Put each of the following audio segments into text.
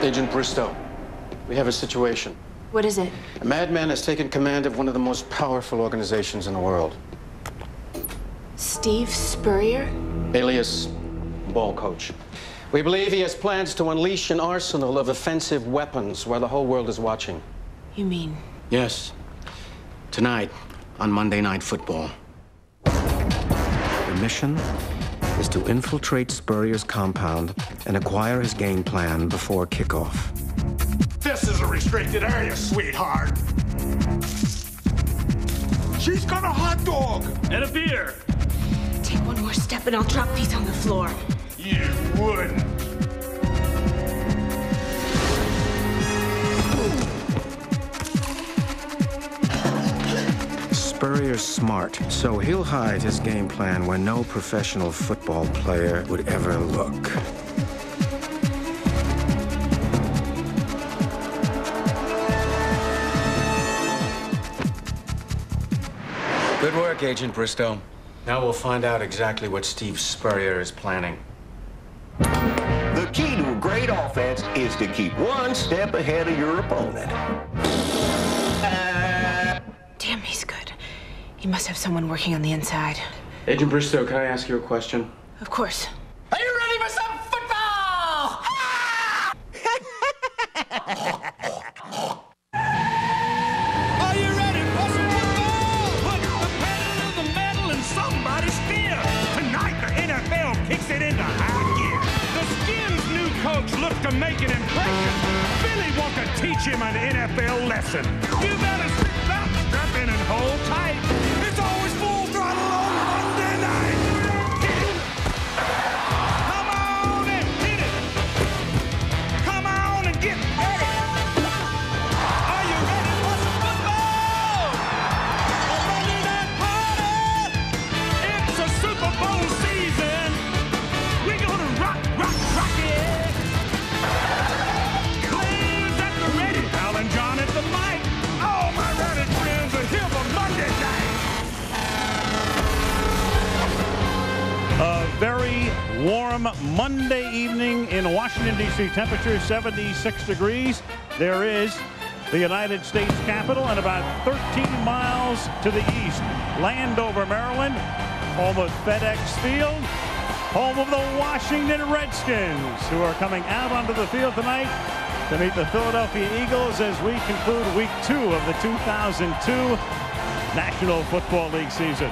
Agent Bristow, we have a situation. What is it? A madman has taken command of one of the most powerful organizations in the world. Steve Spurrier? Alias Ball Coach. We believe he has plans to unleash an arsenal of offensive weapons while the whole world is watching. You mean? Yes. Tonight, on Monday Night Football. The mission is to infiltrate Spurrier's compound and acquire his game plan before kickoff. This is a restricted area, sweetheart. She's got a hot dog. And a beer. Take one more step and I'll drop these on the floor. You wouldn't. Spurrier's smart, so he'll hide his game plan where no professional football player would ever look. Good work, Agent Bristow. Now we'll find out exactly what Steve Spurrier is planning. The key to a great offense is to keep one step ahead of your opponent. Damn, he's good. He must have someone working on the inside. Agent Bristow, can I ask you a question? Of course. Are you ready for some football? Are you ready for some football? Put the pedal to the metal and somebody's steer. Tonight, the NFL kicks it into high gear. The Skins' new coach looks to make an impression. Billy wants to teach him an NFL lesson. You better sit back, strap in, and hold tight. It's always full throttle on Monday night. Come on and hit it. Come on and get ready. Are you ready for some football? A Monday night party. It's a Super Bowl season. We're gonna rock, rock, rock it. Players at the ready. Al and John at the mic. All my rowdy friends are here for Monday night. A very warm Monday evening in Washington, D.C. Temperature 76 degrees. There is the United States Capitol, and about 13 miles to the east, Landover, Maryland, home of FedEx Field, home of the Washington Redskins, who are coming out onto the field tonight to meet the Philadelphia Eagles as we conclude week 2 of the 2002 National Football League season.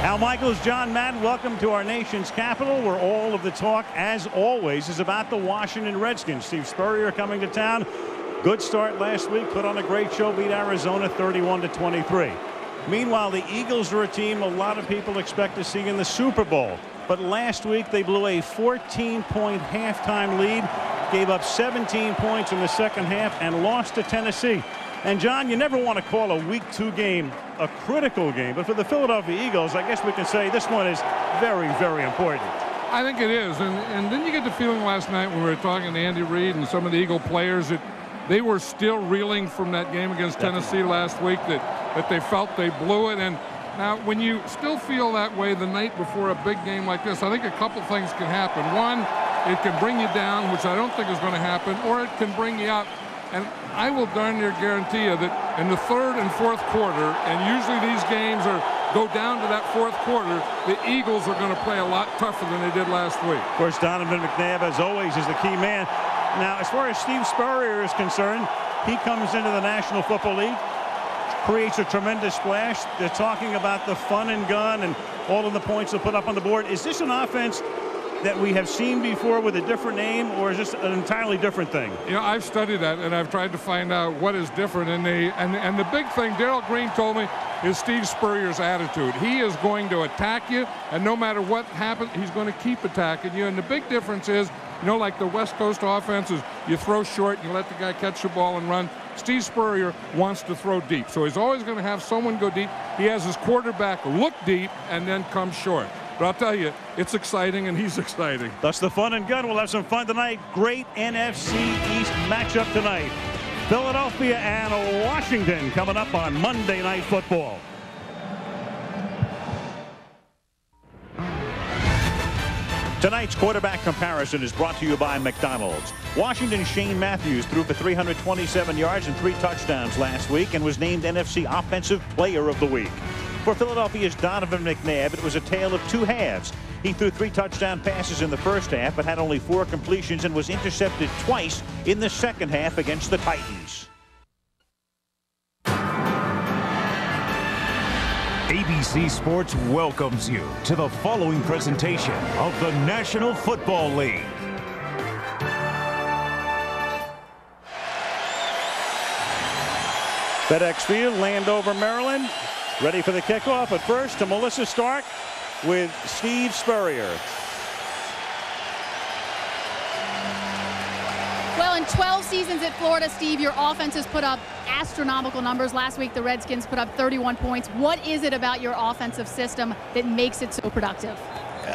Al Michaels, John Madden, welcome to our nation's capital, where all of the talk, as always, is about the Washington Redskins. Steve Spurrier coming to town. Good start last week, put on a great show, beat Arizona 31-23. Meanwhile, the Eagles are a team a lot of people expect to see in the Super Bowl. But last week, they blew a 14-point halftime lead, gave up 17 points in the second half, and lost to Tennessee. And, John, you never want to call a Week 2 game a critical game, but for the Philadelphia Eagles, I guess we can say this one is very, very important. I think it is. And then you get the feeling last night when we were talking to Andy Reid and some of the Eagle players that they were still reeling from that game against Tennessee last week, that they felt they blew it. And now, when you still feel that way the night before a big game like this, I think a couple things can happen. One, it can bring you down, which I don't think is going to happen, or it can bring you up. And I will darn near guarantee you that in the third and fourth quarter, and usually these games go down to that fourth quarter, the Eagles are going to play a lot tougher than they did last week. Of course, Donovan McNabb, as always, is the key man. Now, as far as Steve Spurrier is concerned, he comes into the National Football League, creates a tremendous splash. They're talking about the fun and gun and all of the points they'll put up on the board. Is this an offense that we have seen before with a different name, or is this an entirely different thing? You know, I've studied that, and I've tried to find out what is different. And the big thing, Darryl Green told me, is Steve Spurrier's attitude. He is going to attack you, and no matter what happens, he's going to keep attacking you. And the big difference is, you know, like the West Coast offenses, you throw short, you let the guy catch the ball and run. Steve Spurrier wants to throw deep, so he's always going to have someone go deep. He has his quarterback look deep and then come short. But I'll tell you, it's exciting, and he's exciting. That's the fun and gun. We'll have some fun tonight. Great NFC East matchup tonight. Philadelphia and Washington coming up on Monday Night Football. Tonight's quarterback comparison is brought to you by McDonald's. Washington's Shane Matthews threw for 327 yards and 3 touchdowns last week and was named NFC Offensive Player of the Week. For Philadelphia's Donovan McNabb, it was a tale of 2 halves. He threw 3 touchdown passes in the first half, but had only 4 completions and was intercepted twice in the second half against the Titans. ABC Sports welcomes you to the following presentation of the National Football League. FedEx Field, Landover, Maryland. Ready for the kickoff. At first to Melissa Stark with Steve Spurrier. Well, in 12 seasons at Florida, Steve, your offense has put up astronomical numbers. Last week, the Redskins put up 31 points. What is it about your offensive system that makes it so productive?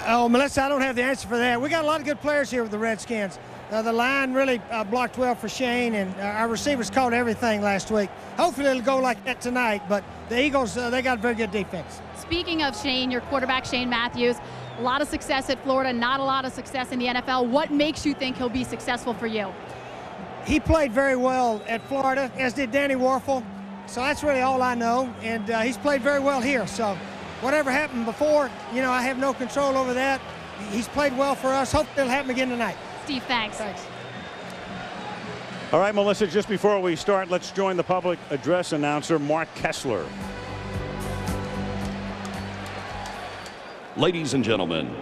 Oh, Melissa, I don't have the answer for that. We got a lot of good players here with the Redskins. The line really blocked well for Shane, and our receivers caught everything last week. Hopefully it'll go like that tonight, but the Eagles, they got a very good defense. Speaking of Shane, your quarterback, Shane Matthews, a lot of success at Florida, not a lot of success in the NFL. What makes you think he'll be successful for you? He played very well at Florida, as did Danny Warfel. So that's really all I know, and he's played very well here. So whatever happened before, you know, I have no control over that. He's played well for us. Hope it'll happen again tonight. Steve, thanks. Thanks. All right, Melissa, just before we start, let's join the public address announcer, Mark Kessler. Ladies and gentlemen,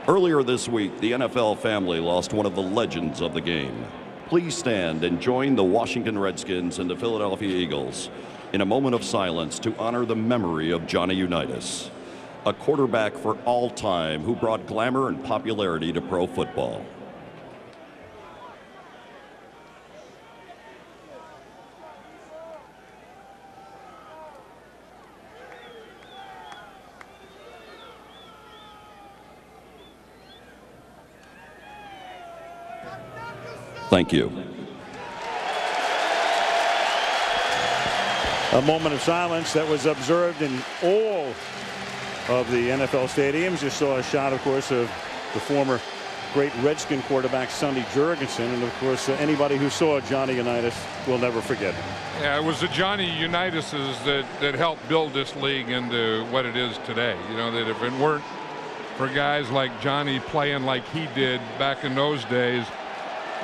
earlier this week, the NFL family lost one of the legends of the game. Please stand and join the Washington Redskins and the Philadelphia Eagles in a moment of silence to honor the memory of Johnny Unitas, a quarterback for all time who brought glamour and popularity to pro football. Thank you. A moment of silence that was observed in all of the NFL stadiums. You saw a shot, of course, of the former great Redskin quarterback Sonny Jurgensen, and of course anybody who saw Johnny Unitas will never forget it. Yeah, it was the Johnny Unitases that helped build this league into what it is today. You know, that if it weren't for guys like Johnny playing like he did back in those days,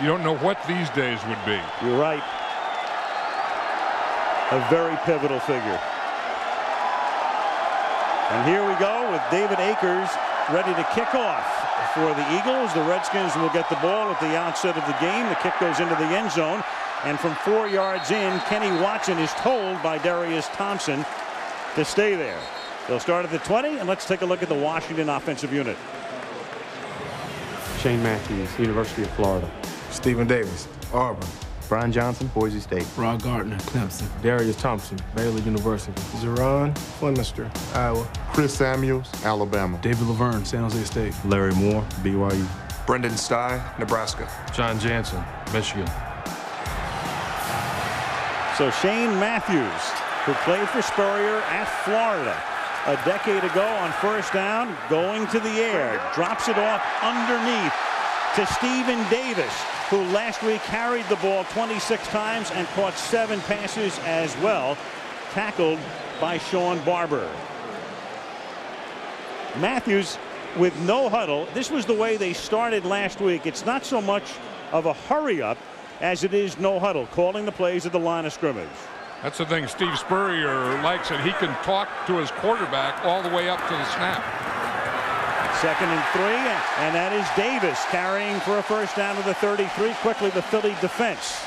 you don't know what these days would be. You're right. A very pivotal figure. And here we go with David Akers ready to kick off for the Eagles. The Redskins will get the ball at the outset of the game. The kick goes into the end zone. And from 4 yards in, Kenny Watson is told by Darius Thompson to stay there. They'll start at the 20, and let's take a look at the Washington offensive unit. Shane Matthews, University of Florida. Stephen Davis, Auburn. Brian Johnson, Boise State. Rod Gardner, Clemson. Darius Thompson, Baylor University. Zeron Flemister, Iowa. Chris Samuels, Alabama. David Laverne, San Jose State. Larry Moore, BYU. Brendan Stye, Nebraska. John Jansen, Michigan. So Shane Matthews, who played for Spurrier at Florida a decade ago on first down, going to the air, drops it off underneath to Stephen Davis, who last week carried the ball 26 times and caught 7 passes as well, tackled by Sean Barber. Matthews with no huddle. This was the way they started last week. It's not so much of a hurry up as it is no huddle, calling the plays at the line of scrimmage. That's the thing Steve Spurrier likes, and he can talk to his quarterback all the way up to the snap. 2nd and 3, and that is Davis carrying for a first down to the 33. Quickly, the Philly defense.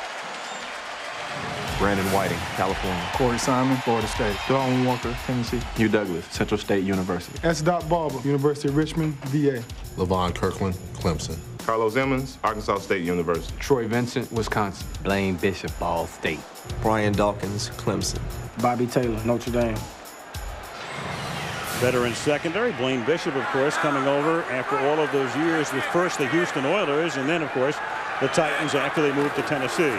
Brandon Whiting, California. Corey Simon, Florida State. Dalton Walker, Tennessee. Hugh Douglas, Central State University. S. Barber, University of Richmond, VA. Levon Kirkland, Clemson. Carlos Emmons, Arkansas State University. Troy Vincent, Wisconsin. Blaine Bishop, Ball State. Brian Dawkins, Clemson. Bobby Taylor, Notre Dame. Veteran secondary, Blaine Bishop, of course, coming over after all of those years with first the Houston Oilers and then, of course, the Titans after they moved to Tennessee.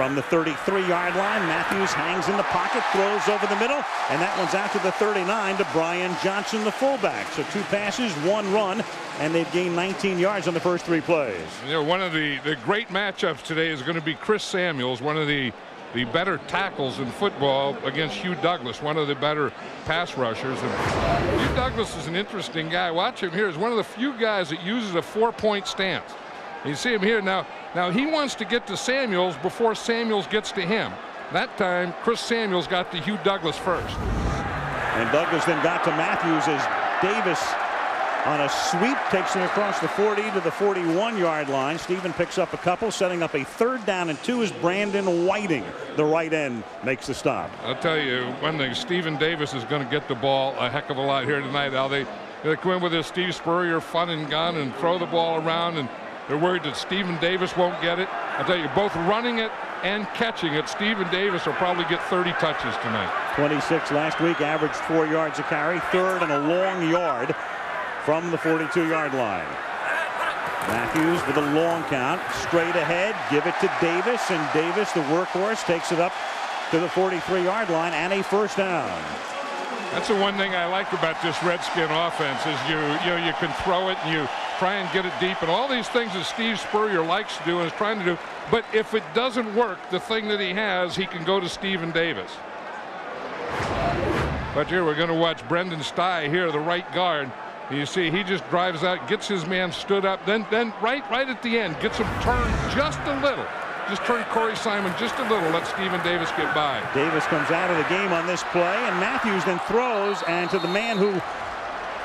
From the 33-yard line, Matthews hangs in the pocket, throws over the middle, and that one's out to the 39 to Brian Johnson, the fullback. So 2 passes, 1 run, and they've gained 19 yards on the first 3 plays. You know, one of the great matchups today is going to be Chris Samuels, one of the better tackles in football, against Hugh Douglas, one of the better pass rushers. And Hugh Douglas is an interesting guy. Watch him here. He's one of the few guys that uses a 4-point stance. You see him here now. Now he wants to get to Samuels before Samuels gets to him. That time, Chris Samuels got to Hugh Douglas first. And Douglas then got to Matthews as Davis on a sweep takes him across the 40 to the 41-yard line. Stephen picks up a couple, setting up a 3rd down and 2 as Brandon Whiting, the right end, makes the stop. I'll tell you one thing, Stephen Davis is going to get the ball a heck of a lot here tonight. Al, they come in with this Steve Spurrier fun and gun and throw the ball around, and they're worried that Stephen Davis won't get it. I'll tell you, both running it and catching it, Stephen Davis will probably get 30 touches tonight. 26 last week, averaged 4 yards a carry, 3rd and a long yard from the 42-yard line. Matthews with a long count, straight ahead, give it to Davis, and Davis, the workhorse, takes it up to the 43-yard line and a 1st down. That's the one thing I like about this Redskin offense is you can throw it and you try and get it deep, and all these things that Steve Spurrier likes to do and is trying to do. But if it doesn't work, the thing that he has, he can go to Stephen Davis. But here we're going to watch Brendan Stye here, the right guard. You see, he just drives out, gets his man stood up, then right at the end, gets him turned just a little. Just turn Corey Simon just a little, let Stephen Davis get by. Davis comes out of the game on this play, and Matthews then throws, and to the man who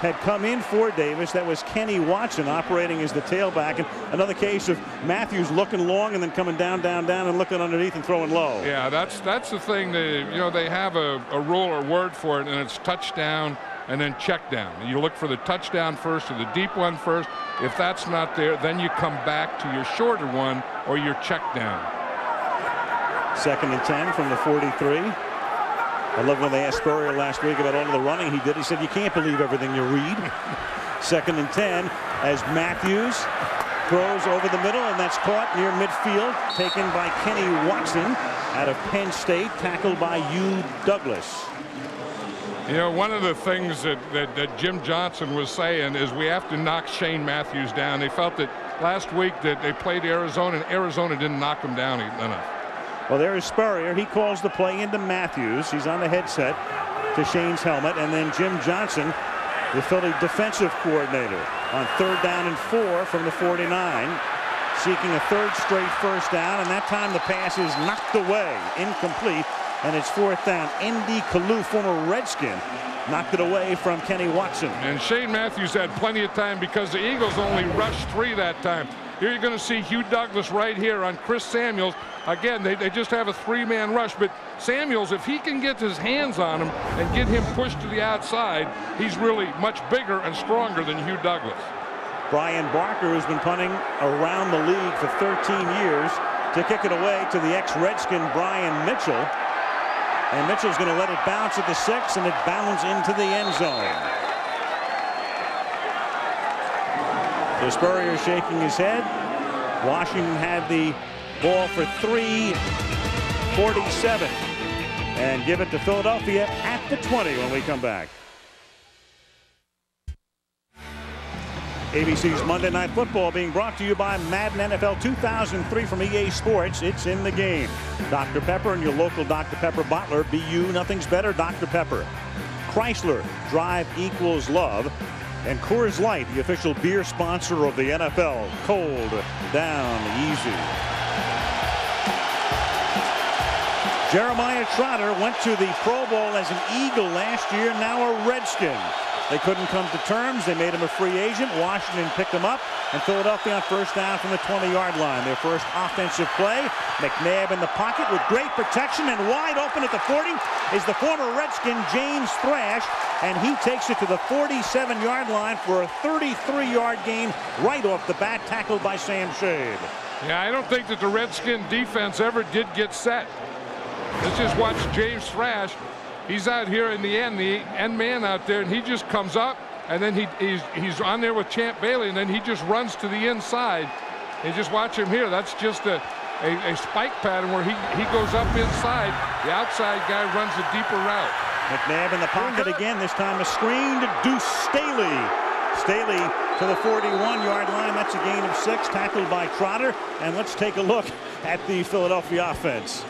had come in for Davis, that was Kenny Watson, operating as the tailback. And another case of Matthews looking long and then coming down, and looking underneath and throwing low. Yeah, that's the thing. They have a rule or word for it, and it's touchdown and then check down. You look for the touchdown first or the deep one first. If that's not there, then you come back to your shorter one or your check down. 2nd and 10 from the 43. I love when they asked Spurrier last week about all of the running he did. He said, you can't believe everything you read. 2nd and 10 as Matthews throws over the middle, and that's caught near midfield, taken by Kenny Watson out of Penn State, tackled by Hugh Douglas. You know, one of the things that Jim Johnson was saying is we have to knock Shane Matthews down. They felt that last week that they played Arizona, and Arizona didn't knock them down enough. Well, there is Spurrier. He calls the play into Matthews. He's on the headset to Shane's helmet. And then Jim Johnson, the Philly defensive coordinator, on 3rd down and 4 from the 49, seeking a 3rd straight 1st down. And that time the pass is knocked away, incomplete. And it's 4th down. Indy Kalu, former Redskin, knocked it away from Kenny Watson. And Shane Matthews had plenty of time because the Eagles only rushed 3 that time. Here you're going to see Hugh Douglas right here on Chris Samuels. Again, they just have a 3-man rush, but Samuels, if he can get his hands on him and get him pushed to the outside, he's really much bigger and stronger than Hugh Douglas. Brian Barker, who's been punting around the league for 13 years, to kick it away to the ex-Redskin Brian Mitchell. And Mitchell's going to let it bounce at the 6, and it bounds into the end zone. So Spurrier shaking his head. Washington had the ball for 3:47. And give it to Philadelphia at the 20 when we come back. ABC's Monday Night Football being brought to you by Madden NFL 2003 from EA Sports. It's in the game. Dr. Pepper and your local Dr. Pepper bottler. Be you, nothing's better, Dr. Pepper. Chrysler, drive equals love. And Coors Light, the official beer sponsor of the NFL. Cold down easy. Jeremiah Trotter went to the Pro Bowl as an Eagle last year, now a Redskin. They couldn't come to terms. They made him a free agent. Washington picked him up, and Philadelphia on 1st down from the 20-yard line. Their first offensive play. McNabb in the pocket with great protection, and wide open at the 40 is the former Redskin James Thrash, and he takes it to the 47-yard line for a 33-yard gain right off the bat, tackled by Sam Shade. Yeah, I don't think that the Redskin defense ever did get set. Let's just watch James Thrash. He's out here in the end man out there, and he just comes up, and then he's on there with Champ Bailey, and then he just runs to the inside. And just watch him here. That's just a a spike pattern where he goes up inside. The outside guy runs a deeper route. McNabb in the pocket again. This time a screen to Deuce Staley. Staley to the 41-yard line. That's a gain of 6, tackled by Trotter. And let's take a look at the Philadelphia offense.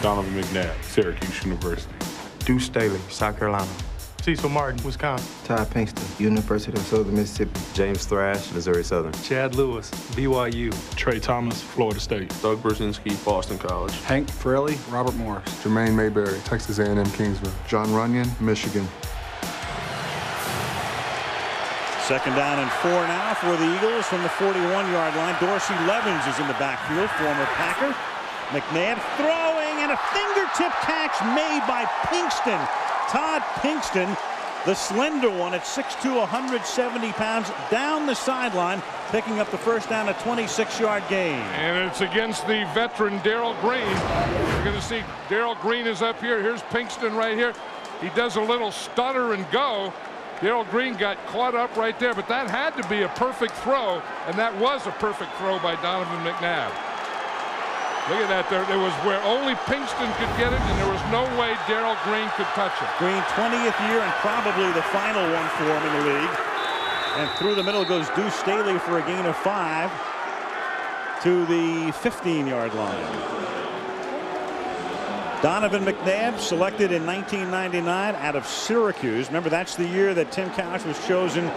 Donovan McNabb, Syracuse University. Deuce Staley, South Carolina. Cecil Martin, Wisconsin. Ty Pinkston, University of Southern Mississippi. James Thrash, Missouri Southern. Chad Lewis, BYU. Trey Thomas, Florida State. Doug Brzezinski, Boston College. Hank Fraley, Robert Morris. Jermaine Mayberry, Texas A&M Kingsville. John Runyon, Michigan. Second down and 4 now for the Eagles from the 41-yard line. Dorsey Levens is in the backfield, former Packer. McNabb throwing, and a fingertip catch made by Pinkston. Todd Pinkston, the slender one at 6'2", 170 pounds, down the sideline, picking up the first down, a 26-yard gain. And it's against the veteran Darrell Green. You're going to see Darrell Green is up here. Here's Pinkston right here. He does a little stutter and go. Darrell Green got caught up right there, but that had to be a perfect throw, and that was a perfect throw by Donovan McNabb. Look at that. There was where only Pinkston could get it, and there was no way Darrell Green could touch it. Green, 20th year and probably the final one for him in the league. And through the middle goes Deuce Staley for a gain of 5 to the 15-yard line. Donovan McNabb, selected in 1999 out of Syracuse. Remember, that's the year that Tim Couch was chosen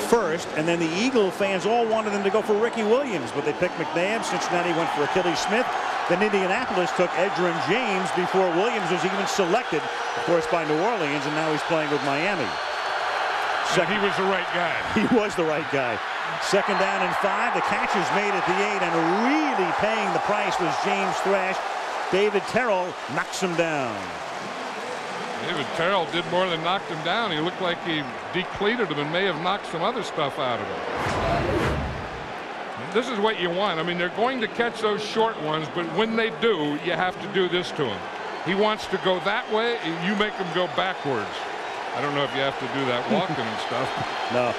first, and then the Eagle fans all wanted them to go for Ricky Williams, but they picked McNabb. Cincinnati went for Achilles Smith. Then Indianapolis took Edgerrin James before Williams was even selected, of course, by New Orleans, and now he's playing with Miami. He was the right guy. He was the right guy. Second down and 5. The catch is made at the 8, and really paying the price was James Thrash. David Terrell knocks him down. David Terrell did more than knocked him down. He looked like he decleated him and may have knocked some other stuff out of him. This is what you want. I mean, they're going to catch those short ones, but when they do, you have to do this to him. He wants to go that way, and you make him go backwards. I don't know if you have to do that walking and stuff. No.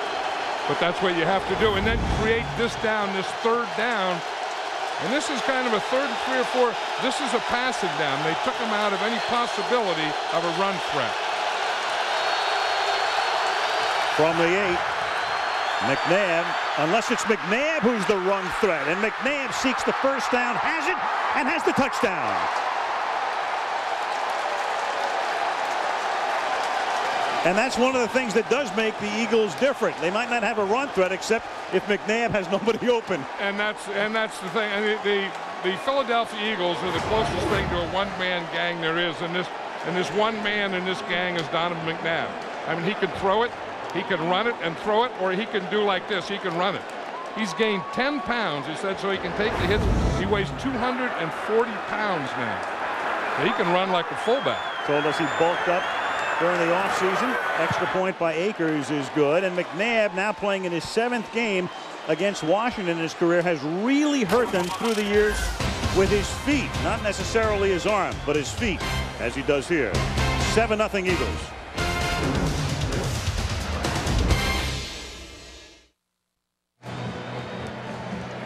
But that's what you have to do. And then create this down, this third down. And this is kind of a 3rd and 3 or 4. This is a passing down. They took him out of any possibility of a run threat. From the 8, McNabb, unless it's McNabb who's the run threat. And McNabb seeks the first down, has it, and has the touchdown. And that's one of the things that does make the Eagles different. They might not have a run threat except if McNabb has nobody open. And that's the thing. And the Philadelphia Eagles are the closest thing to a one-man gang there is. And this one man in this gang is Donovan McNabb. I mean, he can throw it, he can run it and throw it, or he can do like this. He can run it. He's gained 10 pounds, he said, so he can take the hits. He weighs 240 pounds now. So he can run like a fullback. Told us he bulked up during the offseason. Extra point by Akers is good. And McNabb, now playing in his 7th game against Washington in his career, has really hurt them through the years with his feet. Not necessarily his arm, but his feet, as he does here. 7-0 Eagles.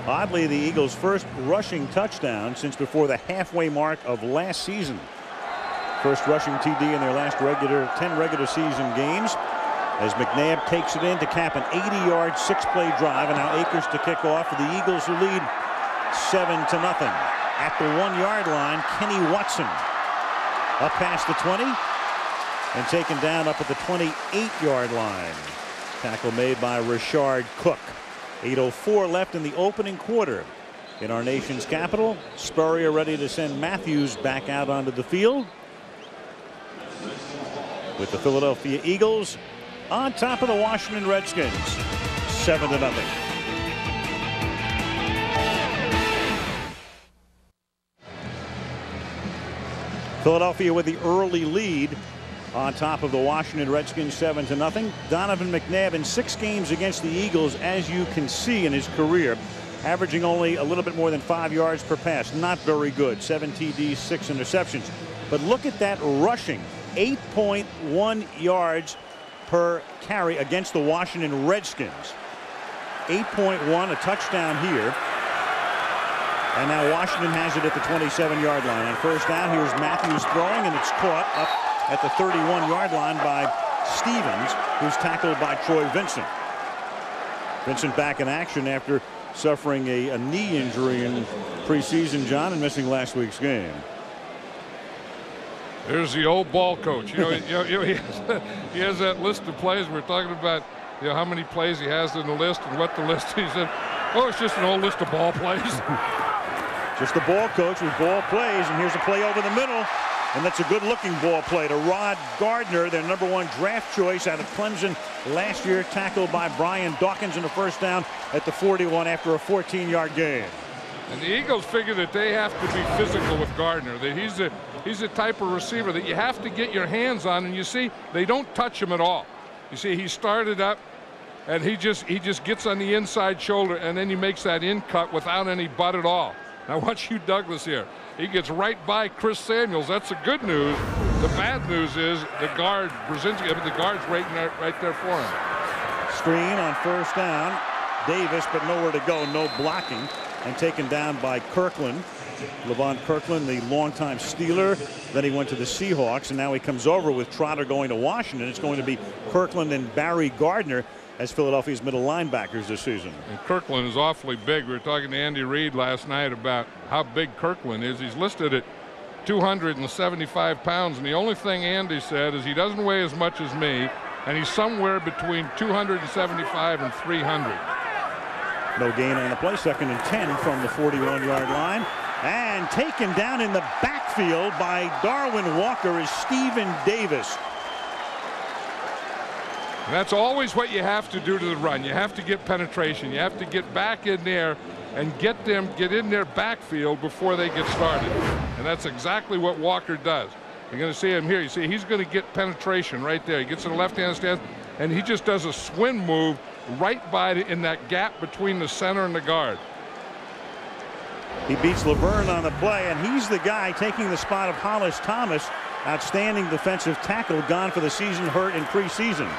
Oddly, the Eagles' first rushing touchdown since before the halfway mark of last season. First rushing TD in their last 10 regular season games, as McNabb takes it in to cap an 80-yard 6-play drive, and now Akers to kick off for the Eagles, who lead 7-0. At the 1-yard line, Kenny Watson up past the 20 and taken down up at the 28-yard line. Tackle made by Rashard Cook. 8:04 left in the opening quarter in our nation's capital. Spurrier ready to send Matthews back out onto the field, with the Philadelphia Eagles on top of the Washington Redskins, 7-0. Philadelphia with the early lead on top of the Washington Redskins, 7-0. Donovan McNabb in 6 games against the Eagles, as you can see in his career, averaging only a little bit more than 5 yards per pass. Not very good. 7 TDs, 6 interceptions. But look at that rushing. 8.1 yards per carry against the Washington Redskins. 8.1, a touchdown here. And now Washington has it at the 27-yard line. On first down, here's Matthews throwing, and it's caught up at the 31-yard line by Stevens, who's tackled by Troy Vincent. Vincent back in action after suffering a knee injury in preseason, John, and missing last week's game. There's the old ball coach. He has that list of plays. We're talking about how many plays he has in the list and what the list. He said, oh, it's just an old list of ball plays. Just the ball coach with ball plays, and here's a play over the middle. And that's a good-looking ball play to Rod Gardner, their #1 draft choice out of Clemson last year, tackled by Brian Dawkins in a first down at the 41 after a 14-yard gain. And the Eagles figure that they have to be physical with Gardner, that he's a type of receiver that you have to get your hands on, and you see they don't touch him at all. You see he started up, and he just gets on the inside shoulder, and then he makes that in cut without any butt at all. Now watch Hugh Douglas here. He gets right by Chris Samuels. That's the good news. The bad news is the guard, Brzezinski, the guard's right there for him. Screen on first down. Davis, but nowhere to go. No blocking. And taken down by Kirkland. Levon Kirkland, the longtime Steeler. Then he went to the Seahawks, and now he comes over with Trotter going to Washington. It's going to be Kirkland and Barry Gardner as Philadelphia's middle linebackers this season. And Kirkland is awfully big. We were talking to Andy Reid last night about how big Kirkland is. He's listed at 275 pounds, and the only thing Andy said is he doesn't weigh as much as me, and he's somewhere between 275 and 300. No gain on the play. 2nd and 10 from the 41-yard line. And taken down in the backfield by Darwin Walker is Stephen Davis. And that's always what you have to do to the run. You have to get penetration. You have to get back in there and get in their backfield before they get started. And that's exactly what Walker does. You're going to see him here. You see he's going to get penetration right there. He gets to the left-hand stance, and he just does a swing move right by in that gap between the center and the guard. He beats Laverne on the play, and he's the guy taking the spot of Hollis Thomas, outstanding defensive tackle, gone for the season, hurt in preseason.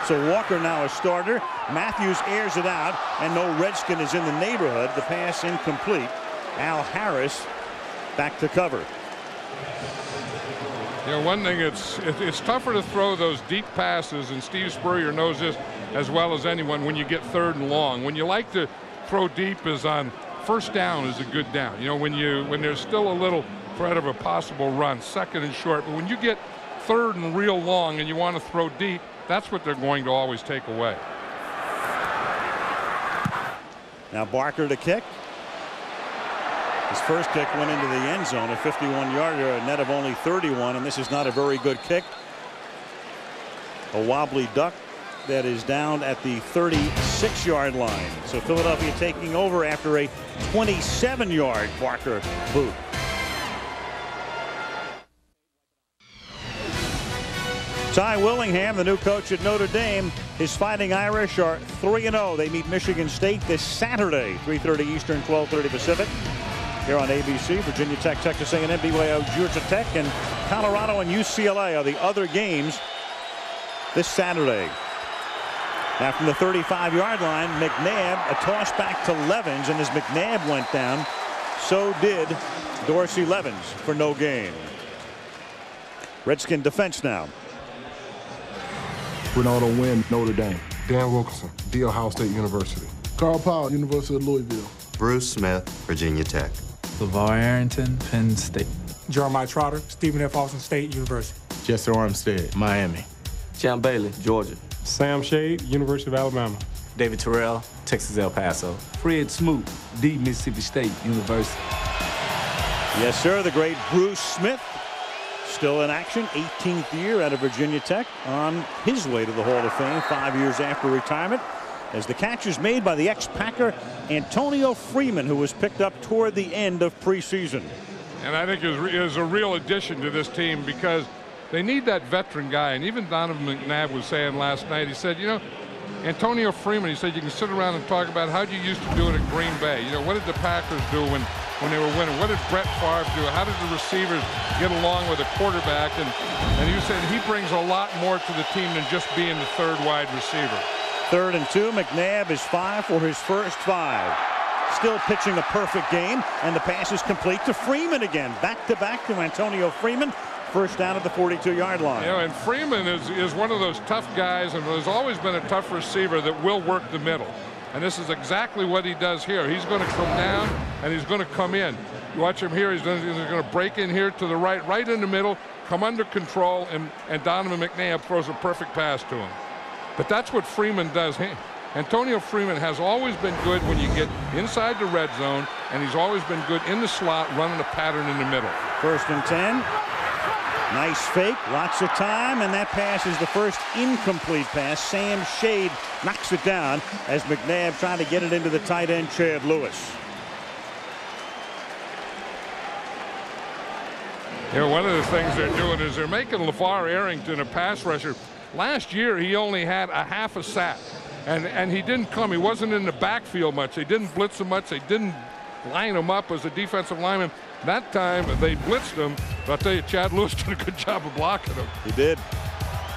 So Walker now a starter. Matthews airs it out, and no Redskin is in the neighborhood. The pass incomplete. Al Harris back to cover. You know, one thing, it's tougher to throw those deep passes, and Steve Spurrier knows this as well as anyone, when you get 3rd and long. When you like to throw deep is on first down is a good down. You know, when there's still a little threat of a possible run, 2nd and short. But when you get 3rd and real long and you want to throw deep, that's what they're going to always take away. Now Barker to kick. His first kick went into the end zone, a 51-yarder, a net of only 31, and this is not a very good kick. A wobbly duck that is down at the 36-yard line. So Philadelphia taking over after a 27-yard Barker boot. Ty Willingham, the new coach at Notre Dame. His Fighting Irish are 3-0. They meet Michigan State this Saturday, 3:30 Eastern, 12:30 Pacific. Here on ABC, Virginia Tech, Texas A&M, BYU, Georgia Tech, and Colorado and UCLA are the other games this Saturday. Now from the 35-yard line, McNabb, a toss back to Levens, and as McNabb went down, so did Dorsey Levens for no gain. Redskin defense now. Ronaldo Wynn, Notre Dame. Dan Wilkinson, The Ohio State University. Carl Powell, University of Louisville. Bruce Smith, Virginia Tech. LeVar Arrington, Penn State. Jeremiah Trotter, Stephen F. Austin State University. Jesse Armstead, Miami. Champ Bailey, Georgia. Sam Shade, University of Alabama. David Terrell, Texas El Paso. Fred Smoot, D. Mississippi State University. Yes, sir, the great Bruce Smith. Still in action, 18th year out of Virginia Tech, on his way to the Hall of Fame 5 years after retirement, as the catch is made by the ex-Packer Antonio Freeman, who was picked up toward the end of preseason. And I think is a real addition to this team, because they need that veteran guy. And even Donovan McNabb was saying last night, he said, you know, Antonio Freeman, he said, you can sit around and talk about how you used to do it at Green Bay. You know, what did the Packers do when they were winning? What did Brett Favre do? How did the receivers get along with a quarterback? And he said he brings a lot more to the team than just being the 3rd wide receiver. 3rd and 2. McNabb is 5 for his first 5. still pitching a perfect game, and the pass is complete to Freeman again. Back-to-back to Antonio Freeman. First down at the 42-yard line. You know, and Freeman is one of those tough guys, and has always been a tough receiver that will work the middle. And this is exactly what he does here. He's going to come down, and he's going to come in. You watch him here. He's going to break in here to the right in the middle, come under control, and Donovan McNabb throws a perfect pass to him. But that's what Freeman does. Antonio Freeman has always been good when you get inside the red zone, and he's always been good in the slot, running a pattern in the middle. 1st and 10. Nice fake, lots of time, and that pass is the first incomplete pass. Sam Shade knocks it down as McNabb trying to get it into the tight end, Chad Lewis. You know, one of the things they're doing is they're making LeVar Arrington a pass rusher. Last year, he only had a half a sack, and he didn't come. He wasn't in the backfield much. They didn't blitz him much. They didn't line him up as a defensive lineman. That time they blitzed him, but I'll tell you, Chad Lewis did a good job of blocking him. He did.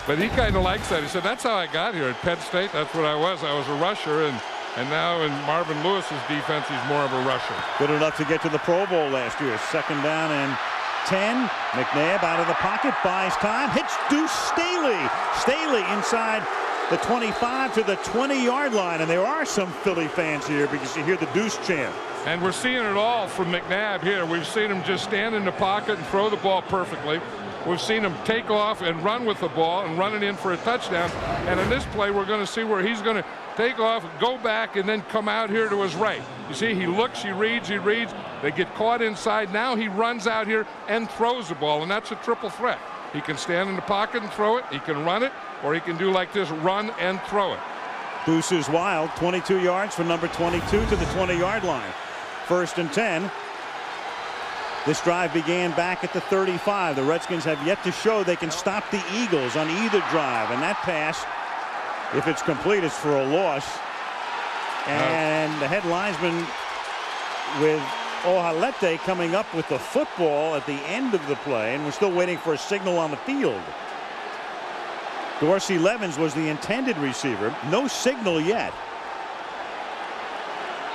But he kind of likes that. He said, that's how I got here at Penn State. That's what I was. I was a rusher, and now in Marvin Lewis's defense, he's more of a rusher. Good enough to get to the Pro Bowl last year. 2nd down and 10. McNabb out of the pocket, buys time, hits Deuce Staley. Staley inside the 25 to the 20-yard line, and there are some Philly fans here because you hear the Deuce chant. And we're seeing it all from McNabb here. We've seen him just stand in the pocket and throw the ball perfectly. We've seen him take off and run with the ball and run it in for a touchdown. And in this play, we're going to see where he's going to take off, go back, and then come out here to his right. You see, he looks, he reads. They get caught inside. Now he runs out here and throws the ball, and that's a triple threat. He can stand in the pocket and throw it. He can run it, or he can do like this, run and throw it. Deuce is wild. 22 yards for number 22 to the 20-yard line. 1st and 10. This drive began back at the 35. The Redskins have yet to show they can stop the Eagles on either drive. And that pass, if it's complete, is for a loss. And the head linesman with Ohalete coming up with the football at the end of the play. And we're still waiting for a signal on the field. Dorsey Levens was the intended receiver. No signal yet.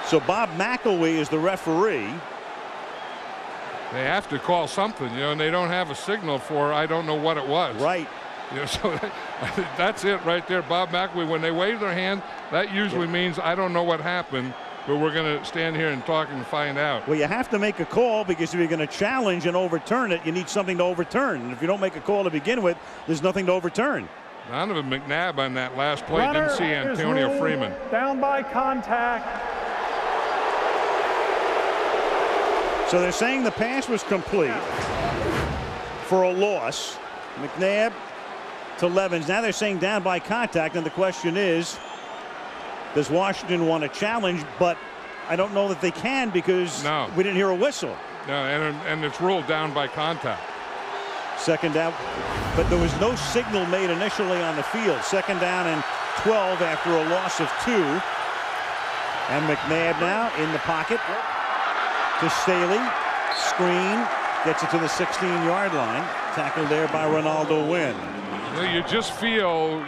So Bob McElwee is the referee. They have to call something, you know, and they don't have a signal for, I don't know what it was. Right. You know, so that's it right there. Bob McElwee, when they wave their hand, that usually means I don't know what happened, but we're going to stand here and talk and find out. Well, you have to make a call because if you're going to challenge and overturn it, you need something to overturn. And if you don't make a call to begin with, there's nothing to overturn. Donovan McNabb on that last play didn't see Antonio Freeman. Down by contact. So they're saying the pass was complete for a loss. McNabb to Levens. Now they're saying down by contact, and the question is, does Washington want to challenge? But I don't know that they can because we didn't hear a whistle. No, and it's ruled down by contact. 2nd down, but there was no signal made initially on the field. 2nd down and 12 after a loss of 2. And McNabb now in the pocket to Staley. Screen gets it to the 16-yard line. Tackled there by Ronaldo Wynn. You just feel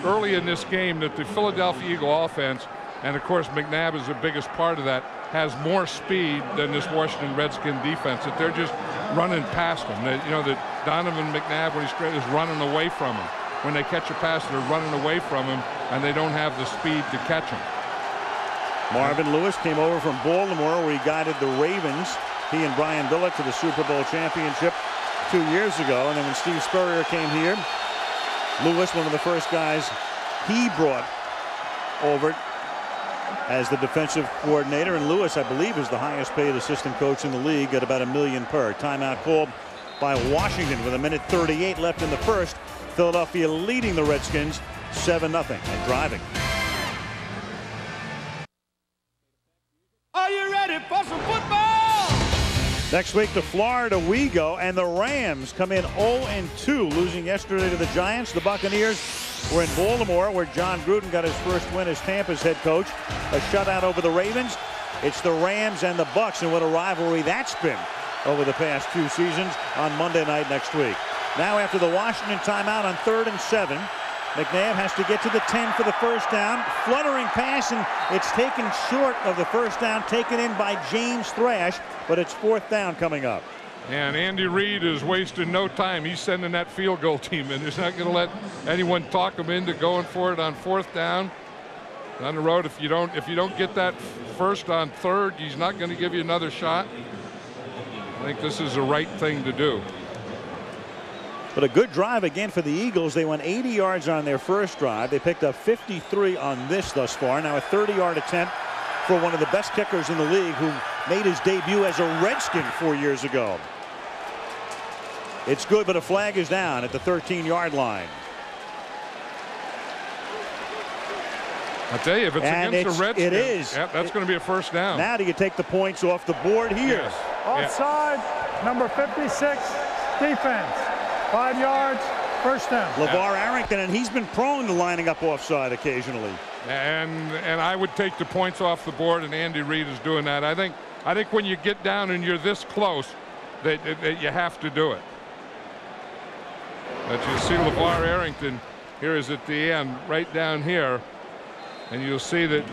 early in this game that the Philadelphia Eagle offense, and of course McNabb is the biggest part of that, has more speed than this Washington Redskin defense. That they're just running past them. That, you know, that Donovan McNabb, when he's straight, is running away from him. When they catch a pass, they're running away from him, and they don't have the speed to catch him. Marvin Lewis came over from Baltimore, where he guided the Ravens. He and Brian Billick to the Super Bowl championship 2 years ago. And then when Steve Spurrier came here, Lewis, one of the first guys he brought over as the defensive coordinator. And Lewis, I believe, is the highest paid assistant coach in the league at about $1 million per. Timeout called by Washington with 1:38 left in the first. Philadelphia leading the Redskins 7-0 and driving. Are you ready for some football? Next week to Florida we go, and the Rams come in 0-2, losing yesterday to the Giants. The Buccaneers were in Baltimore, where John Gruden got his first win as Tampa's head coach. A shutout over the Ravens. It's the Rams and the Bucs, and what a rivalry that's been over the past 2 seasons on Monday night next week. Now after the Washington timeout on 3rd and 7, McNabb has to get to the 10 for the first down. Fluttering pass, and it's taken short of the first down, taken in by James Thrash, but it's 4th down coming up. And Andy Reid is wasting no time. He's sending that field goal team in. He's not going to let anyone talk him into going for it on 4th down. On the road, if you don't get that first on 3rd, he's not going to give you another shot. I think this is the right thing to do. But a good drive again for the Eagles. They went 80 yards on their first drive. They picked up 53 on this thus far. Now a 30-yard attempt for one of the best kickers in the league, who made his debut as a Redskin 4 years ago. It's good, but a flag is down at the 13-yard line. I tell you, if it's against the Redskins, it is. Yep, that's going to be a first down. Now do you take the points off the board here? Yes. Offside, number 56, defense. 5 yards, first down. LeVar Arrington, and he's been prone to lining up offside occasionally. And I would take the points off the board, and Andy Reid is doing that. I think when you get down and you're this close, that you have to do it. But you see LeVar Arrington here is at the end, right down here, and you'll see that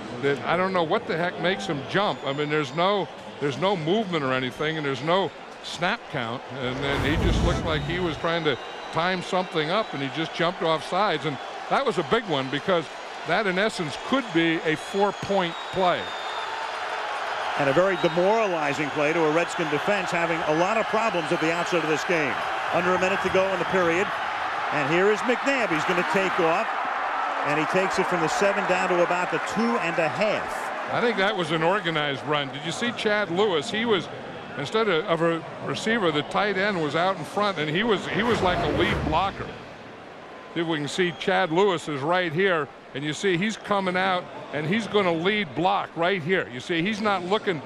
I don't know what the heck makes him jump. I mean, there's no movement or anything, and there's no snap count, and then he just looked like he was trying to time something up, and he just jumped off sides, and that was a big one, because that in essence could be a 4-point play. And a very demoralizing play to a Redskin defense, having a lot of problems at the outset of this game. Under a minute to go in the period, and here is McNabb. He's going to take off, and he takes it from the 7 down to about the 2.5. I think that was an organized run. Did you see Chad Lewis? He was, instead of a receiver, the tight end was out in front, and he was like a lead blocker. See if we can see Chad Lewis is right here, and you see he's coming out, and he's going to lead block right here. You see he's not looking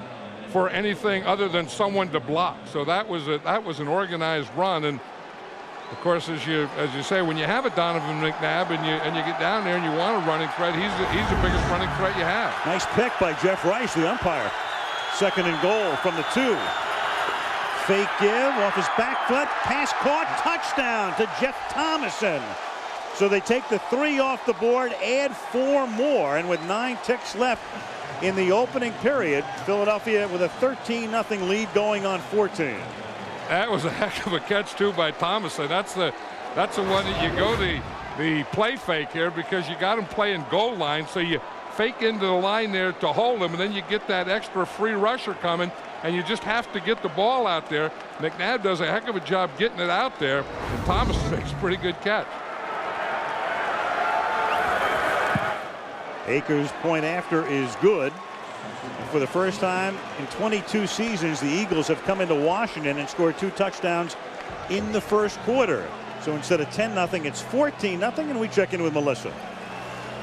for anything other than someone to block. So that was an organized run, and of course, as you say, when you have a Donovan McNabb and you get down there and you want a running threat, he's the biggest running threat you have. Nice pick by Jeff Rice, the umpire. 2nd and goal from the 2. Fake give off his back foot, pass caught, touchdown to Jeff Thomason. So they take the 3 off the board, add 4 more, and with 9 ticks left in the opening period, Philadelphia with a 13-0 lead going on 14. That was a heck of a catch too by Thomason. That's the one that you go the play fake here, because you got him playing goal line, so you fake into the line there to hold him, and then you get that extra free rusher coming, and you just have to get the ball out there. McNabb does a heck of a job getting it out there, and Thomason makes a pretty good catch. Akers' point after is good. For the first time in 22 seasons, the Eagles have come into Washington and scored 2 touchdowns in the first quarter. So instead of 10-0, it's 14-0, and we check in with Melissa.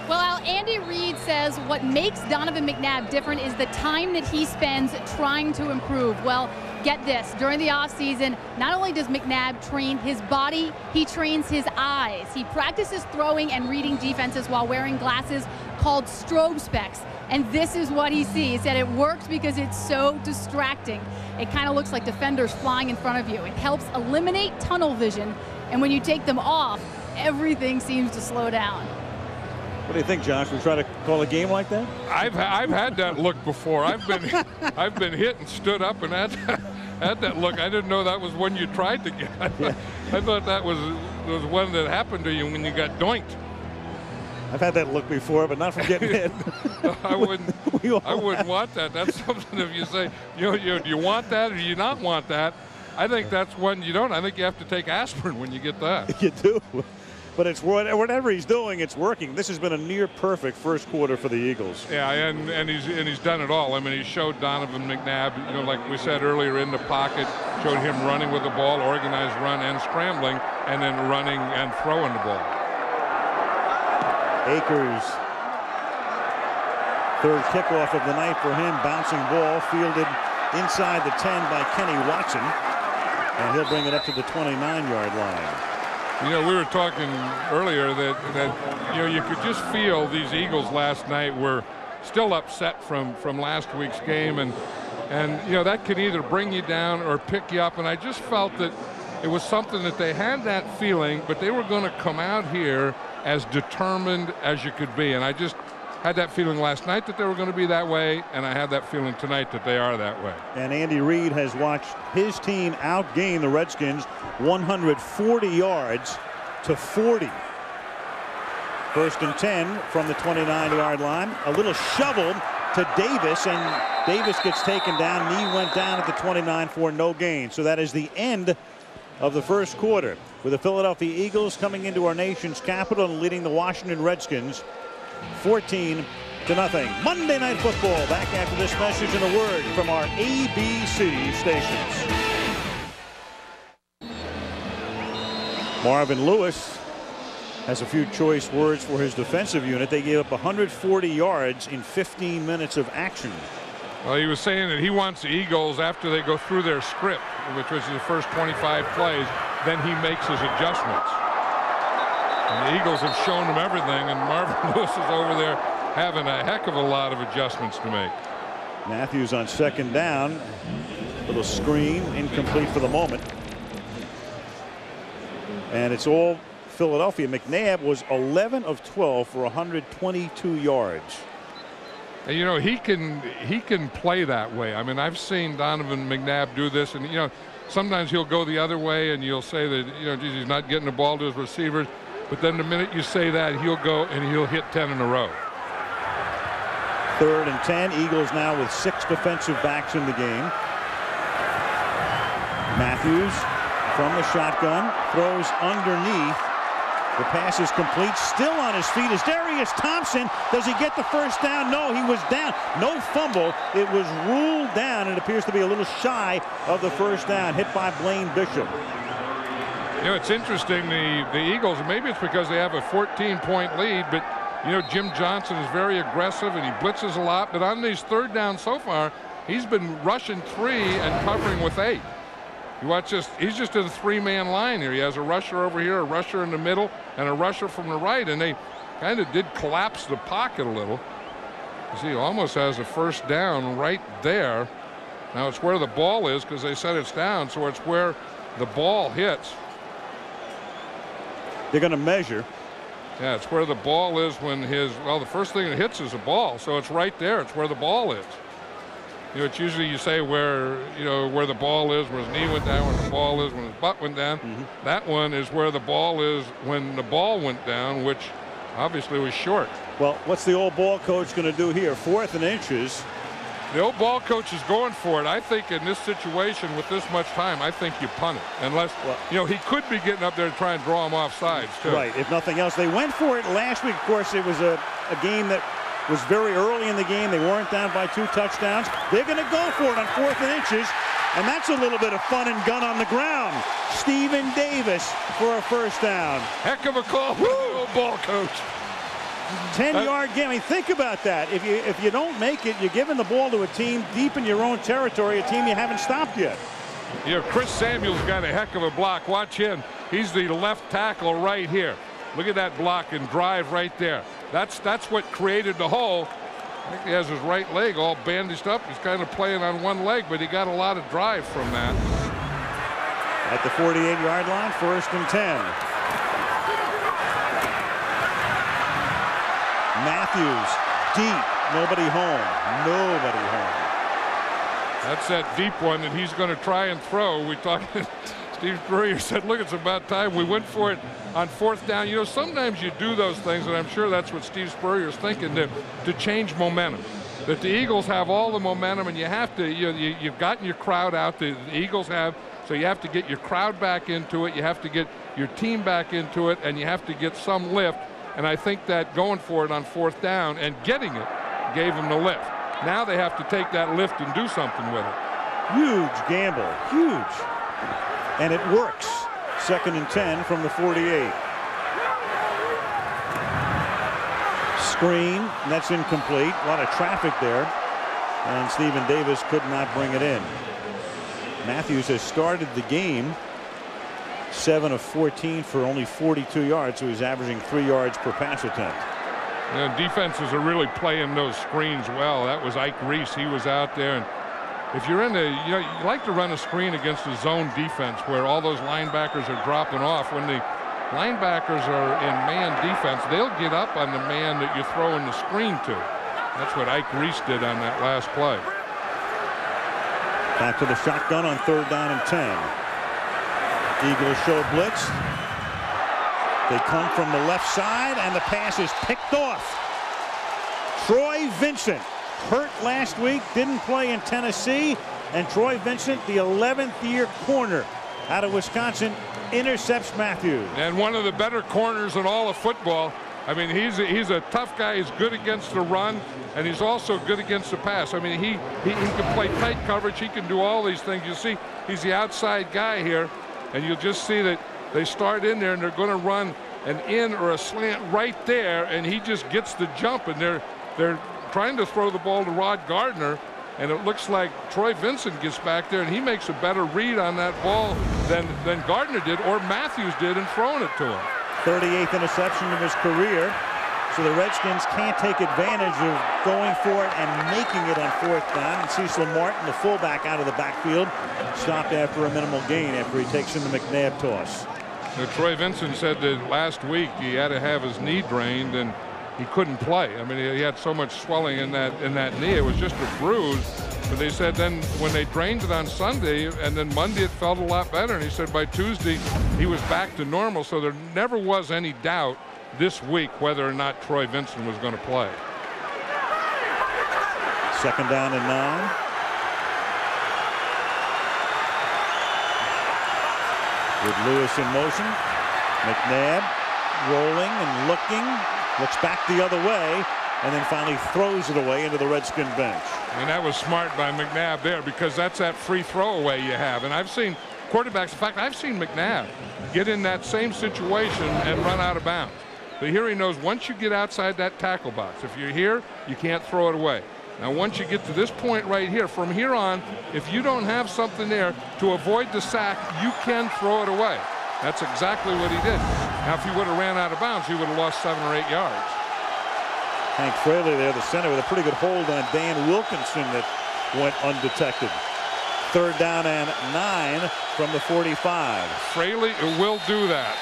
Well, Andy Reid says what makes Donovan McNabb different is the time that he spends trying to improve. Well, get this, during the offseason, not only does McNabb train his body, he trains his eyes. He practices throwing and reading defenses while wearing glasses called strobe specs. And this is what he sees. He said it works because it's so distracting. It kind of looks like defenders flying in front of you. It helps eliminate tunnel vision. And when you take them off, everything seems to slow down. What do you think, Josh? We try to call a game like that? I've had that look before. I've been hit and stood up and had that look. I didn't know that was one you tried to get. I thought that was one that happened to you when you got doinked. I've had that look before, but not from getting hit. I wouldn't want that. That's something if you say, do you want that or do you not want that? I think that's one you don't. I think you have to take aspirin when you get that. You do. But it's whatever he's doing, it's working. This has been a near perfect first quarter for the Eagles. Yeah, and he's done it all. I mean, he showed Donovan McNabb, like we said earlier, in the pocket, showed him running with the ball, organized run and scrambling, and then running and throwing the ball. Akers, 3rd kickoff of the night for him. Bouncing ball fielded inside the 10 by Kenny Watson, and he'll bring it up to the 29-yard line. We were talking earlier that you could just feel these Eagles last night were still upset from last week's game, and that can either bring you down or pick you up. And I just felt that it was something that they had that feeling, but they were going to come out here as determined as you could be. And I just had that feeling last night that they were going to be that way, and I had that feeling tonight that they are that way. And Andy Reid has watched his team outgain the Redskins 140 yards to 40. 1st and 10 from the 29-yard line. A little shovel to Davis, and Davis gets taken down. Knee went down at the 29 for no gain. So that is the end of the first quarter, with the Philadelphia Eagles coming into our nation's capital and leading the Washington Redskins 14-0. Monday Night Football back after this message and a word from our ABC stations. Marvin Lewis has a few choice words for his defensive unit. They gave up 140 yards in 15 minutes of action. Well, he was saying that he wants the Eagles, after they go through their script, which was the first 25 plays, then he makes his adjustments. And the Eagles have shown him everything, and Marvin Lewis is over there having a heck of a lot of adjustments to make. Matthews on 2nd down. Little screen, incomplete for the moment. And it's all Philadelphia. McNabb was 11 of 12 for 122 yards. And, you know, he can play that way. I mean, I've seen Donovan McNabb do this, and, you know, sometimes he'll go the other way and you'll say that, you know, geez, he's not getting the ball to his receivers. But then the minute you say that, he'll go and he'll hit 10 in a row. 3rd and 10. Eagles now with 6 defensive backs in the game. Matthews from the shotgun throws underneath. The pass is complete. Still on his feet is Darius Thompson. Does he get the first down? No, he was down. No fumble. It was ruled down. It appears to be a little shy of the first down. Hit by Blaine Bishop. You know, it's interesting, the Eagles, maybe it's because they have a 14-point lead, but, you know, Jim Johnson is very aggressive and he blitzes a lot. But on these 3rd downs so far, he's been rushing 3 and covering with 8. You watch this, he's just in a 3-man line here. He has a rusher over here, a rusher in the middle, and a rusher from the right, and they kind of did collapse the pocket a little. You see, he almost has a first down right there. Now it's where the ball is because they said it's down, so it's where the ball hits. They're going to measure. Yeah, it's where the ball is when well, the first thing that hits is a ball, so it's right there. It's where the ball is. You know, it's usually you say where, you know, where the ball is, where his knee went down, where the ball is, when his butt went down. That one is where the ball is when the ball went down, which obviously was short. Well, what's the old ball coach going to do here? 4th and inches. The old ball coach is going for it. I think in this situation with this much time, I think you punt it. Unless, you know, he could be getting up there to try and draw him off sides, too. Right, if nothing else. They went for it last week. Of course, it was a game that was very early in the game. They weren't down by 2 touchdowns. They're going to go for it on 4th and inches. And that's a little bit of fun and gun on the ground. Stephen Davis for a first down. Heck of a call from the old ball coach. 10-yard game. I mean, think about that. If you don't make it, you're giving the ball to a team deep in your own territory, a team you haven't stopped yet. You know, Chris Samuel's got a heck of a block. Watch him. He's the left tackle right here. Look at that block and drive right there. That's what created the hole. I think he has his right leg all bandaged up. He's kind of playing on one leg, but he got a lot of drive from that. At the 48-yard line, 1st and 10. Matthews deep, nobody home. That's that deep one that he's going to try and throw. We talked. Steve Spurrier said, look, it's about time. We went for it on 4th down. You know, sometimes you do those things, and I'm sure that's what Steve Spurrier is thinking, to change momentum. That the Eagles have all the momentum, and you have to, you've gotten your crowd out. The Eagles have, so you have to get your crowd back into it. You have to get your team back into it, and you have to get some lift. And I think that going for it on 4th down and getting it gave them the lift. Now they have to take that lift and do something with it. Huge gamble, huge. And it works. 2nd and 10 from the 48. Screen, and that's incomplete. A lot of traffic there. And Stephen Davis could not bring it in. Matthews has started the game 7 of 14 for only 42 yards, so he's averaging 3 yards per pass attempt. Yeah, defenses are really playing those screens well. That was Ike Reese. He was out there, and if you're in the, you like to run a screen against a zone defense where all those linebackers are dropping off. When the linebackers are in man defense. They'll get up on the man that you're throwing the screen to. That's what Ike Reese did on that last play. Back to the shotgun on 3rd down and 10. Eagles show blitz. They come from the left side, and the pass is picked off. Troy Vincent, hurt last week, didn't play in Tennessee, and Troy Vincent, the 11th year corner out of Wisconsin, intercepts Matthews. And one of the better corners in all of football. I mean, he's a tough guy. He's good against the run, and he's also good against the pass. I mean, he can play tight coverage. He can do all these things. You see, he's the outside guy here, and you'll just see that they start in there, and they're going to run an in or a slant right there, and he just gets the jump, and they're trying to throw the ball to Rod Gardner, and it looks like Troy Vincent gets back there, and he makes a better read on that ball than Gardner did or Matthews did in throwing it to him. 38th interception of his career. So the Redskins can't take advantage of going for it and making it on 4th down. And Cecil Martin, the fullback, out of the backfield, stopped after a minimal gain after he takes in the McNabb toss. Now, Troy Vincent said that last week he had to have his knee drained and he couldn't play. I mean, he had so much swelling in that knee. It was just a bruise. But they said then when they drained it on Sunday and then Monday it felt a lot better. And he said by Tuesday he was back to normal. So there never was any doubt this week whether or not Troy Vincent was going to play. 2nd down and 9. With Lewis in motion, McNabb rolling and looks back the other way, and then finally throws it away into the Redskin bench. And that was smart by McNabb there, because that's that free throwaway you have. And I've seen quarterbacks, in fact, I've seen McNabb get in that same situation and run out of bounds. But here he knows once you get outside that tackle box, if you're here, you can't throw it away. Now, once you get to this point right here, from here on, if you don't have something there to avoid the sack, you can throw it away. That's exactly what he did. Now, if he would have ran out of bounds, he would have lost 7 or 8 yards. Hank Fraley there, the center, with a pretty good hold on Dan Wilkinson that went undetected. 3rd down and 9 from the 45. Fraley will do that.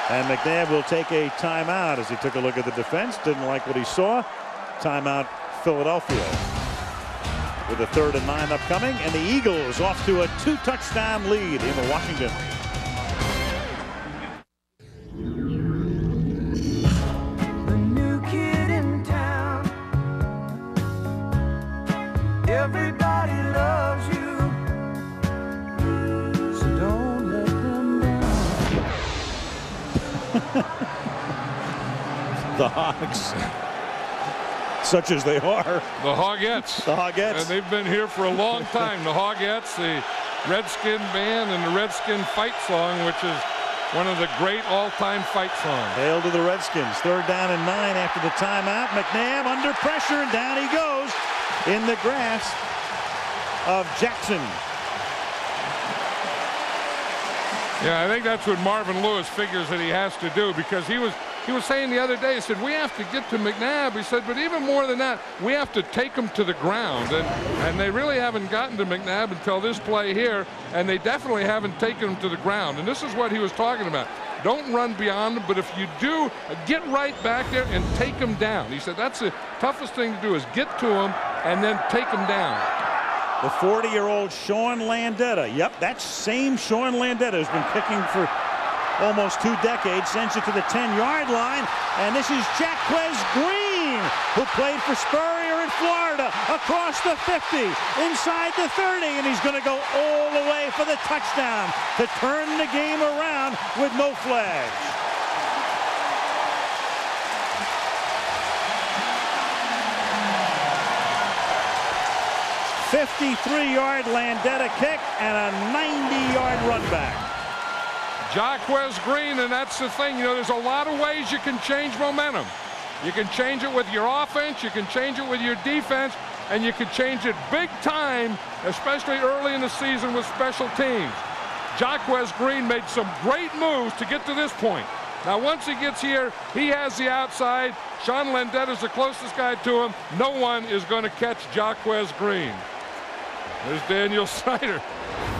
And McNabb will take a timeout as he took a look at the defense. Didn't like what he saw. Timeout, Philadelphia. With a 3rd and 9 upcoming, and the Eagles off to a 2-touchdown lead in Washington. The new kid in town. Everybody loves you, so don't let them down. The Hogs. Such as they are. The Hogettes. The Hogettes. And they've been here for a long time. The Hogettes, the Redskin band, and the Redskin fight song, which is one of the great all-time fight songs. Hail to the Redskins. 3rd down and 9 after the timeout. McNabb under pressure, and down he goes in the grasp of Jackson. Yeah, I think that's what Marvin Lewis figures that he has to do, because he was saying the other day, he said, we have to get to McNabb. He said, but even more than that, we have to take him to the ground. And they really haven't gotten to McNabb until this play here, and they definitely haven't taken him to the ground. And this is what he was talking about. Don't run beyond him, but if you do, get right back there and take him down. He said that's the toughest thing to do, is get to him and then take him down. The 40-year-old Sean Landeta. Yep, that same Sean Landeta has been kicking for almost 2 decades, sends it to the 10-yard line, and this is Jaquez Green, who played for Spurrier in Florida, across the 50, inside the 30, and he's going to go all the way for the touchdown to turn the game around with no flags. '53-yard Landeta kick and a 90-yard run back. Jaquez Green, and that's the thing, you know, there's a lot of ways you can change momentum. You can change it with your offense, you can change it with your defense, and you can change it big time, especially early in the season with special teams. Jaquez Green made some great moves to get to this point. Now, once he gets here, he has the outside. Sean Landeta is the closest guy to him. No one is going to catch Jaquez Green. There's Daniel Snyder.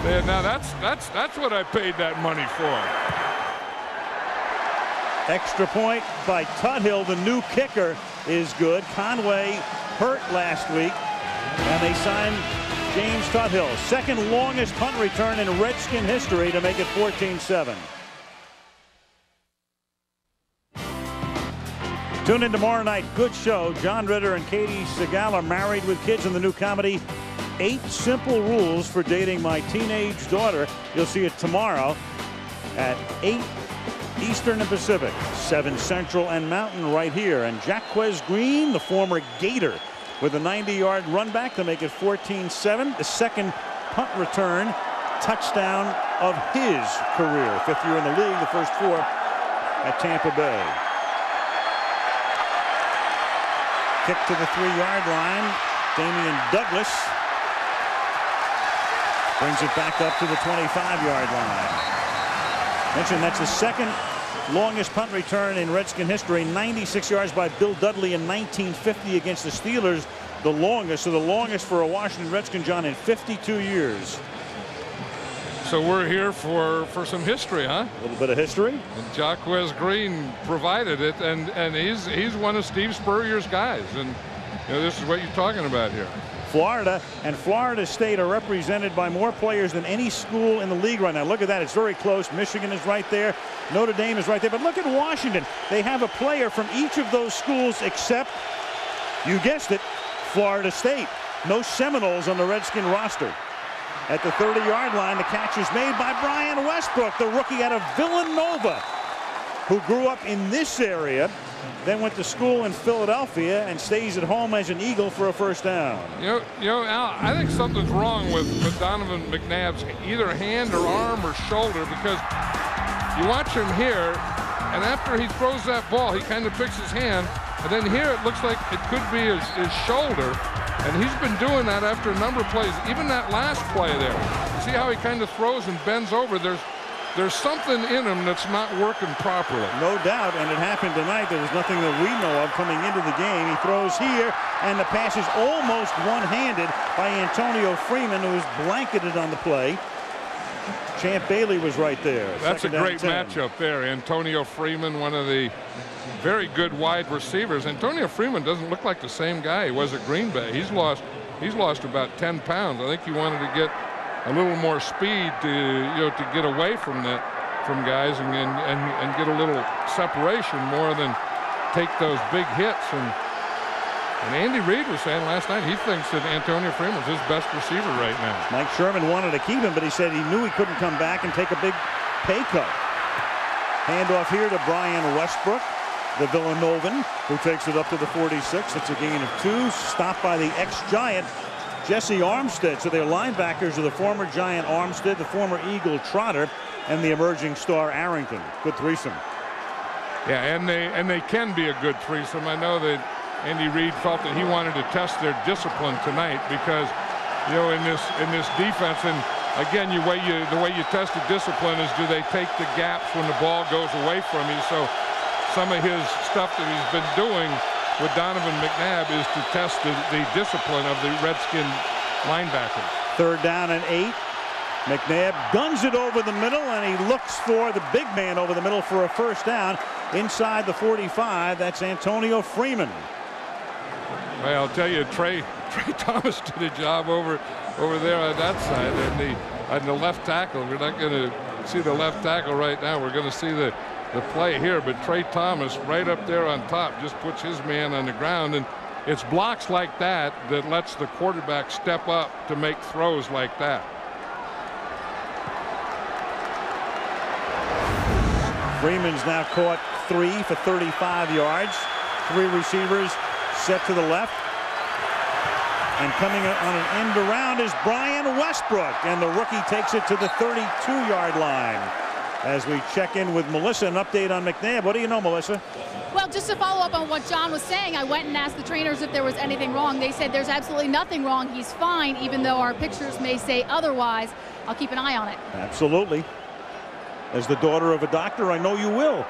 Now that's what I paid that money for. Extra point by Tuthill. The new kicker is good. Conway hurt last week, and they signed James Tuthill. Second longest punt return in Redskin history to make it 14-7. Tune in tomorrow night. Good show. John Ritter and Katie Segal are married with kids in the new comedy 8 Simple Rules for Dating My Teenage Daughter. You'll see it tomorrow at 8 Eastern and Pacific, 7 Central and Mountain right here. And Jacquez Green, the former Gator, with a 90-yard run back to make it 14-7. The second punt return touchdown of his career. 5th year in the league, the first 4 at Tampa Bay. Kick to the 3-yard line. Damian Douglas brings it back up to the 25-yard line. Mentioned that's the second longest punt return in Redskin history. 96 yards by Bill Dudley in 1950 against the Steelers. The longest, so the longest for a Washington Redskin, John, in 52 years. So we're here for some history, huh? A little bit of history. And Jacquez Green provided it, and he's one of Steve Spurrier's guys. And you know, this is what you're talking about here. Florida and Florida State are represented by more players than any school in the league right now. Look at that. It's very close. Michigan is right there. Notre Dame is right there. But look at Washington. They have a player from each of those schools except, you guessed it, Florida State. No Seminoles on the Redskin roster. At the 30-yard line, the catch is made by Brian Westbrook, the rookie out of Villanova, who grew up in this area, then went to school in Philadelphia and stays at home as an Eagle for a first down. You know, Al, I think something's wrong with Donovan McNabb's either hand or arm or shoulder, because you watch him here, and after he throws that ball, he kind of picks his hand, and then here it looks like it could be his shoulder, and he's been doing that after a number of plays. Even that last play there, see how he kind of throws and bends over? There's something in him that's not working properly. No doubt, and it happened tonight. There was nothing that we know of coming into the game. He throws here, and the pass is almost one-handed by Antonio Freeman, who is blanketed on the play. Champ Bailey was right there. That's a great matchup there. Antonio Freeman, one of the very good wide receivers. Antonio Freeman doesn't look like the same guy he was at Green Bay. He's lost about 10 pounds. I think he wanted to get a little more speed to get away from guys and get a little separation more than take those big hits. And Andy Reid was saying last night he thinks that Antonio Freeman's his best receiver right now. Mike Sherman wanted to keep him, but he said he knew he couldn't come back and take a big pay cut. Handoff here to Brian Westbrook, the Villanovan, who takes it up to the 46. It's a gain of 2. Stopped by the ex-Giant Jesse Armstead. So their linebackers are the former Giant Armstead, the former Eagle Trotter, and the emerging star Arrington. Good threesome. Yeah, and they can be a good threesome. I know that Andy Reid felt that he wanted to test their discipline tonight because, you know, in this defense, and again, the way you test the discipline is, do they take the gaps when the ball goes away from you? So some of his stuff that he's been doing with Donovan McNabb is to test the discipline of the Redskin linebackers. 3rd down and 8. McNabb guns it over the middle, and he looks for the big man over the middle for a first down inside the 45. That's Antonio Freeman. Well, I'll tell you, Trey Thomas did a job over there on that side, and on the left tackle. We're not going to see the left tackle right now. We're going to see the play here, but Trey Thomas right up there on top just puts his man on the ground, and it's blocks like that that lets the quarterback step up to make throws like that. Freeman's now caught 3 for 35 yards. 3 receivers set to the left. And coming on an end around is Brian Westbrook, and the rookie takes it to the 32-yard line. As we check in with Melissa, an update on McNabb. What do you know, Melissa? Well, just to follow up on what John was saying, I went and asked the trainers if there was anything wrong. They said there's absolutely nothing wrong. He's fine, even though our pictures may say otherwise. I'll keep an eye on it. Absolutely. As the daughter of a doctor, I know you will.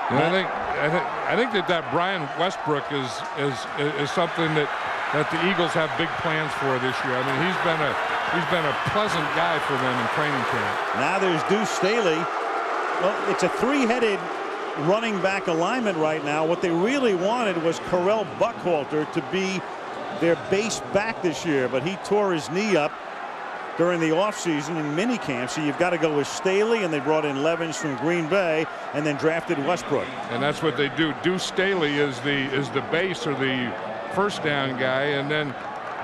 I think that Brian Westbrook is something that the Eagles have big plans for this year. I mean, he's been a pleasant guy for them in training camp. Now there's Deuce Staley Well, it's a three-headed running back alignment right now. What they really wanted was Correll Buckhalter to be their base back this year, but he tore his knee up during the offseason in minicamp. So you've got to go with Staley, and they brought in Levens from Green Bay and then drafted Westbrook. And that's what they do. Deuce Staley is the base or the first down guy, and then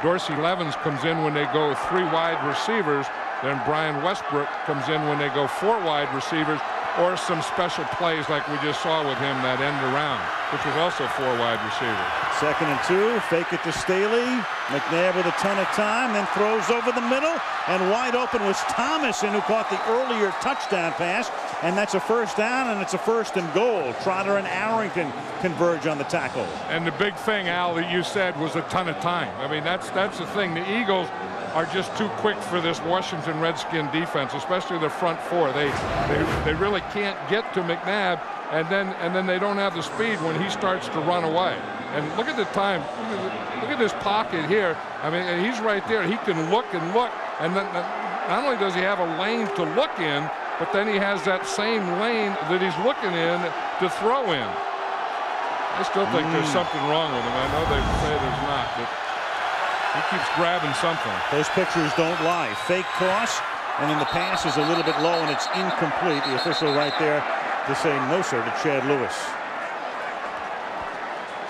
Dorsey Levens comes in when they go 3 wide receivers. Then Brian Westbrook comes in when they go 4 wide receivers, or some special plays like we just saw with him, that end around, which was also 4 wide receivers. 2nd and 2, fake it to Staley. McNabb with a ton of time, then throws over the middle, and wide open was Thomason, who caught the earlier touchdown pass, and that's a first down, and it's a 1st and goal. Trotter and Arrington converge on the tackle. And the big thing, Al, that you said was a ton of time. I mean, that's the thing. The Eagles are just too quick for this Washington Redskin defense, especially the front 4. They really can't get to McNabb, and then they don't have the speed when he starts to run away. And look at the time. Look at this pocket here. I mean, and he's right there. He can look and look, and then not only does he have a lane to look in, but then he has that same lane that he's looking in to throw in. I still think there's something wrong with him. I know they say there's not, but he keeps grabbing something. Those pictures don't lie. Fake toss, and then the pass is a little bit low, and it's incomplete. The official right there to say no, sir, to Chad Lewis.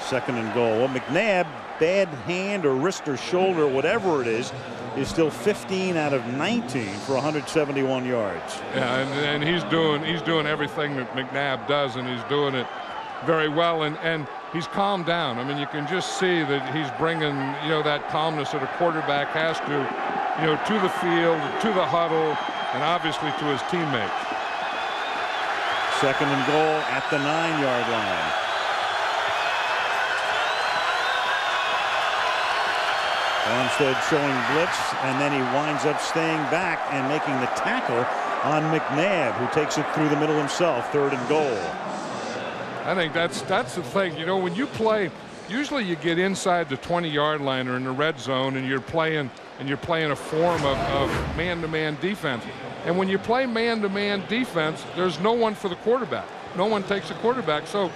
2nd and goal. Well, McNabb, bad hand or wrist or shoulder, whatever it is still 15 out of 19 for 171 yards. Yeah, and he's doing everything that McNabb does, and he's doing it very well, and he's calmed down. I mean, you can just see that he's bringing, that calmness that a quarterback has to, to the field, to the huddle, and obviously to his teammates. 2nd and goal at the 9-yard line. Armstead showing blitz, and then he winds up staying back and making the tackle on McNabb, who takes it through the middle himself. 3rd and goal. I think that's the thing. When you play, usually you get inside the 20-yard line or in the red zone, and you're playing a form of man-to-man defense. And when you play man-to-man defense, there's no one for the quarterback. No one takes a quarterback. So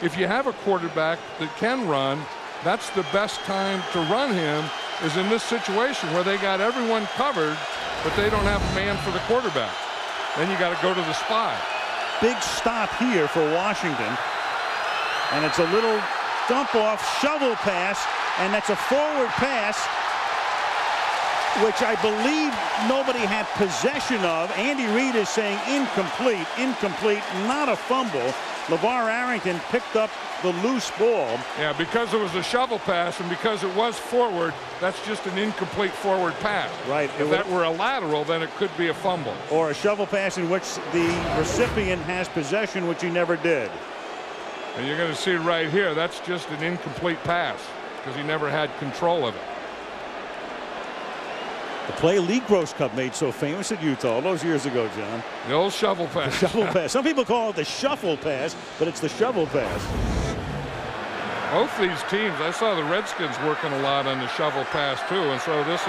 if you have a quarterback that can run, that's the best time to run him, is in this situation where they got everyone covered, but they don't have a man for the quarterback. Then you got to go to the spy. Big stop here for Washington, and it's a little dump off shovel pass, and that's a forward pass, which I believe nobody had possession of. Andy Reid is saying incomplete, not a fumble. LeVar Arrington picked up the loose ball. Yeah, because it was a shovel pass and because it was forward, that's just an incomplete forward pass. Right. If that were a lateral, then it could be a fumble. Or a shovel pass in which the recipient has possession, which he never did. And you're going to see right here, that's just an incomplete pass because he never had control of it. The play Lee Gross Cup made so famous at Utah all those years ago, John. The old shovel pass. The shovel pass. Some people call it the shuffle pass, but it's the shovel pass. Both these teams, I saw the Redskins working a lot on the shovel pass too, and so this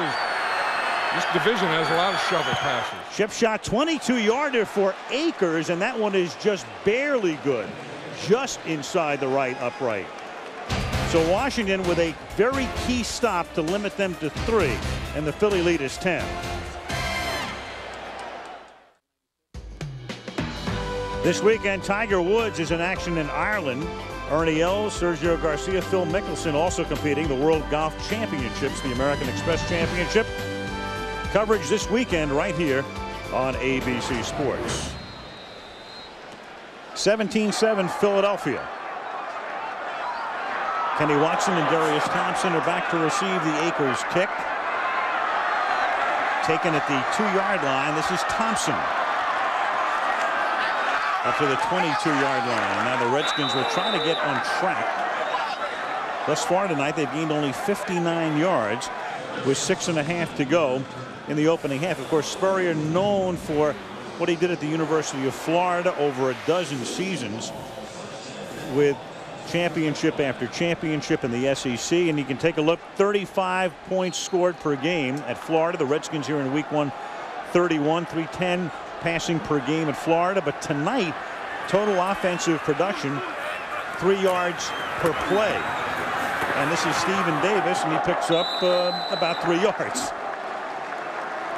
division has a lot of shovel passes. Chip shot 22-yarder for Akers, and that one is just barely good, just inside the right upright. So Washington with a very key stop to limit them to 3, and the Philly lead is 10. This weekend, Tiger Woods is in action in Ireland. Ernie Els, Sergio Garcia, Phil Mickelson also competing. The World Golf Championships, the American Express Championship. Coverage this weekend right here on ABC Sports. 17-7 Philadelphia. Kenny Watson and Darius Thompson are back to receive the Akers kick. Taken at the 2-yard line. This is Thompson. Up to the 22-yard line. Now the Redskins will try to get on track. Thus far tonight, they've gained only 59 yards with 6.5 to go in the opening half. Of course, Spurrier known for what he did at the University of Florida over a dozen seasons with championship after championship in the SEC. And you can take a look, 35 points scored per game at Florida. The Redskins here in week 1, 31, 310 passing per game at Florida, but tonight, total offensive production, 3 yards per play. And this is Stephen Davis, and he picks up about 3 yards.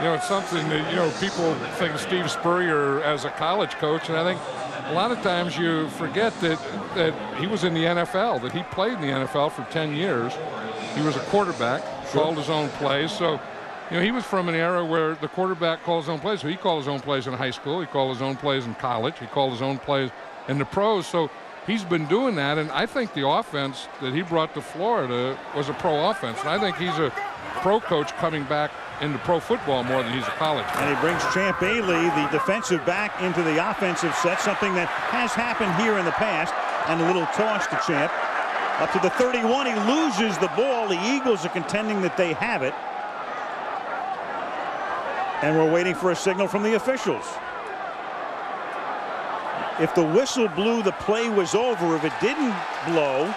You know, it's something that, you know, people think Steve Spurrier as a college coach, and I think a lot of times you forget that he was in the NFL, that he played in the NFL for 10 years. He was a quarterback, called his own plays. So, you know, he was from an era where the quarterback calls his own plays. So he called his own plays in high school. He called his own plays in college. He called his own plays in the pros. So he's been doing that, and I think the offense that he brought to Florida was a pro offense. And I think he's a pro coach coming back into pro football more than he's a college coach. And he brings Champ Bailey, the defensive back, into the offensive set, something that has happened here in the past. And a little toss to Champ. Up to the 31, he loses the ball. The Eagles are contending that they have it. And we're waiting for a signal from the officials. If the whistle blew, the play was over. If it didn't blow,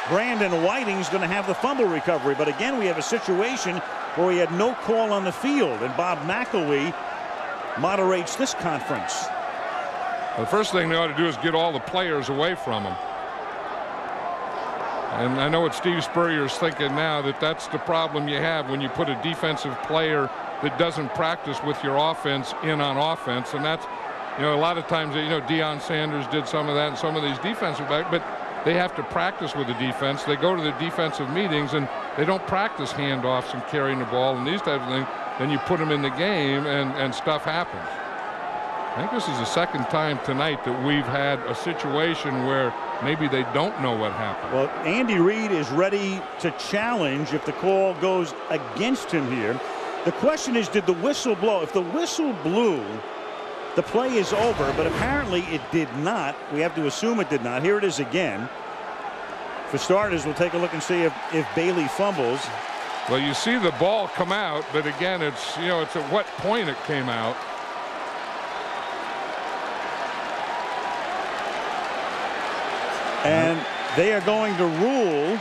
Brandon Whiting's going to have the fumble recovery. But again, we have a situation where we had no call on the field, and Bob McElwee moderates this conference. The first thing they ought to do is get all the players away from him. And I know what Steve Spurrier's thinking now, that that's the problem you have when you put a defensive player that doesn't practice with your offense in on offense. And that's, you know, a lot of times, you know, Deion Sanders did some of that, and some of these defensive backs, but they have to practice with the defense. They go to the defensive meetings, and they don't practice handoffs and carrying the ball and these types of things. Then you put them in the game, and stuff happens. I think this is the second time tonight that we've had a situation where maybe they don't know what happened. Well, Andy Reid is ready to challenge if the call goes against him here. The question is, did the whistle blow? If the whistle blew, the play is over, but apparently it did not. We have to assume it did not. Here it is again. For starters, we'll take a look and see if Bailey fumbles. Well, you see the ball come out, but again, it's, you know, it's at what point it came out. And they are going to rule.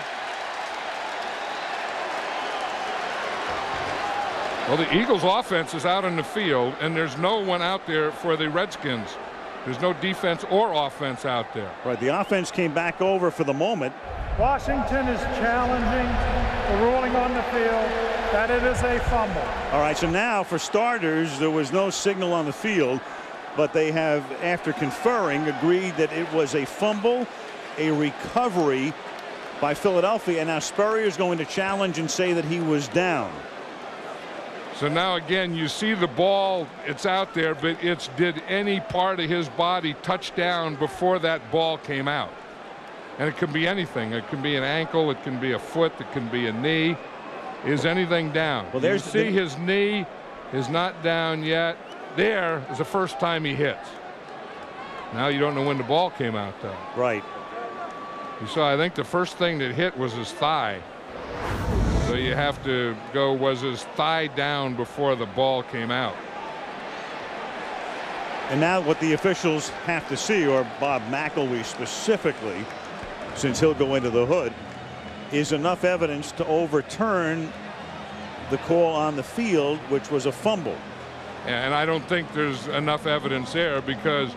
Well, the Eagles offense is out on the field, and there's no one out there for the Redskins. There's no defense or offense out there. Right, the offense came back over for the moment. Washington is challenging the ruling on the field that it is a fumble. All right, so now for starters, there was no signal on the field, but they have, after conferring, agreed that it was a fumble, a recovery by Philadelphia, and now Spurrier is going to challenge and say that he was down. So now again, you see the ball, it's out there, but it's, did any part of his body touch down before that ball came out? And it can be anything. It can be an ankle, it can be a foot, it can be a knee. Is anything down? Well, there's, you see his knee is not down yet. There is the first time he hits. Now you don't know when the ball came out, though. Right. You saw, I think the first thing that hit was his thigh. So you have to go, was his thigh down before the ball came out? And now what the officials have to see, or Bob McElwee specifically, since he'll go into the hood, is enough evidence to overturn the call on the field, which was a fumble. And I don't think there's enough evidence there, because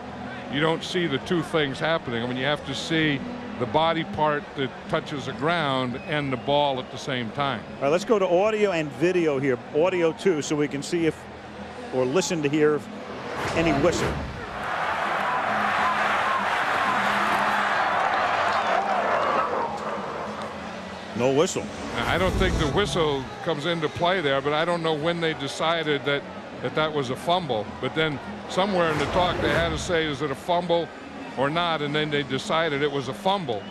you don't see the two things happening. I mean, you have to see the body part that touches the ground and the ball at the same time. All right, let's go to audio and video here. Audio too, so we can see if, or listen to hear any whistle. No whistle. I don't think the whistle comes into play there, but I don't know when they decided that that was a fumble. But then somewhere in the talk they had to say, is it a fumble or not, and then they decided it was a fumble.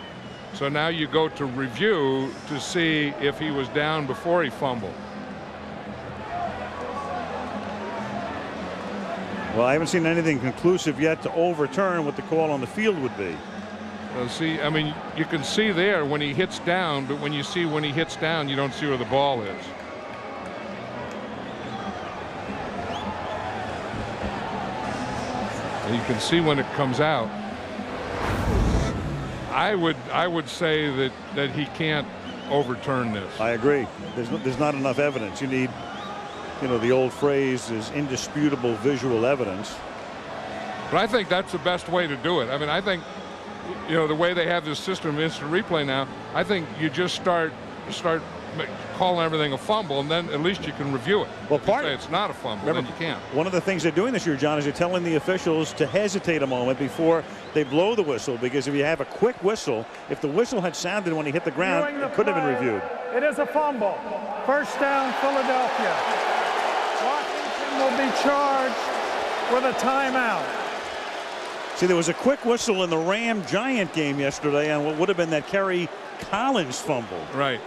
So now you go to review to see if he was down before he fumbled. Well, I haven't seen anything conclusive yet to overturn what the call on the field would be. Well, see, I mean, you can see there when he hits down, but when you see when he hits down, you don't see where the ball is. And you can see when it comes out. I would say that he can't overturn this. I agree. There's not enough evidence. You need, you know, the old phrase is indisputable visual evidence. But I think that's the best way to do it. I mean, I think, you know, the way they have this system of instant replay now, I think you just start calling everything a fumble, and then at least you can review it. Well, if you say it's not a fumble, then you can't. One of the things they're doing this year, John, is they're telling the officials to hesitate a moment before they blow the whistle, because if you have a quick whistle, if the whistle had sounded when he hit the ground, it could have been reviewed. It is a fumble. First down, Philadelphia. Washington will be charged with a timeout. See, there was a quick whistle in the Ram-Giant game yesterday on what would have been that Kerry Collins fumble. Right.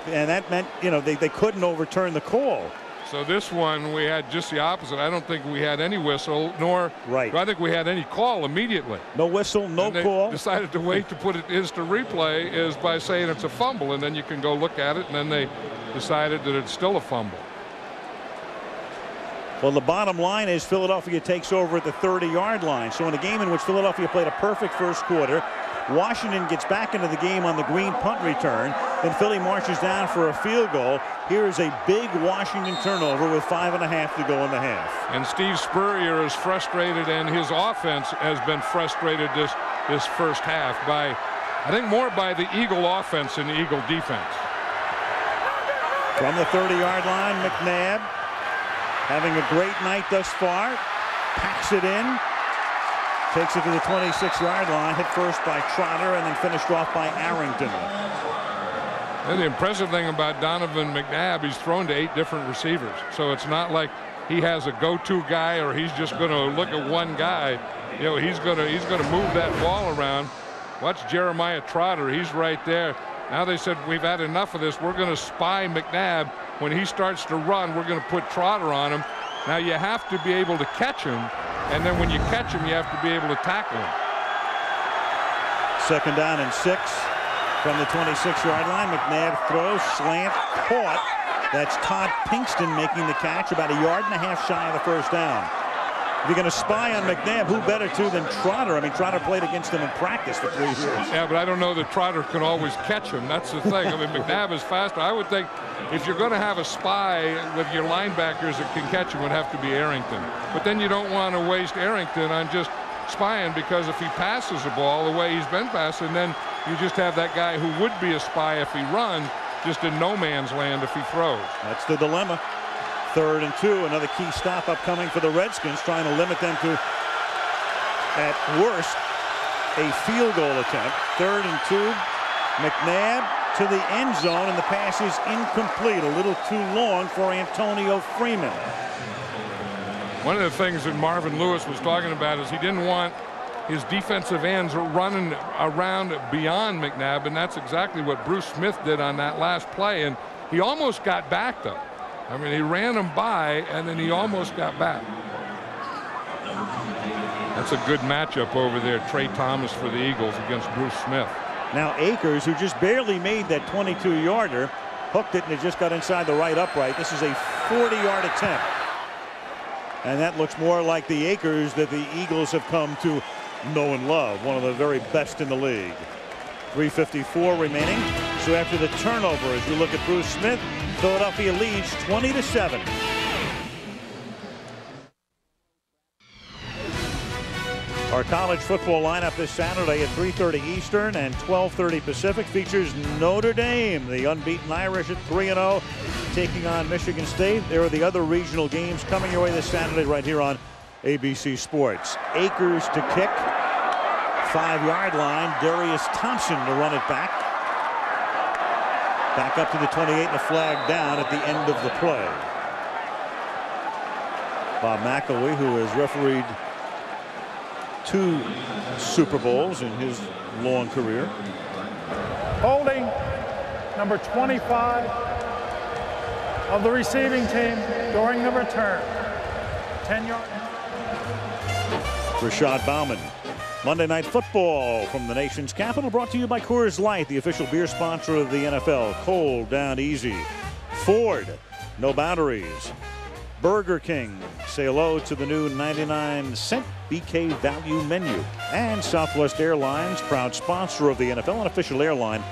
And that meant, you know, they couldn't overturn the call. So this one, we had just the opposite. I don't think we had any whistle, nor do I think we had any call immediately. No whistle, no call. Decided to wait to put it instant replay is by saying it's a fumble, and then you can go look at it, and then they decided that it's still a fumble. Well, the bottom line is Philadelphia takes over at the 30-yard line. So in a game in which Philadelphia played a perfect first quarter, Washington gets back into the game on the green punt return. Then Philly marches down for a field goal. Here is a big Washington turnover with 5.5 to go in the half. And Steve Spurrier is frustrated, and his offense has been frustrated this first half by, I think, more by the Eagle offense than the Eagle defense. From the 30-yard line, McNabb having a great night thus far. Packs it in. Takes it to the 26-yard line, hit first by Trotter and then finished off by Arrington. And the impressive thing about Donovan McNabb, he's thrown to 8 different receivers. So it's not like he has a go-to guy or he's just going to look at one guy. You know, he's going to move that ball around. Watch Jeremiah Trotter. He's right there. Now they said, we've had enough of this. We're going to spy McNabb. When he starts to run, we're going to put Trotter on him. Now you have to be able to catch him. And then when you catch him, you have to be able to tackle him. 2nd down and 6 from the 26-yard line. McNabb throws, slant, caught. That's Todd Pinkston making the catch, about 1.5 yards shy of the first down. If you're going to spy on McNabb, who better to than Trotter? I mean, Trotter played against him in practice for 3 years. Yeah, but I don't know that Trotter can always catch him. That's the thing. I mean, McNabb is faster. I would think if you're going to have a spy with your linebackers that can catch him, it would have to be Arrington. But then you don't want to waste Arrington on just spying, because if he passes the ball the way he's been passing, then you just have that guy who would be a spy if he runs, just in no man's land if he throws. That's the dilemma. 3rd and 2, another key stop upcoming for the Redskins, trying to limit them to, at worst, a field goal attempt. 3rd and 2, McNabb to the end zone, and the pass is incomplete, a little too long for Antonio Freeman. One of the things that Marvin Lewis was talking about is he didn't want his defensive ends running around beyond McNabb, and that's exactly what Bruce Smith did on that last play, and he almost got back, though. I mean, he ran him by, and then he almost got back. That's a good matchup over there. Trey Thomas for the Eagles against Bruce Smith. Now Akers, who just barely made that 22-yarder, hooked it and it just got inside the right upright. This is a 40-yard attempt. And that looks more like the Akers that the Eagles have come to know and love. One of the very best in the league. 3:54 remaining. So after the turnover, as you look at Bruce Smith, Philadelphia leads 20-7. Our college football lineup this Saturday at 3:30 Eastern and 12:30 Pacific features Notre Dame, the unbeaten Irish at 3-0, taking on Michigan State. There are the other regional games coming your way this Saturday right here on ABC Sports. Akers to kick, 5-yard line. Darius Thompson to run it back. Back up to the 28 and a flag down at the end of the play. Bob McElwee, who has refereed 2 Super Bowls in his long career. Holding number 25 of the receiving team during the return. 10 yards. Rashad Bauman. Monday Night Football from the nation's capital, brought to you by Coors Light, the official beer sponsor of the NFL. Cold down easy. Ford, no boundaries. Burger King, say hello to the new 99-cent BK value menu. And Southwest Airlines, proud sponsor of the NFL and official airline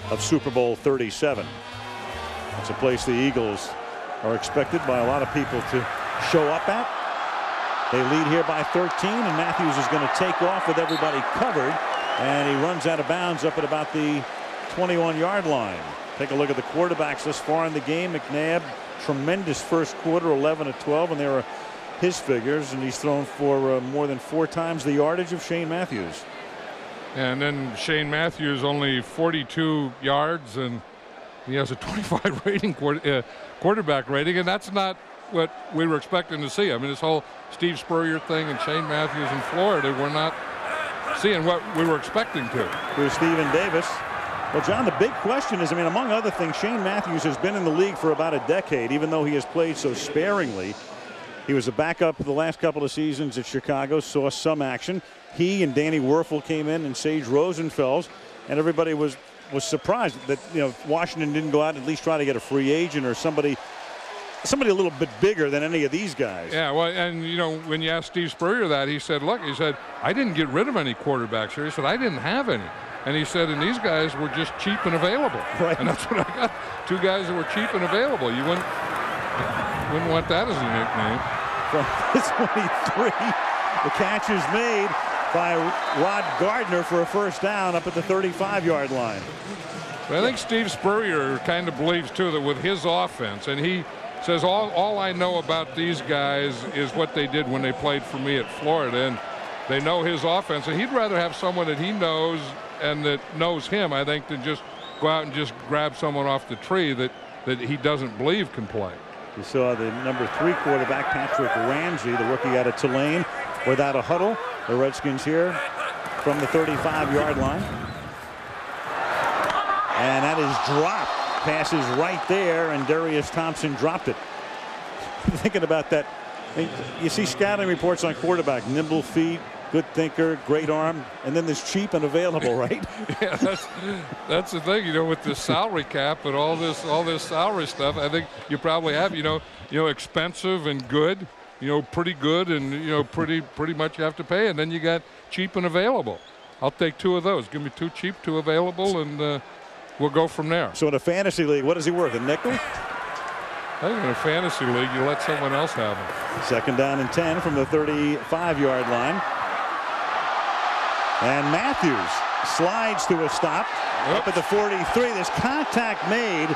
of Super Bowl 37. It's a place the Eagles are expected by a lot of people to show up at. They lead here by 13, and Matthews is going to take off with everybody covered, and he runs out of bounds up at about the 21-yard line. Take a look at the quarterbacks this far in the game. McNabb, tremendous first quarter, 11 of 12, and they were his figures, and he's thrown for more than 4 times the yardage of Shane Matthews. And then Shane Matthews only 42 yards, and he has a 25 rating quarterback rating, and that's not what we were expecting to see. I mean, this whole Steve Spurrier thing and Shane Matthews in Florida, we're not seeing what we were expecting to. Here's Stephen Davis. Well, John, the big question is, I mean, among other things, Shane Matthews has been in the league for about a decade, even though he has played so sparingly. He was a backup the last couple of seasons at Chicago, saw some action. He and Danny Werfel came in, and Sage Rosenfels, and everybody was surprised that, you know, Washington didn't go out and at least try to get a free agent or somebody a little bit bigger than any of these guys. Yeah, well, and you know, when you asked Steve Spurrier that, he said, look, he said, I didn't get rid of any quarterbacks here. He said, I didn't have any. And he said, and these guys were just cheap and available. Right. And that's what I got. 2 guys that were cheap and available. You wouldn't want that as a nickname. From the 23, the catch is made by Rod Gardner for a first down up at the 35-yard line. But I think Steve Spurrier kind of believes, too, that with his offense, and he says, all I know about these guys is what they did when they played for me at Florida, and they know his offense, and he'd rather have someone that he knows and that knows him, I think, than just go out and just grab someone off the tree that he doesn't believe can play. You saw the number 3 quarterback, Patrick Ramsey, the rookie out of Tulane, without a huddle. The Redskins here from the 35-yard line. And that is dropped. Pass is right there, and Darius Thompson dropped it. Thinking about that, you see scouting reports on quarterback, nimble feet, good thinker, great arm, and then there's cheap and available, right? Yeah, that's the thing, you know, with the salary cap and all this salary stuff. I think you probably have, you know, expensive and good, you know, pretty good, and you know, pretty much you have to pay, and then you got cheap and available. I'll take 2 of those. Give me 2 cheap, 2 available, and we'll go from there. So in a fantasy league, what is he worth? A nickel? I think in a fantasy league, you let someone else have him. Second down and 10 from the 35-yard line. And Matthews slides to a stop. Oops. Up at the 43. There's contact made,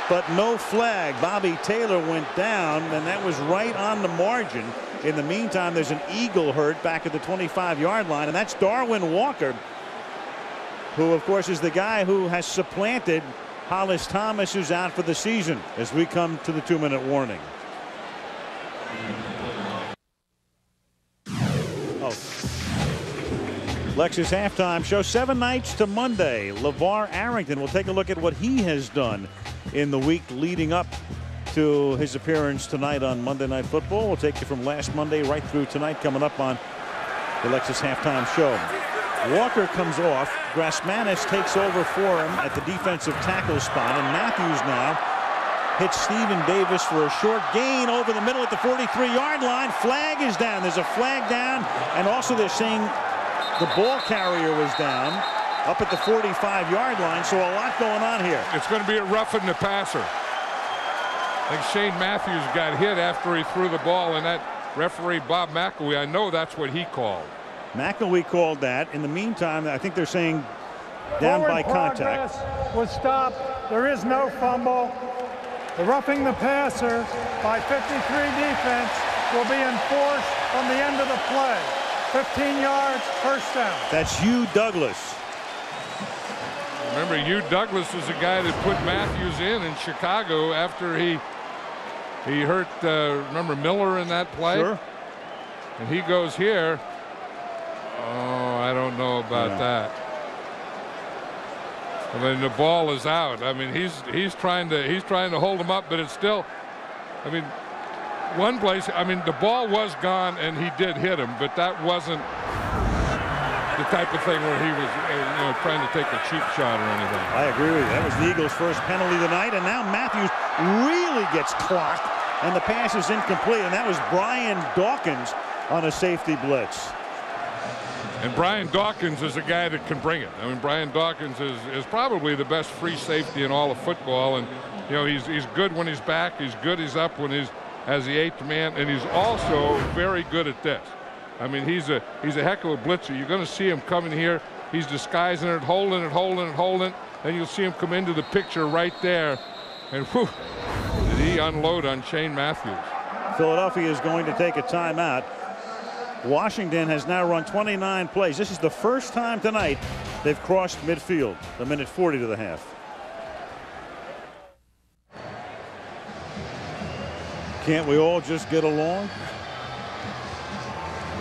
but no flag. Bobby Taylor went down, and that was right on the margin. In the meantime, there's an eagle hurt back at the 25-yard line, and that's Darwin Walker, who, of course, is the guy who has supplanted Hollis Thomas, who's out for the season, as we come to the 2-minute warning. Lexus halftime show, 7 nights to Monday. LeVar Arrington will take a look at what he has done in the week leading up to his appearance tonight on Monday Night Football. We'll take you from last Monday right through tonight, coming up on the Lexus halftime show. Walker comes off. Grasmanis takes over for him at the defensive tackle spot, and Matthews now hits Stephen Davis for a short gain over the middle at the 43-yard line. Flag is down. There's a flag down, and also they're saying the ball carrier was down up at the 45-yard line, so a lot going on here. It's going to be a roughing the passer. I think Shane Matthews got hit after he threw the ball, and that referee Bob McElwee, I know that's what he called. McElwee called that. In the meantime, I think they're saying down by contact. Was stopped. There is no fumble. The roughing the passer by 53 defense will be enforced from the end of the play. 15 yards, first down. That's Hugh Douglas. Remember, Hugh Douglas was the guy that put Matthews in Chicago after he hurt, remember Miller in that play? Sure. And he goes here. Oh, I don't know about that. I mean, the ball is out. I mean, he's trying to hold him up, but it's still, I mean, one place, I mean, the ball was gone and he did hit him, but that wasn't the type of thing where he was trying to take a cheap shot or anything. I agree with you. That was the Eagles' first penalty of the night, and now Matthews really gets clocked, and the pass is incomplete, and that was Brian Dawkins on a safety blitz. And Brian Dawkins is a guy that can bring it. I mean, Brian Dawkins is probably the best free safety in all of football, and you know, he's good when he's back. He's good. He's up when he's as the 8th man, and he's also very good at this. I mean, he's a heck of a blitzer. You're going to see him coming here. He's disguising it, holding it, holding it, holding it. Then you'll see him come into the picture right there. And whew, did he unload on Shane Matthews. Philadelphia is going to take a timeout. Washington has now run 29 plays. This is the first time tonight they've crossed midfield, a minute 40 to the half. Can't we all just get along?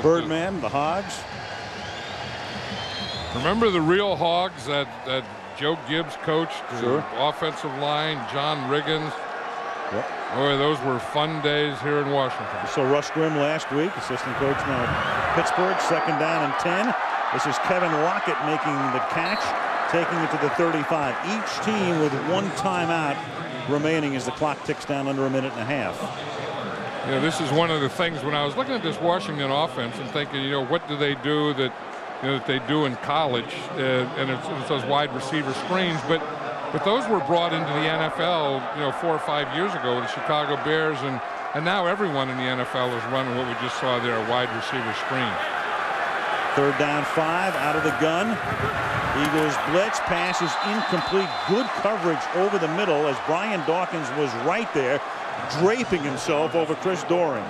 Birdman, the Hogs. Remember the real Hogs that Joe Gibbs coached? Sure. Offensive line, John Riggins. Yep. Boy, those were fun days here in Washington. So Russ Grimm last week, assistant coach now at Pittsburgh, 2nd down and 10. This is Kevin Lockett making the catch, taking it to the 35. Each team with 1 timeout remaining as the clock ticks down under a minute and a half. Yeah, this is one of the things when I was looking at this Washington offense and thinking, you know, what do they do that, you know, that they do in college? And it's those wide receiver screens, but those were brought into the NFL, you know, 4 or 5 years ago with the Chicago Bears, and now everyone in the NFL is running what we just saw there, a wide receiver screen. 3rd down 5 out of the gun. Eagles blitz, pass is incomplete. Good coverage over the middle as Brian Dawkins was right there, draping himself over Chris Doering.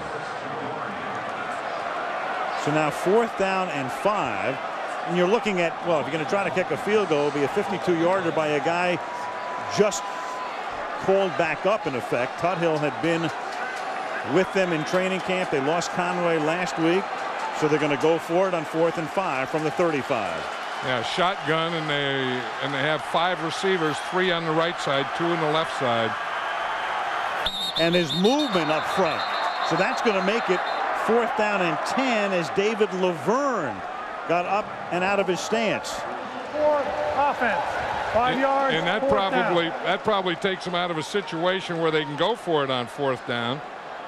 So now 4th down and 5. And you're looking at, well, if you're going to try to kick a field goal, it'll be a 52-yarder by a guy just called back up in effect. Tuthill had been with them in training camp. They lost Conway last week, so they're going to go for it on 4th and 5 from the 35. Yeah, shotgun, and they have 5 receivers, 3 on the right side, 2 on the left side. And his movement up front. So that's going to make it 4th down and 10 as David Laverne got up and out of his stance. Offense, 5 yards. And that probably takes them out of a situation where they can go for it on 4th down.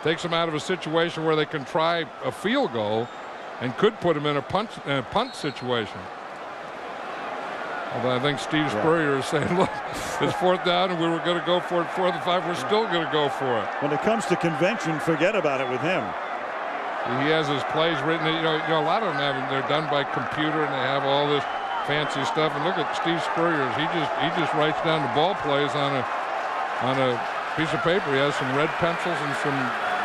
Takes them out of a situation where they can try a field goal, and could put them in a punt situation. Although I think Steve Spurrier is saying, look, it's 4th down and we were going to go for it 4th and 5. We're still going to go for it. When it comes to convention, forget about it with him. He has his plays written. You know, a lot of them they're done by computer, and they have all this fancy stuff. And look at Steve Spurrier. He just writes down the ball plays on a piece of paper. He has some red pencils and some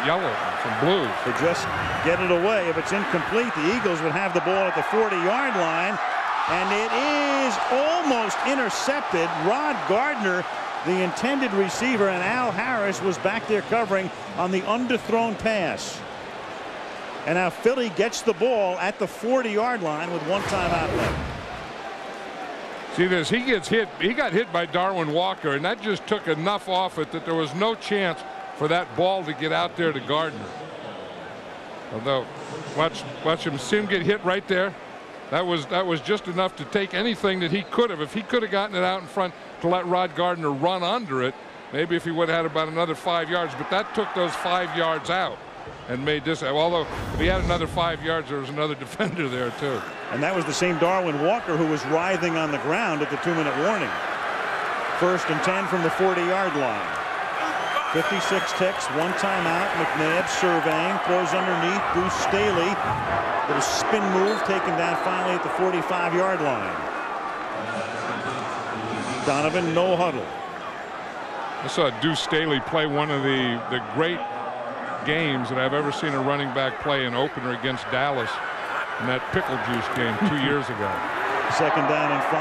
yellow, and some blue. So just get it away. If it's incomplete, the Eagles would have the ball at the 40-yard line. And it is almost intercepted. Rod Gardner, the intended receiver, and Al Harris was back there covering on the underthrown pass. And now Philly gets the ball at the 40-yard line with 1 timeout left. See this, he gets hit. He got hit by Darwin Walker, and that just took enough off it that there was no chance for that ball to get out there to Gardner. Although, watch him see him get hit right there. That was just enough to take anything that he could have. If he could have gotten it out in front to let Rod Gardner run under it, maybe if he would have had about another 5 yards. But that took those 5 yards out and made this. Although if he had another 5 yards, there was another defender there too. And that was the same Darwin Walker who was writhing on the ground at the 2-minute warning. 1st and 10 from the 40-yard line. 56 ticks, 1 timeout. McNabb surveying, throws underneath. Bruce Staley. Little spin move taken down finally at the 45-yard line. Donovan, no huddle. I saw Deuce Staley play one of the great games that I've ever seen a running back play, an opener against Dallas in that pickle juice game 2 years ago. 2nd down and 5.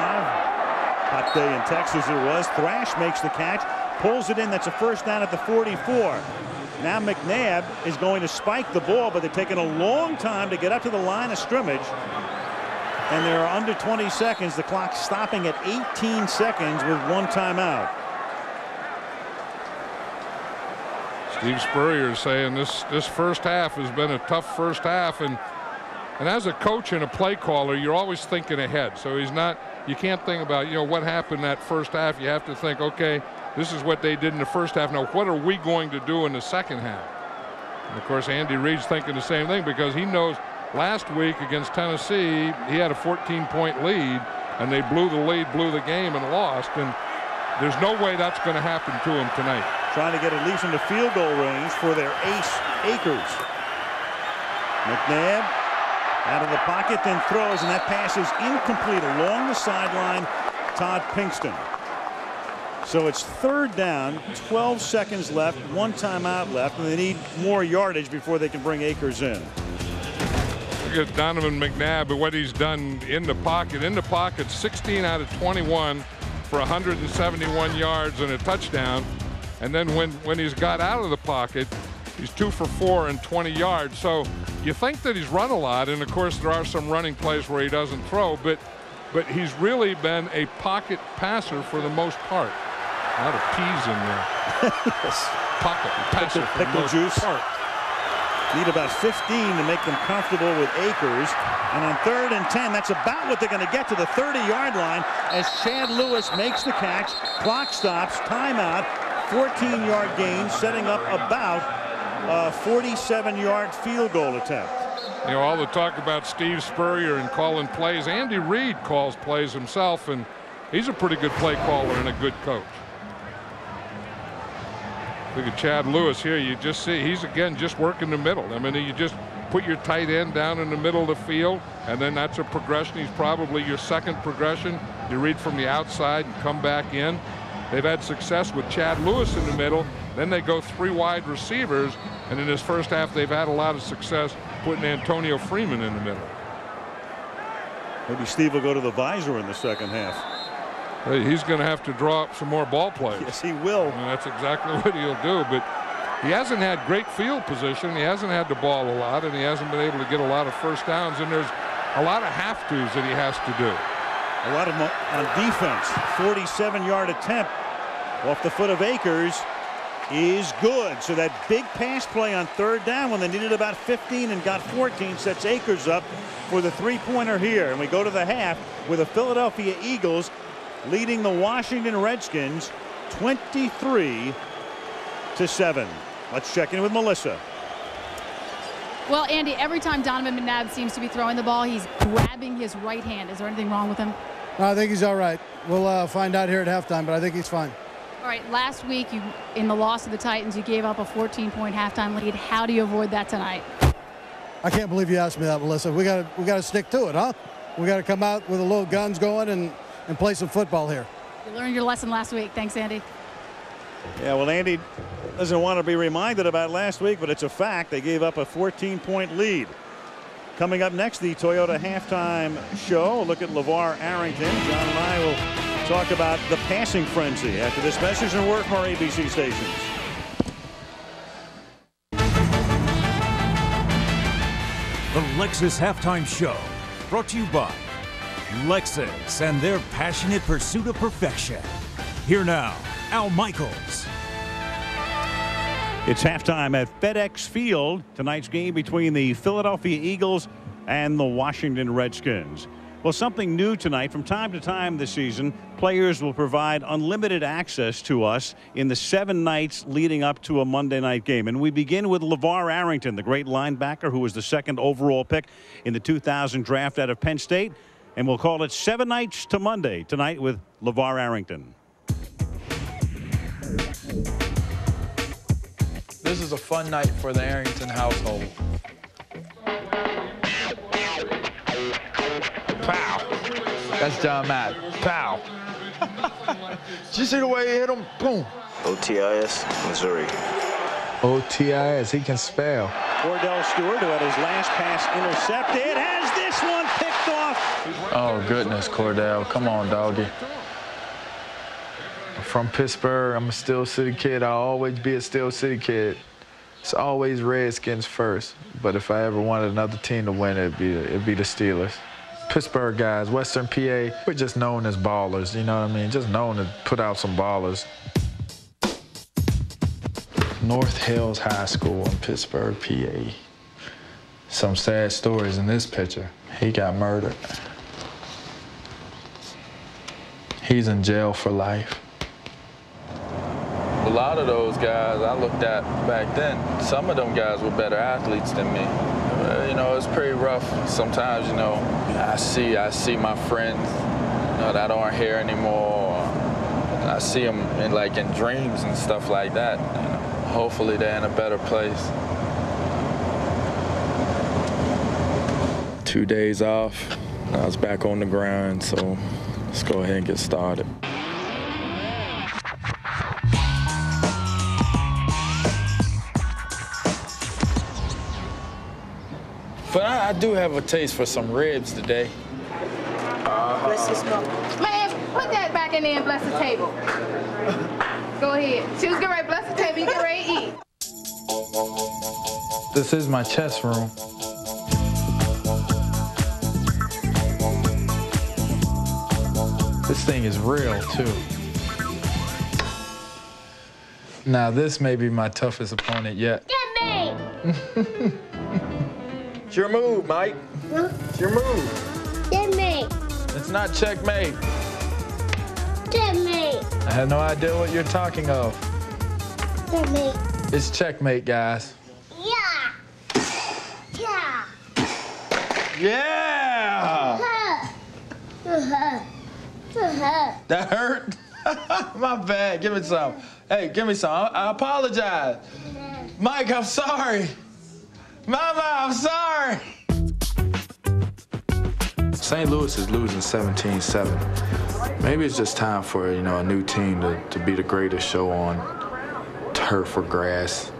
Hot day in Texas it was. Thrash makes the catch, pulls it in. That's a 1st down at the 44. Now McNabb is going to spike the ball, but they're taking a long time to get up to the line of scrimmage. And there are under 20 seconds. The clock stopping at 18 seconds with 1 timeout. Steve Spurrier is saying this first half has been a tough first half, and as a coach and a play caller, you're always thinking ahead. So you can't think about, you know, what happened that first half. You have to think, okay, this is what they did in the first half. Now, what are we going to do in the second half? And of course, Andy Reid's thinking the same thing, because he knows last week against Tennessee, he had a 14-point lead, and they blew the lead, blew the game, and lost. And there's no way that's going to happen to him tonight. trying to get at least into field goal range for their ace, Akers. McNabb out of the pocket, then throws, and that pass is incomplete along the sideline. Todd Pinkston. So it's 3rd down, 12 seconds left, 1 timeout left, and they need more yardage before they can bring Akers in. Look at Donovan McNabb and what he's done in the pocket. In the pocket, 16 out of 21 for 171 yards and a touchdown. And then when he's got out of the pocket, he's 2 for 4 and 20 yards. So you think that he's run a lot, and of course there are some running plays where he doesn't throw, but he's really been a pocket passer for the most part. A lot of peas in there. Pocket passer for the most part. Need about 15 to make them comfortable with Akers. And on 3rd and 10, that's about what they're going to get to the 30-yard line as Chad Lewis makes the catch. Clock stops, timeout, 14-yard gain, setting up about a 47-yard field goal attempt. You know, all the talk about Steve Spurrier and calling plays. Andy Reid calls plays himself, and he's a pretty good play caller and a good coach. Look at Chad Lewis here. You just see he's again just working the middle. I mean, you just put your tight end down in the middle of the field, and then that's a progression. He's probably your second progression. You read from the outside and come back in. They've had success with Chad Lewis in the middle. Then they go 3 wide receivers, and in this first half they've had a lot of success putting Antonio Freeman in the middle. Maybe Steve will go to the visor in the second half. He's going to have to draw up some more ball plays. Yes, he will. And that's exactly what he'll do. But he hasn't had great field position. He hasn't had the ball a lot, and he hasn't been able to get a lot of first downs. And there's a lot of have-tos that he has to do. A lot of them on defense. 47-yard attempt off the foot of Akers is good. So that big pass play on 3rd down when they needed about 15 and got 14 sets Akers up for the 3-pointer here. And we go to the half with the Philadelphia Eagles leading the Washington Redskins 23-7. Let's check in with Melissa. Well, Andy, every time Donovan McNabb seems to be throwing the ball, he's grabbing his right hand. Is there anything wrong with him? I think he's all right. We'll find out here at halftime, but I think he's fine. All right, last week in the loss to the Titans, you gave up a 14-point halftime lead. How do you avoid that tonight? I can't believe you asked me that, Melissa. We got to stick to it, huh? We got to come out with a little guns going and play some football here. You learned your lesson last week. Thanks, Andy. Yeah, well, Andy doesn't want to be reminded about last week, but it's a fact. They gave up a 14-point lead. Coming up next, the Toyota halftime show. A look at LeVar Arrington. John and I will talk about the passing frenzy after this message and word from our ABC stations. The Lexus halftime show, brought to you by Lexus and their passionate pursuit of perfection. Here now, Al Michaels. It's halftime at FedEx Field. Tonight's game between the Philadelphia Eagles and the Washington Redskins. Well, something new tonight. From time to time this season, players will provide unlimited access to us in the 7 nights leading up to a Monday night game. And we begin with LeVar Arrington, the great linebacker who was the 2nd overall pick in the 2000 draft out of Penn State. And we'll call it 7 nights to Monday tonight with LeVar Arrington. This is a fun night for the Arrington household. Pow. That's John Madden. Pow. Did you see the way he hit him? Boom. OTIS, Missouri. OTIS, he can spell. Cordell Stewart, who had his last pass intercepted, has this one picked off. Oh, goodness, Cordell. Come on, doggy. I'm from Pittsburgh. I'm a Steel City kid. I'll always be a Steel City kid. It's always Redskins first. But if I ever wanted another team to win, it'd be the Steelers. Pittsburgh guys, Western PA, we're just known as ballers, you know what I mean? Just known to put out some ballers. North Hills High School in Pittsburgh, PA. Some sad stories in this picture. He got murdered. He's in jail for life. A lot of those guys I looked at back then, some of them guys were better athletes than me. You know, it's pretty rough. Sometimes, you know, I see my friends, you know, that aren't here anymore. I see them in dreams and stuff like that. Hopefully they're in a better place. 2 days off. I was back on the grind, so let's go ahead and get started. But I do have a taste for some ribs today. Man, put that back in there and bless the table. Go ahead. She was getting ready to bless the table. You get ready to eat. This is my chest room. This thing is real, too. Now, this may be my toughest opponent yet. Get me! It's your move, Mike. Huh? It's your move. Get me! It's not checkmate. Get me! I have no idea what you're talking of. Get me! It's checkmate, guys. Yeah! Yeah! Yeah! That hurt? My bad. Give me some. Hey, give me some. I apologize. Mike, I'm sorry. Mama, I'm sorry. St. Louis is losing 17-7. Maybe it's just time for, a new team to be the greatest show on turf or grass.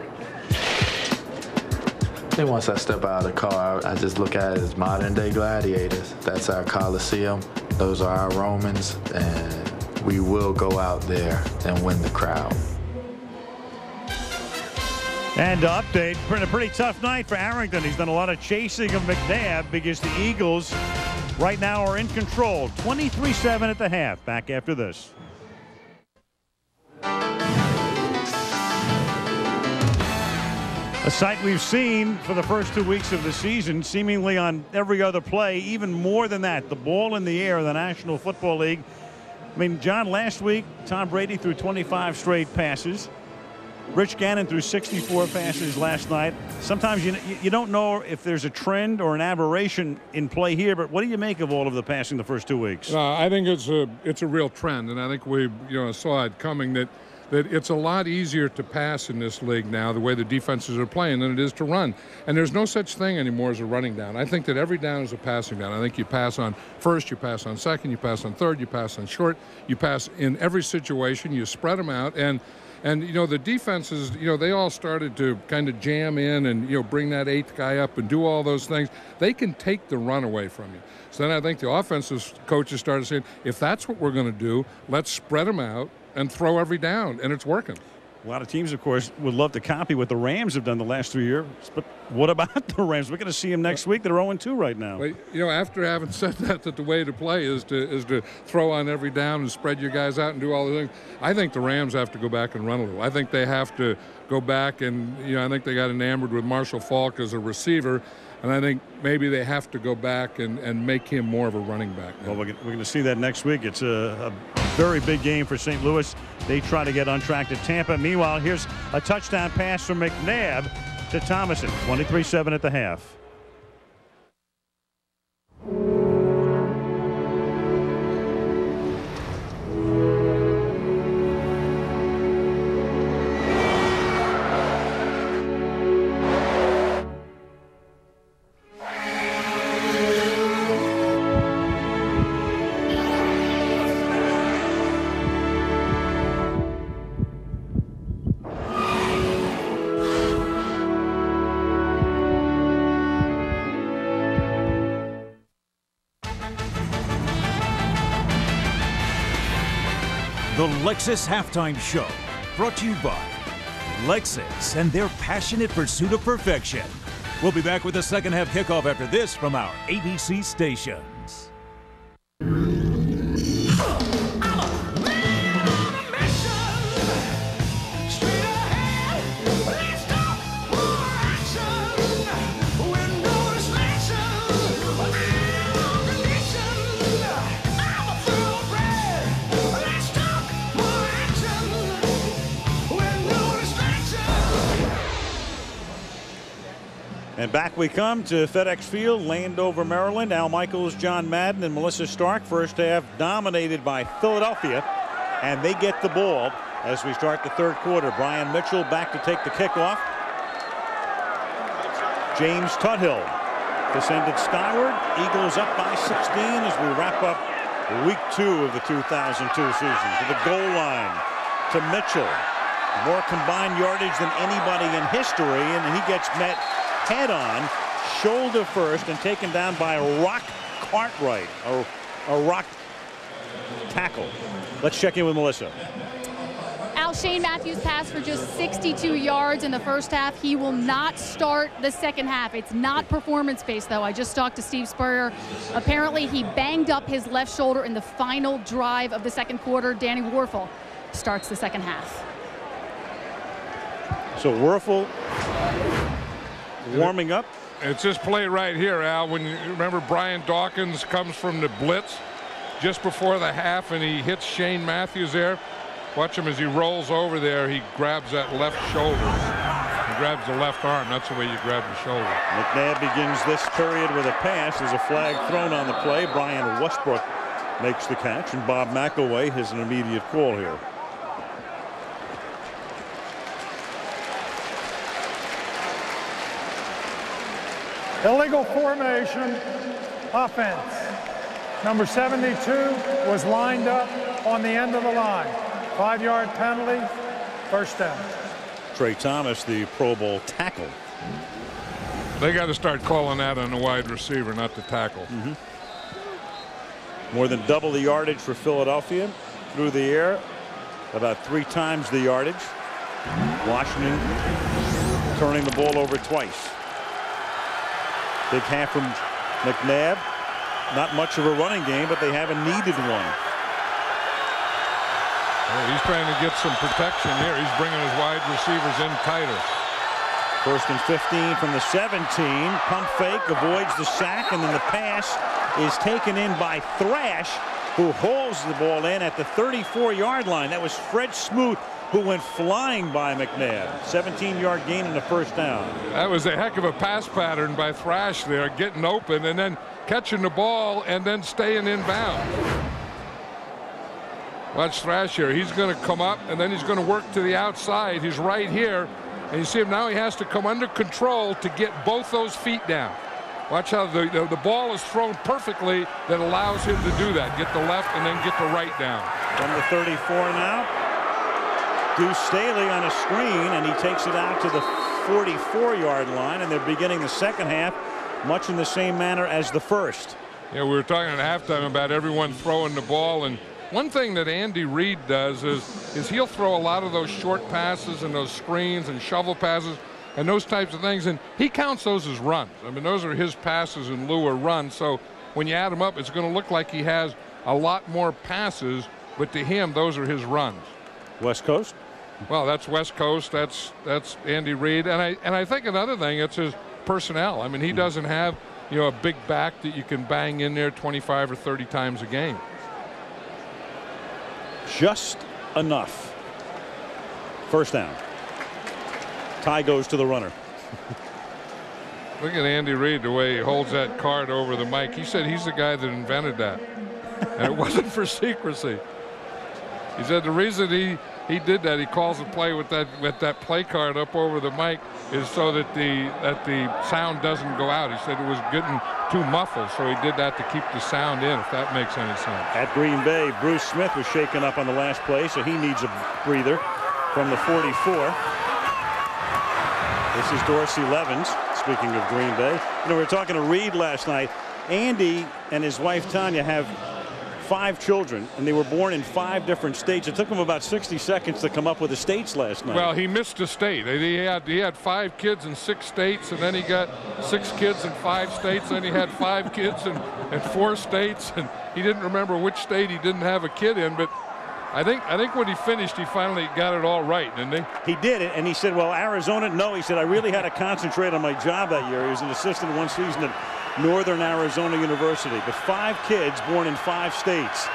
Then once I step out of the car, I just look at it as modern-day gladiators. That's our Coliseum. Those are our Romans, and we will go out there and win the crowd. And to update, a pretty tough night for Arrington. He's done a lot of chasing of McNabb because the Eagles right now are in control. 23-7 at the half. Back after this. A sight we've seen for the first 2 weeks of the season, seemingly on every other play, even more than that. The ball in the air in the National Football League. I mean, John, last week, Tom Brady threw 25 straight passes. Rich Gannon threw 64 passes last night. Sometimes you don't know if there's a trend or an aberration in play here, but what do you make of all of the passing the first 2 weeks? I think it's a real trend, and I think we saw it coming that it's a lot easier to pass in this league now, the way the defenses are playing, than it is to run. And there's no such thing anymore as a running down. I think that every down is a passing down. I think you pass on first, you pass on second, you pass on third, you pass on short, you pass in every situation, you spread them out. And the defenses, they all started to kind of jam in and, bring that eighth guy up and do all those things. They can take the run away from you. So then I think the offensive coaches started saying, if that's what we're going to do, let's spread them out and throw every down, and it's working. A lot of teams, of course, would love to copy what the Rams have done the last 3 years. But what about the Rams? We're going to see them next week. They're 0-2 right now. But, after having said that the way to play is to throw on every down and spread your guys out and do all the things, I think the Rams have to go back and run a little. I think they have to go back and, I think they got enamored with Marshall Faulk as a receiver. And I think maybe they have to go back and make him more of a running back now. Well, we're going to see that next week. It's a very big game for St. Louis. They try to get on track to Tampa. Meanwhile, here's a touchdown pass from McNabb to Thomason. 23-7 at the half. The Lexus Halftime Show, brought to you by Lexus and their passionate pursuit of perfection. We'll be back with the second half kickoff after this from our ABC stations. And back we come to FedEx Field, Landover, Maryland. Al Michaels, John Madden, and Melissa Stark. First half dominated by Philadelphia. and they get the ball as we start the third quarter. Brian Mitchell back to take the kickoff. James Tuthill descended skyward. Eagles up by 16 as we wrap up week 2 of the 2002 season. To the goal line to Mitchell. More combined yardage than anybody in history, and he gets met head on, shoulder first, and taken down by Rock Cartwright, a Rock tackle. Let's check in with Melissa. Al, Shane Matthews passed for just 62 yards in the first half. He will not start the second half. It's not performance-based, though. I just talked to Steve Spurrier. Apparently, he banged up his left shoulder in the final drive of the second quarter. Danny Warfel starts the second half. So Werfel warming up. It's this play right here, Al. When you remember Brian Dawkins comes from the blitz just before the half, and he hits Shane Matthews there. Watch him as he rolls over there. He grabs that left shoulder. He grabs the left arm. That's the way you grab the shoulder. McNabb begins this period with a pass. There's a flag thrown on the play. Brian Westbrook makes the catch, and Bob McElway has an immediate call here. Illegal formation, offense. Number 72 was lined up on the end of the line. 5-yard penalty, first down. Trey Thomas, the Pro Bowl tackle. They got to start calling that on the wide receiver, not the tackle. More than double the yardage for Philadelphia through the air. About 3 times the yardage. Washington turning the ball over twice. Big half from McNabb. Not much of a running game, but they haven't needed one. Well, he's trying to get some protection here. He's bringing his wide receivers in tighter. 1st and 15 from the 17. Pump fake, avoids the sack, and then the pass is taken in by Thrash, who hauls the ball in at the 34-yard line. That was Fred Smoot, who went flying by McNabb. 17-yard gain in the first down. That was a heck of a pass pattern by Thrash there, getting open and then catching the ball and then staying in bounds. Watch Thrash here. He's going to come up and then he's going to work to the outside. He's right here. And you see him now. He has to come under control to get both those feet down. Watch how the ball is thrown perfectly that allows him to do that. Get the left and then get the right down. From the 34 now. Deuce Staley on a screen, and he takes it out to the 44-yard line, and they're beginning the second half much in the same manner as the first. Yeah, we were talking at halftime about everyone throwing the ball, and one thing that Andy Reid does is he'll throw a lot of those short passes and those screens and shovel passes and those types of things, and he counts those as runs. I mean, those are his passes in lieu of runs, so when you add them up, it's going to look like he has a lot more passes, but to him, those are his runs. West Coast? Well, that's West Coast. That's Andy Reid, and I think another thing, it's his personnel. I mean, he doesn't have, you know, a big back that you can bang in there 25 or 30 times a game. Just enough. First down. Ty goes to the runner. Look at Andy Reid, the way he holds that card over the mic. He said he's the guy that invented that, and it wasn't for secrecy. He said the reason he did that, he calls a play with that play card up over the mic, is so that the sound doesn't go out. He said it was getting too muffled, so he did that to keep the sound in, if that makes any sense. At Green Bay, Bruce Smith was shaken up on the last play, so he needs a breather from the 44. This is Dorsey Levens, speaking of Green Bay. You know, we were talking to Reid last night. Andy and his wife Tanya have 5 children, and they were born in 5 different states. It took him about 60 seconds to come up with the states last night. Well, he missed a state. He had 5 kids in 6 states, and then he got 6 kids in 5 states, then he had 5 kids in 4 states, and he didn't remember which state he didn't have a kid in, but I think when he finished, he finally got it all right, didn't he? He did it, and he said, well, Arizona, no. He said, I really had to concentrate on my job that year. He was an assistant one season at Northern Arizona University, but 5 kids born in 5 states.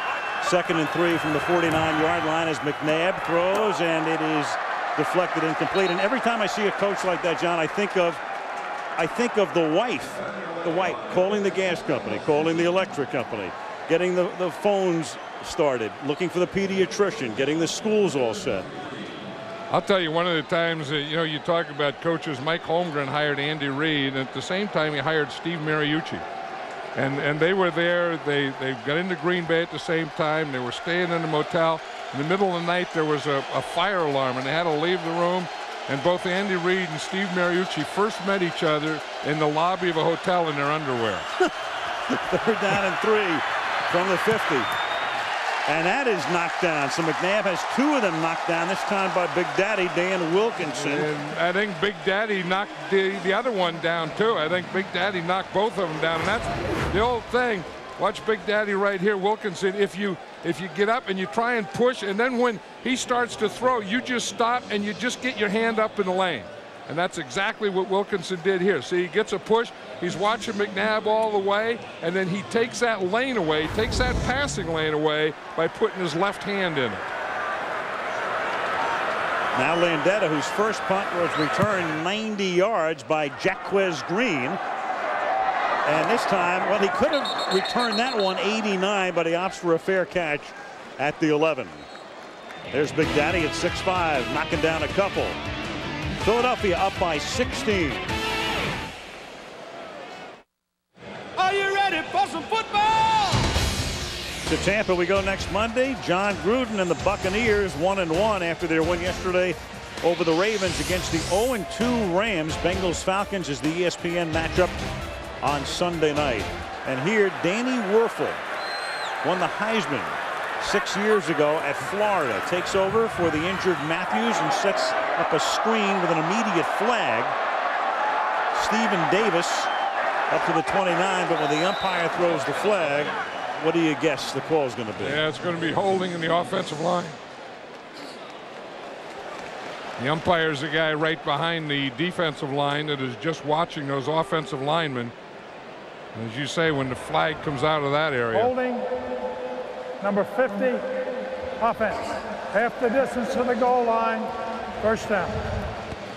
2nd and 3 from the 49-yard line as McNabb throws, and it is deflected incomplete. And every time I see a coach like that, John, I think of the wife calling the gas company, calling the electric company, getting the phones started, looking for the pediatrician, getting the schools all set. I'll tell you, one of the times that, you know, you talk about coaches, Mike Holmgren hired Andy Reid, and at the same time he hired Steve Mariucci. And they were there. They got into Green Bay at the same time. They were staying in a motel. In the middle of the night, there was a fire alarm, and they had to leave the room. And both Andy Reid and Steve Mariucci first met each other in the lobby of a hotel in their underwear. 3rd down and 3 from the 50. And that is knocked down. So McNabb has 2 of them knocked down, this time by Big Daddy Dan Wilkinson. And I think Big Daddy knocked the other one down too. I think Big Daddy knocked both of them down. And that's the old thing. Watch Big Daddy right here, Wilkinson. If you get up and you try and push, and then when he starts to throw, you just stop and you just get your hand up in the lane. And that's exactly what Wilkinson did here. See, he gets a push. He's watching McNabb all the way, and then he takes that lane away, takes that passing lane away by putting his left hand in it. Now Landeta, whose first punt was returned 90 yards by Jaquez Green. And this time, well, he could have returned that one 89, but he opts for a fair catch at the 11. There's Big Daddy at 6'5", knocking down a couple. Philadelphia up by 16. Are you ready for some football? To Tampa we go next Monday. John Gruden and the Buccaneers 1-1 after their win yesterday over the Ravens against the 0-2 Rams. Bengals Falcons is the ESPN matchup on Sunday night. And here Danny Werfel won the Heisman 6 years ago at Florida. Takes over for the injured Matthews and sets up a screen with an immediate flag. Stephen Davis up to the 29, but when the umpire throws the flag, what do you guess the call is going to be? Yeah, it's going to be holding in the offensive line. The umpire is the guy right behind the defensive line that is just watching those offensive linemen. As you say, when the flag comes out of that area. Holding, number 50, offense. Half the distance to the goal line, first down.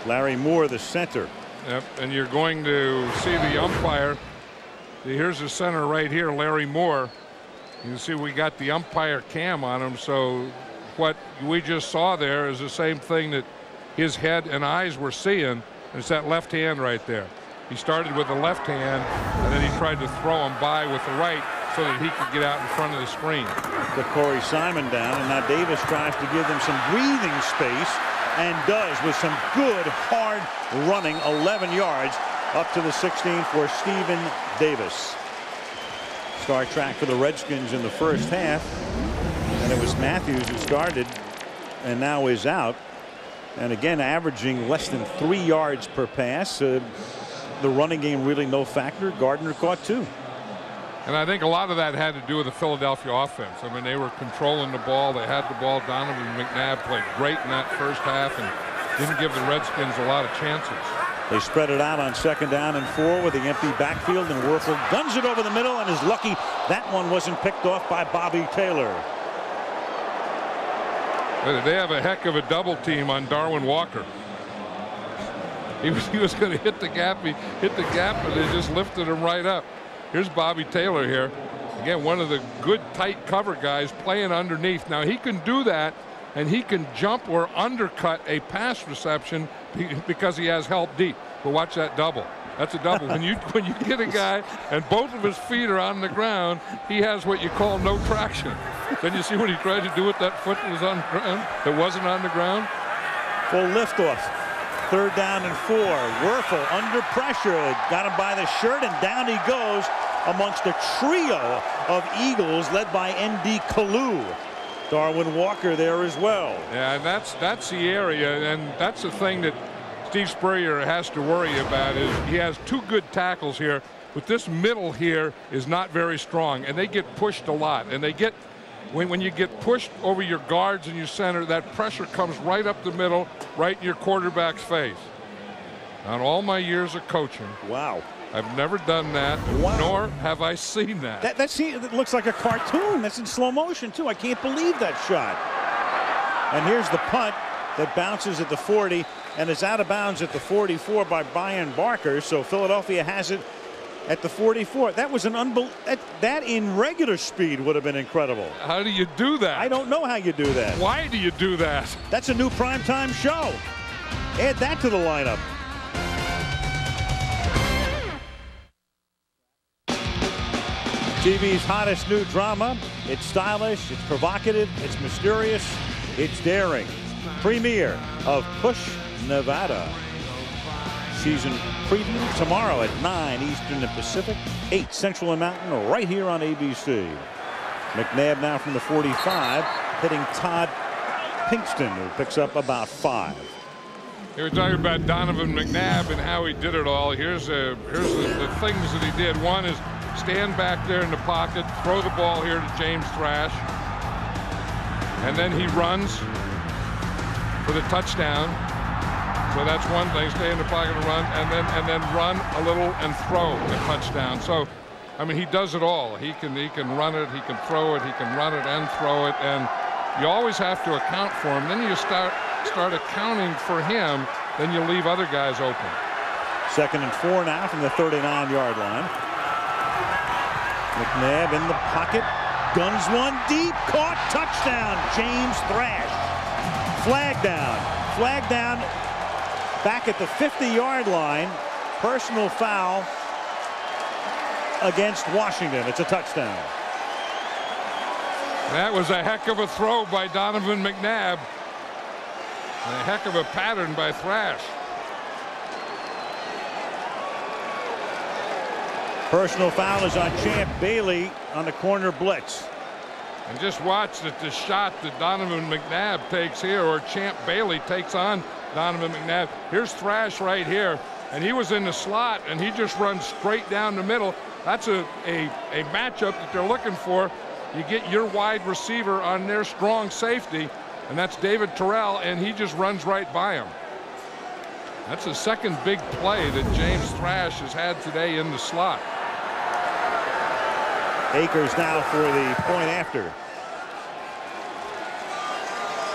Larry Moore, the center. Yep, and you're going to see the umpire. Here's the center right here, Larry Moore. You can see we got the umpire cam on him, so what we just saw there is the same thing that his head and eyes were seeing. It's that left hand right there. He started with the left hand, and then he tried to throw him by with the right so that he could get out in front of the screen. Put Corey Simon down, and now Davis tries to give them some breathing space, and does with some good, hard running, 11 yards up to the 16 for Stephen Davis. Star track for the Redskins in the first half, and it was Matthews who started and now is out. And again, averaging less than 3 yards per pass. The running game really no factor. Gardner caught 2. And I think a lot of that had to do with the Philadelphia offense. I mean, they were controlling the ball. They had the ball. Donovan McNabb played great in that first half and didn't give the Redskins a lot of chances. They spread it out on 2nd down and 4 with the empty backfield, and Werfel guns it over the middle and is lucky that one wasn't picked off by Bobby Taylor. They have a heck of a double team on Darwin Walker. He was going to hit the gap. He hit the gap, and they just lifted him right up. Here's Bobby Taylor here. Again, one of the good tight cover guys playing underneath. Now he can do that, and he can jump or undercut a pass reception because he has help deep. But watch that double. That's a double. When you get a guy and both of his feet are on the ground, he has what you call no traction. Then you see what he tried to do with that foot that was on the ground, that wasn't on the ground. Full liftoff. 3rd down and 4. Werfel under pressure. Got him by the shirt, and down he goes amongst a trio of Eagles led by N.D. Kalu. Darwin Walker there as well. Yeah, and that's the area, and that's the thing that Steve Spurrier has to worry about. Is he has 2 good tackles here, but this middle here is not very strong, and they get pushed a lot. And they get, when you get pushed over your guards and your center, that pressure comes right up the middle, right in your quarterback's face. On all my years of coaching, wow, I've never done that, nor have I seen that. That looks like a cartoon. That's in slow motion too. I can't believe that shot. And here's the punt that bounces at the 40 and is out of bounds at the 44 by Brian Barker. So Philadelphia has it at the 44. That was an that in regular speed would have been incredible. How do you do that? I don't know how you do that. Why do you do that? That's a new primetime show. Add that to the lineup. TV's hottest new drama. It's stylish, it's provocative, it's mysterious, it's daring. Premiere of Push, Nevada. Season preview tomorrow at 9 Eastern and Pacific, 8 Central and Mountain, right here on ABC. McNabb now from the 45, hitting Todd Pinkston, who picks up about 5. You were talking about Donovan McNabb and how he did it all. Here's the things that he did. One is stand back there in the pocket, throw the ball here to James Thrash, and then he runs for the touchdown. So that's one thing, stay in the pocket and run, and then run a little and throw a touchdown. So, I mean, he does it all. He can run it, he can throw it, he can run it and throw it, and you always have to account for him. Then you start accounting for him, then you leave other guys open. 2nd and 4 now from the 39-yard line. McNabb in the pocket, guns one deep, caught, touchdown, James Thrash. Flag down, back at the 50-yard line, personal foul against Washington. It's a touchdown. That was a heck of a throw by Donovan McNabb. A heck of a pattern by Thrash. Personal foul is on Champ Bailey on the corner blitz. And just watch the shot that Donovan McNabb takes here, or Champ Bailey takes on Donovan McNabb. Here's Thrash right here, and he was in the slot, and he just runs straight down the middle. That's a matchup that they're looking for. You get your wide receiver on their strong safety, and that's David Terrell, and he just runs right by him. That's the second big play that James Thrash has had today in the slot. Akers now for the point after.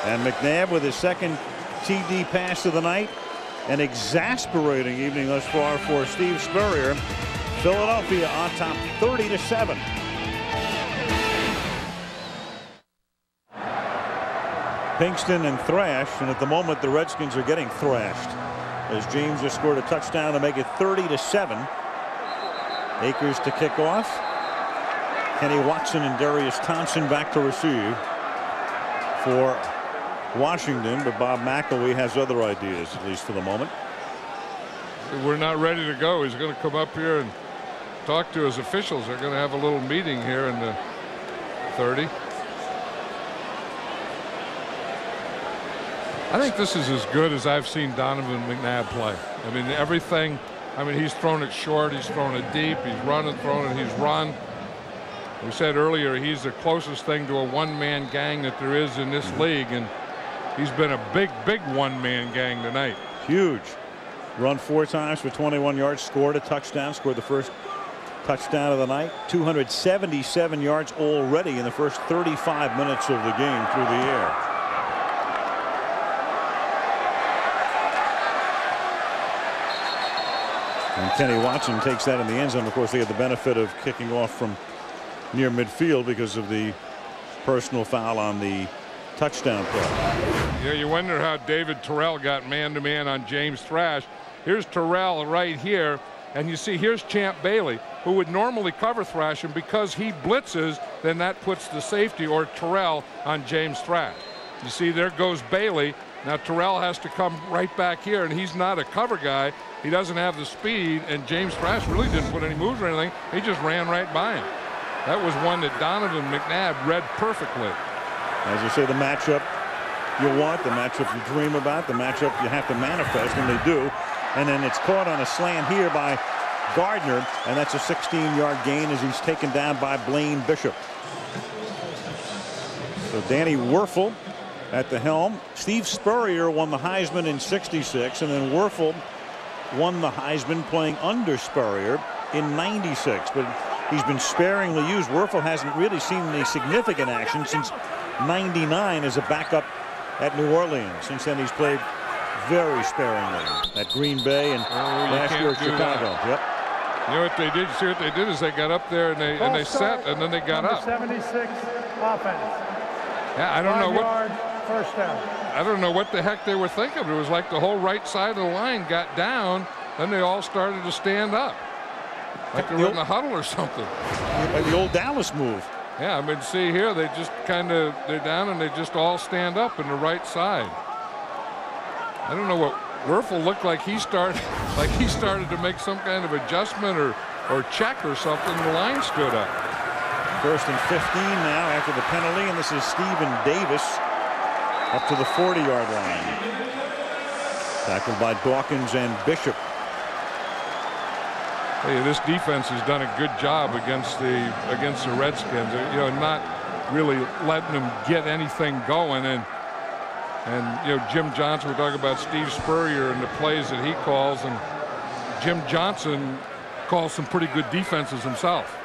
And McNabb with his second TD pass of the night. An exasperating evening thus far for Steve Spurrier. Philadelphia on top 30-7. Pinkston and Thrash, and at the moment the Redskins are getting thrashed as James just scored a touchdown to make it 30-7. Akers to kick off. Kenny Watson and Darius Thompson back to receive for Washington, but Bob McElwee has other ideas, at least for the moment. We're not ready to go. He's going to come up here and talk to his officials. They're going to have a little meeting here in the 30. I think this is as good as I've seen Donovan McNabb play. I mean, everything. I mean, he's thrown it short, he's thrown it deep, he's run and thrown it, he's run. We said earlier he's the closest thing to a one-man gang that there is in this league, and he's been a big one-man gang tonight. Huge. Run 4 times for 21 yards, scored a touchdown, scored the first touchdown of the night. 277 yards already in the first 35 minutes of the game through the air. And Kenny Watson takes that in the end zone. Of course, they had the benefit of kicking off from near midfield because of the personal foul on the touchdown play. Yeah, you wonder how David Terrell got man-to-man on James Thrash. Here's Terrell right here, and you see here's Champ Bailey, who would normally cover Thrash, and because he blitzes, then that puts the safety or Terrell on James Thrash. You see there goes Bailey. Now Terrell has to come right back here, and he's not a cover guy. He doesn't have the speed, and James Thrash really didn't put any moves or anything. He just ran right by him. That was one that Donovan McNabb read perfectly. As you say, the matchup you want, the matchup you dream about, the matchup you have to manifest, and they do. And then it's caught on a slant here by Gardner, and that's a 16-yard gain as he's taken down by Blaine Bishop. So Danny Werfel at the helm. Steve Spurrier won the Heisman in '66, and then Werfel won the Heisman playing under Spurrier in '96. But he's been sparingly used. Werfel hasn't really seen any significant action since '99 as a backup at New Orleans. Since then, he's played very sparingly at Green Bay and last year at Chicago. Yep. You know what they did? See what they did is they got up there and they set and then they got up. 76 offense. Yeah, I don't know what. 5 yard first down. I don't know what the heck they were thinking. It was like the whole right side of the line got down, then they all started to stand up, like they were in the huddle or something. Like the old Dallas move. Yeah, I mean, see here, they just they're down and they just all stand up in the right side. I don't know what Werfel looked like. He started to make some kind of adjustment or check or something. The line stood up. 1st and 15 now after the penalty, and this is Stephen Davis up to the 40-yard line. Tackled by Dawkins and Bishop. Hey, this defense has done a good job against the Redskins. You know, not really letting them get anything going. And you know, Jim Johnson, we're talking about Steve Spurrier and the plays that he calls, and Jim Johnson calls some pretty good defenses himself.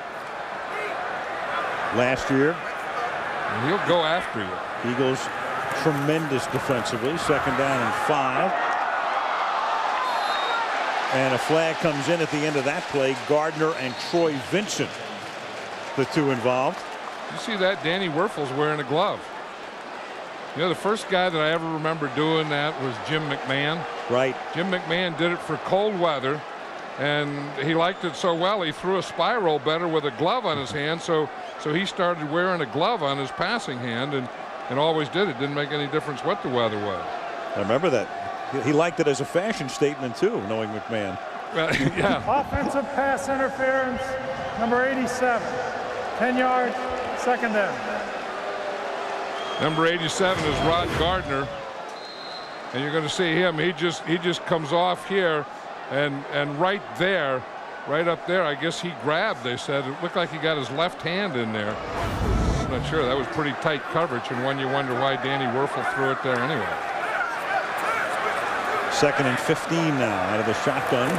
Last year, and he'll go after you. Eagles tremendous defensively. 2nd down and 5. And a flag comes in at the end of that play. Gardner and Troy Vincent, the two involved. You see that? Danny Werfel's wearing a glove. You know, the first guy that I ever remember doing that was Jim McMahon. Right. Jim McMahon did it for cold weather, and he liked it so well he threw a spiral better with a glove on his hand. So he started wearing a glove on his passing hand, and always did. It didn't make any difference what the weather was. I remember that. He liked it as a fashion statement too, knowing McMahon. Well, yeah. Offensive pass interference, number 87. 10 yards, 2nd down. Number 87 is Rod Gardner, and you're going to see him. He just comes off here, and right there, right up there, I guess he grabbed. They said it looked like he got his left hand in there. I'm not sure. That was pretty tight coverage, and one you wonder why Danny Werfel threw it there anyway. 2nd and 15 now out of the shotgun.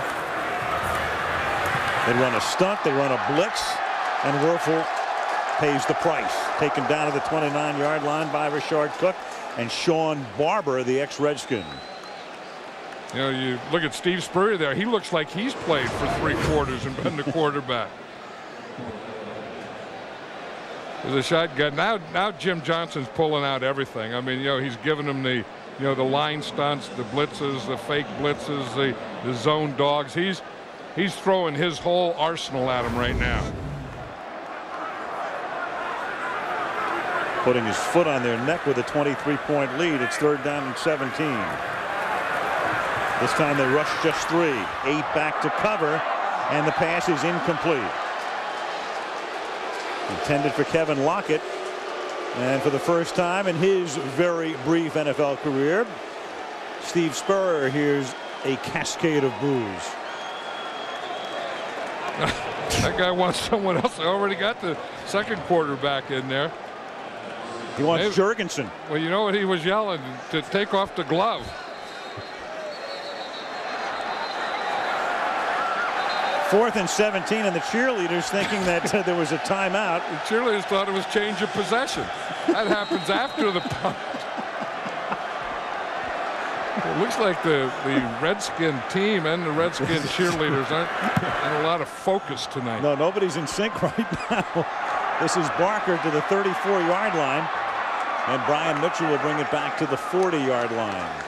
They run a stunt, they run a blitz, and Werfel pays the price. Taken down to the 29-yard line by Rashard Cook and Sean Barber, the ex-Redskin. You know, you look at Steve Spurrier there. He looks like he's played for 3 quarters and been the quarterback. There's a shotgun. Now Jim Johnson's pulling out everything. I mean, you know, he's giving them the, you know, the line stunts, the blitzes, the fake blitzes, the zone dogs. He's throwing his whole arsenal at him right now. Putting his foot on their neck with a 23-point lead. It's 3rd down and 17. This time they rush just 3. 8 back to cover, and the pass is incomplete. Intended for Kevin Lockett. And for the first time in his very brief NFL career, Steve Spurrier hears a cascade of boos. That guy wants someone else. They already got the 2nd quarterback in there. He wants Jurgensen. Well, you know what he was yelling? To take off the glove. Fourth and 17, and the cheerleaders thinking that there was a timeout. The cheerleaders thought it was change of possession. That happens after the punt. It looks like the Redskin team and the Redskin cheerleaders aren't in a lot of focus tonight. No, nobody's in sync right now. This is Barker to the 34-yard line, and Brian Mitchell will bring it back to the 40-yard line.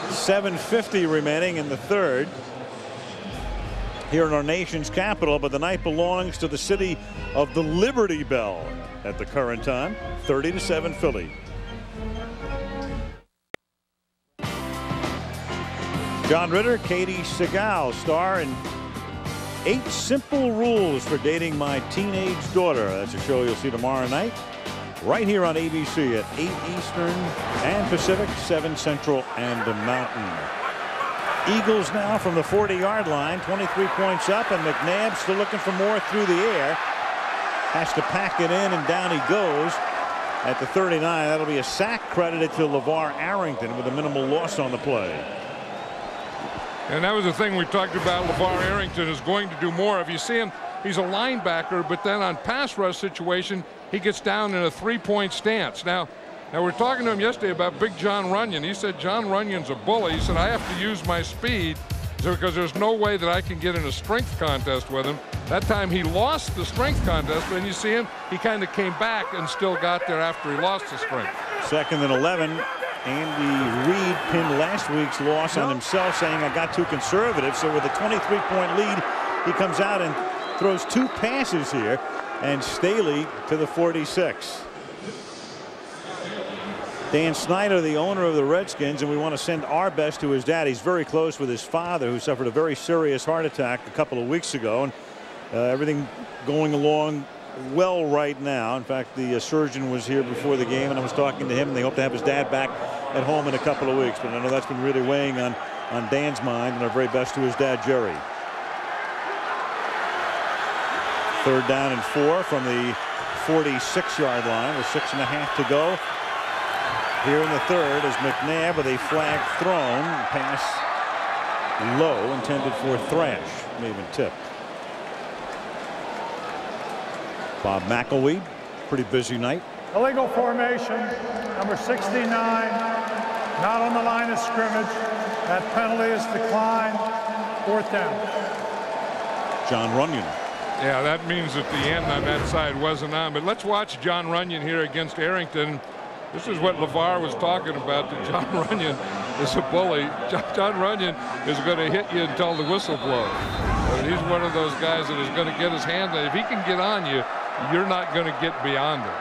7:50 remaining in the 3rd. Here in our nation's capital, but the night belongs to the city of the Liberty Bell at the current time. 30-7 Philly. John Ritter, Katie Segal star in 8 Simple Rules for Dating My Teenage Daughter. That's a show you'll see tomorrow night right here on ABC at 8 Eastern and Pacific, 7 Central and Mountain. Eagles now from the 40-yard line, 23 points up, and McNabb still looking for more through the air. Has to pack it in, and down he goes at the 39. That'll be a sack credited to LeVar Arrington with a minimal loss on the play. And that was the thing we talked about. LeVar Arrington is going to do more. If you see him, he's a linebacker, but then on pass rush situation, he gets down in a 3-point stance. Now we're talking to him yesterday about Big John Runyon. He said John Runyon's a bully. He said I have to use my speed because there's no way that I can get in a strength contest with him. That time he lost the strength contest, but then you see him, he kind of came back and still got there after he lost the strength. 2nd and 11. Andy Reid pinned last week's loss on himself, saying I got too conservative. So with a 23-point lead, he comes out and throws 2 passes here, and Staley to the 46. Dan Snyder, the owner of the Redskins, and we want to send our best to his dad. He's very close with his father, who suffered a very serious heart attack a couple of weeks ago, and everything going along well right now. In fact, the surgeon was here before the game, and I was talking to him, and they hope to have his dad back at home in a couple of weeks. But I know that's been really weighing on Dan's mind, and our very best to his dad, Jerry. 3rd down and 4 from the 46-yard line with 6.5 to go. Here in the 3rd is McNabb with a flag thrown. Pass low, intended for Thrash. May have been tipped. Bob McElwee, pretty busy night. Illegal formation, number 69, not on the line of scrimmage. That penalty is declined. 4th down. John Runyon. Yeah, that means that the end on that side wasn't on. But let's watch John Runyon here against Arrington. This is what LeVar was talking about, that John Runyon is a bully. John Runyon is going to hit you until the whistle blows. He's one of those guys that is going to get his hand on. If he can get on you, you're not going to get beyond him.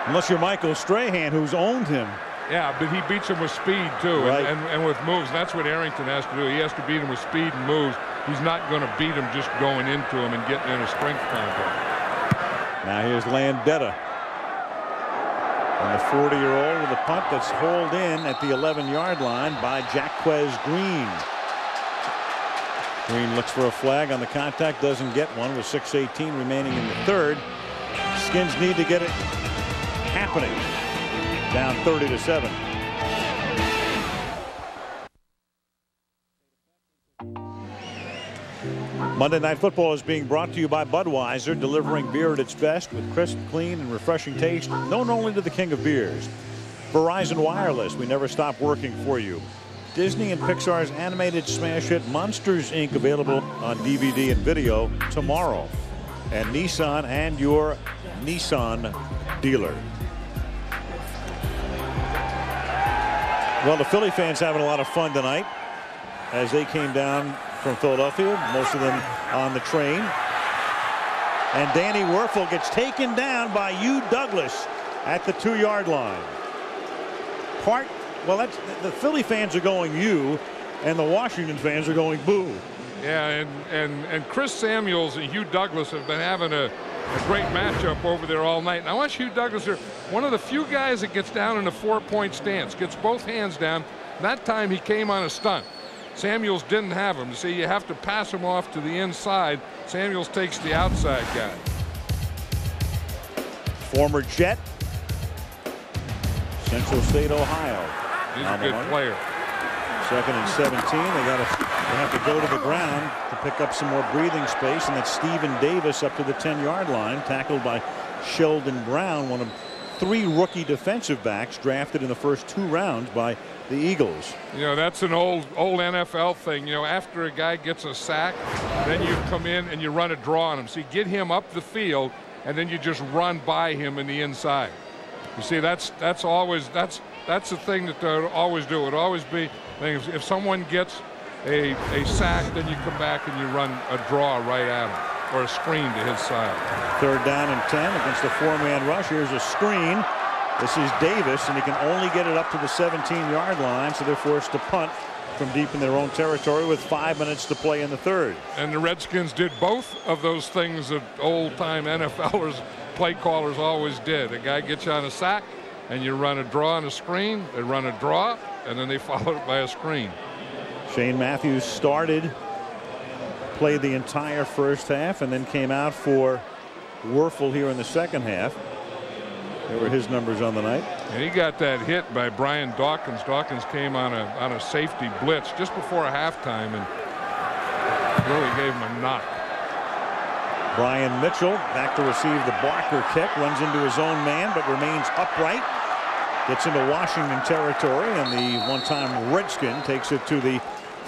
Unless you're Michael Strahan, who's owned him. Yeah, but he beats him with speed, too, right. and with moves. That's what Arrington has to do. He has to beat him with speed and moves. He's not going to beat him just going into him and getting in a strength contest. Now here's Landetta. And the 40-year-old with a punt that's hauled in at the 11-yard line by Jaquez Green. Green looks for a flag on the contact, doesn't get one with 6:18 remaining in the 3rd. Skins need to get it happening. Down 30-7. Monday Night Football is being brought to you by Budweiser, delivering beer at its best with crisp, clean, and refreshing taste, known only to the king of beers. Verizon Wireless, we never stop working for you. Disney and Pixar's animated smash hit Monsters, Inc. available on DVD and video tomorrow. And Nissan and your Nissan dealer. Well, the Philly fans having a lot of fun tonight as they came down from Philadelphia, most of them on the train. And Danny Werfel gets taken down by Hugh Douglas at the 2-yard line. Well, that's the Philly fans are going "you," and the Washington fans are going "boo." Yeah, and Chris Samuels and Hugh Douglas have been having a great matchup over there all night. And I watch Hugh Douglas here, one of the few guys that gets down in a 4-point stance, gets both hands down. That time he came on a stunt. Samuels didn't have him. See, you have to pass him off to the inside. Samuels takes the outside guy. Former Jet, Central State, Ohio. He's a good player. 2nd and 17. They have to go to the ground to pick up some more breathing space, and that's Stephen Davis up to the 10-yard line, tackled by Sheldon Brown, one of 3 rookie defensive backs drafted in the first 2 rounds by the Eagles. You know, that's an old NFL thing. You know, after a guy gets a sack, then you come in and you run a draw on him. So you get him up the field, and then you just run by him in the inside. You see, that's the thing that they always do. It always be if someone gets a sack, then you come back and you run a draw right at him or a screen to his side. 3rd down and 10 against a 4-man rush. Here's a screen. This is Davis, and he can only get it up to the 17-yard line, so they're forced to punt from deep in their own territory with 5 minutes to play in the 3rd. And the Redskins did both of those things that old-time NFLers, play callers always did. A guy gets you on a sack, and you run a draw on a screen. They run a draw, and then they follow it by a screen. Shane Matthews played the entire first half, and then came out for Werfel here in the second half. There were his numbers on the night. And he got that hit by Brian Dawkins. Dawkins came on a safety blitz just before halftime and really gave him a knock. Brian Mitchell back to receive the Barker kick, runs into his own man but remains upright. Gets into Washington territory, and the one-time Redskin takes it to the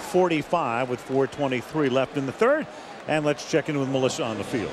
45 with 4:23 left in the third. And let's check in with Melissa on the field.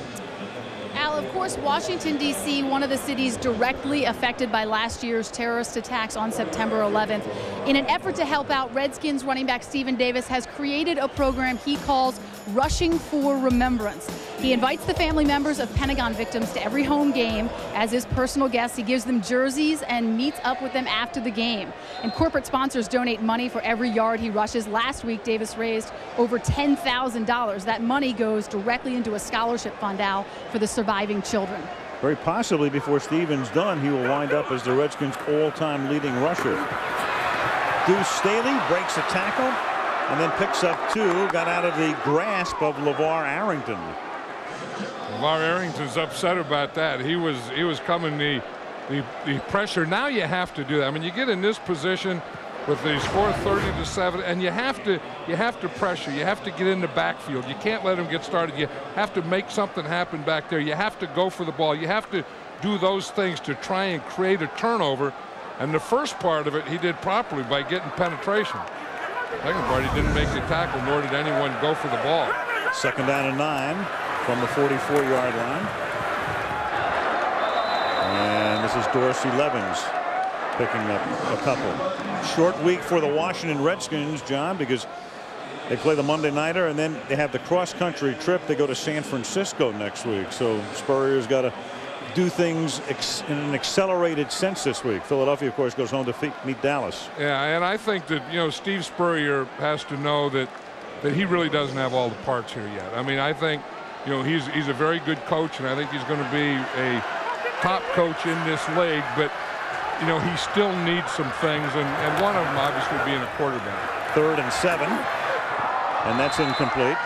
Al, of course, Washington, D.C., one of the cities directly affected by last year's terrorist attacks on September 11th. In an effort to help out, Redskins running back Stephen Davis has created a program he calls Rushing for Remembrance. He invites the family members of Pentagon victims to every home game as his personal guests. He gives them jerseys and meets up with them after the game. And corporate sponsors donate money for every yard he rushes. Last week, Davis raised over $10,000. That money goes directly into a scholarship fund, Al, for the surviving children. Very possibly before Stephen's done, he will wind up as the Redskins' all-time leading rusher. Deuce Staley breaks a tackle and then picks up 2. Got out of the grasp of LeVar Arrington. LeVar Arrington's upset about that. He was coming the pressure. Now you have to do that. I mean, you get in this position with the score 30-7, and you have to pressure. You have to get in the backfield. You can't let him get started. You have to make something happen back there. You have to go for the ball. You have to do those things to try and create a turnover. And the first part of it he did properly by getting penetration. Second part, he didn't make the tackle, nor did anyone go for the ball. 2nd down and 9 from the 44-yard line. And this is Dorsey Levens picking up a couple. Short week for the Washington Redskins, John, because they play the Monday nighter and then they have the cross-country trip. They go to San Francisco next week. So Spurrier's got to do things in an accelerated sense this week. Philadelphia, of course, goes home to meet Dallas. Yeah, and I think that, you know, Steve Spurrier has to know that he really doesn't have all the parts here yet. I mean, I think, you know, he's a very good coach, and I think he's going to be a top coach in this league, but, you know, he still needs some things, and one of them obviously being a quarterback. 3rd and 7, and that's incomplete.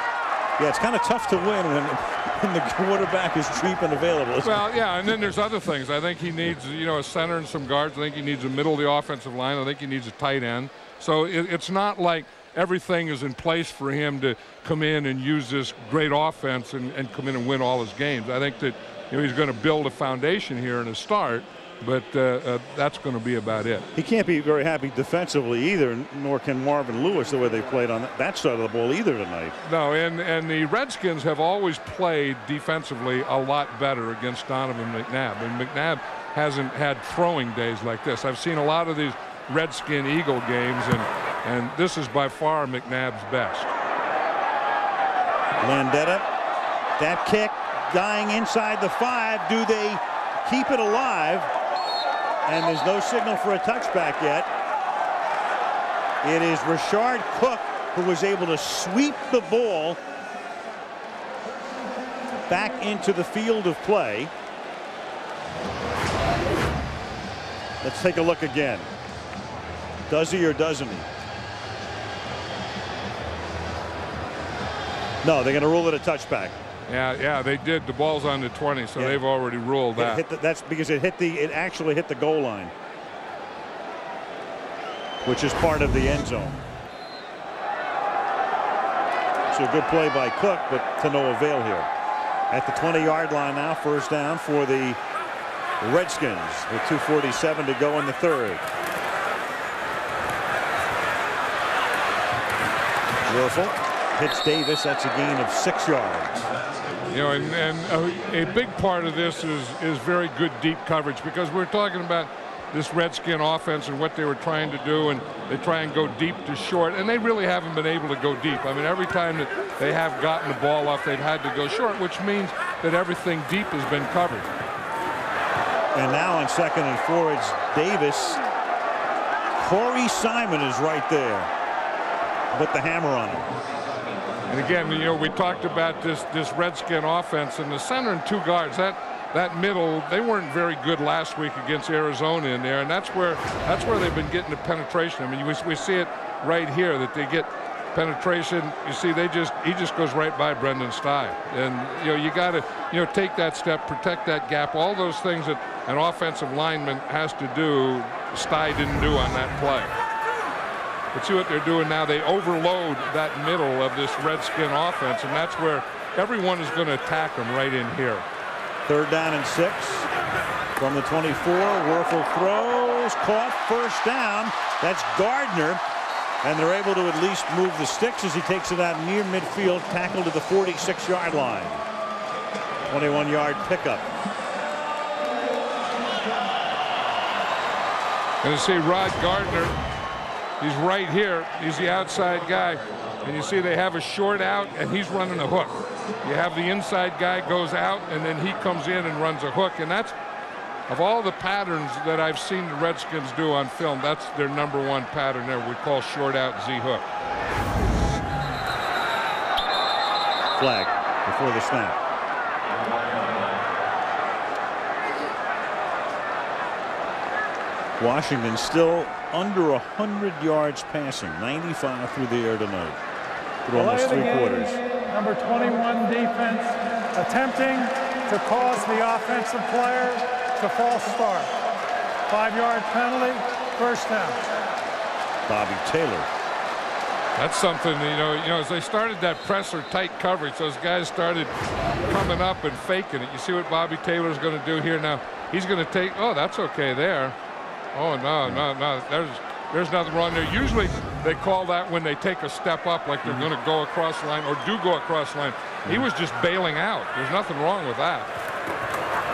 Yeah, it's kind of tough to win when the quarterback is cheap and available. Well, yeah, and then there's other things. I think he needs, you know, a center and some guards. I think he needs a middle of the offensive line. I think he needs a tight end. So it's not like everything is in place for him to come in and use this great offense and come in and win all his games. I think that, you know, he's going to build a foundation here in a start, but that's going to be about it. He can't be very happy defensively either, nor can Marvin Lewis, the way they played on that side of the ball either tonight. No, and the Redskins have always played defensively a lot better against Donovan McNabb, and McNabb hasn't had throwing days like this. I've seen a lot of these Redskin Eagle games, and this is by far McNabb's best. Landetta, that kick dying inside the 5. Do they keep it alive? And there's no signal for a touchback yet. It is Rashard Cook who was able to sweep the ball back into the field of play. Let's take a look again. Does he or doesn't he? No, they're going to rule it a touchback. Yeah, they did. The ball's on the 20, so they've already ruled that. That's because it actually hit the goal line, which is part of the end zone. So a good play by Cook, but to no avail here. At the 20-yard line now, 1st down for the Redskins with 2:47 to go in the 3rd. Werfel hits Davis. That's a gain of 6 yards. You know, and a big part of this is very good deep coverage, because we're talking about this Redskin offense and what they were trying to do, and they try and go deep to short, and they really haven't been able to go deep. I mean, every time that they have gotten the ball off, they've had to go short, which means that everything deep has been covered. And now on 2nd and 4, it's Davis. Corey Simon is right there with the hammer on him. And again, you know, we talked about this Redskin offense, and the center and 2 guards, that middle, they weren't very good last week against Arizona in there, and that's where they've been getting the penetration. I mean, we see it right here that they get penetration. You see, he just goes right by Brendan Sty, and you know, you got to, you know, take that step, protect that gap, all those things that an offensive lineman has to do. Sty didn't do on that play. But see what they're doing now. They overload that middle of this Redskin offense, and that's where everyone is going to attack them right in here. 3rd down and 6 from the 24. Werfel throws, caught, 1st down. That's Gardner, And they're able to at least move the sticks as he takes it out near midfield, tackled to the 46-yard line. 21-yard pickup. And you see Rod Gardner, he's right here. He's the outside guy. And you see they have a short out, and he's running a hook. You have the inside guy goes out, and then he comes in and runs a hook. And that's, of all the patterns that I've seen the Redskins do on film, that's their #1 pattern there. We call short out Z hook. Flag before the snap. Washington still under 100 yards passing, 95 through the air tonight. Through almost 3 quarters. Number 21 defense attempting to cause the offensive player to false start. 5-yard penalty, first down. Bobby Taylor. That's something, you know, as they started that presser tight coverage, those guys started coming up and faking it. You see what Bobby Taylor's going to do here now. He's going to take, oh, that's okay there. Oh, no. There's nothing wrong there. Usually they call that when they take a step up, like they're going to go across the line or do go across the line. He was just bailing out. There's nothing wrong with that.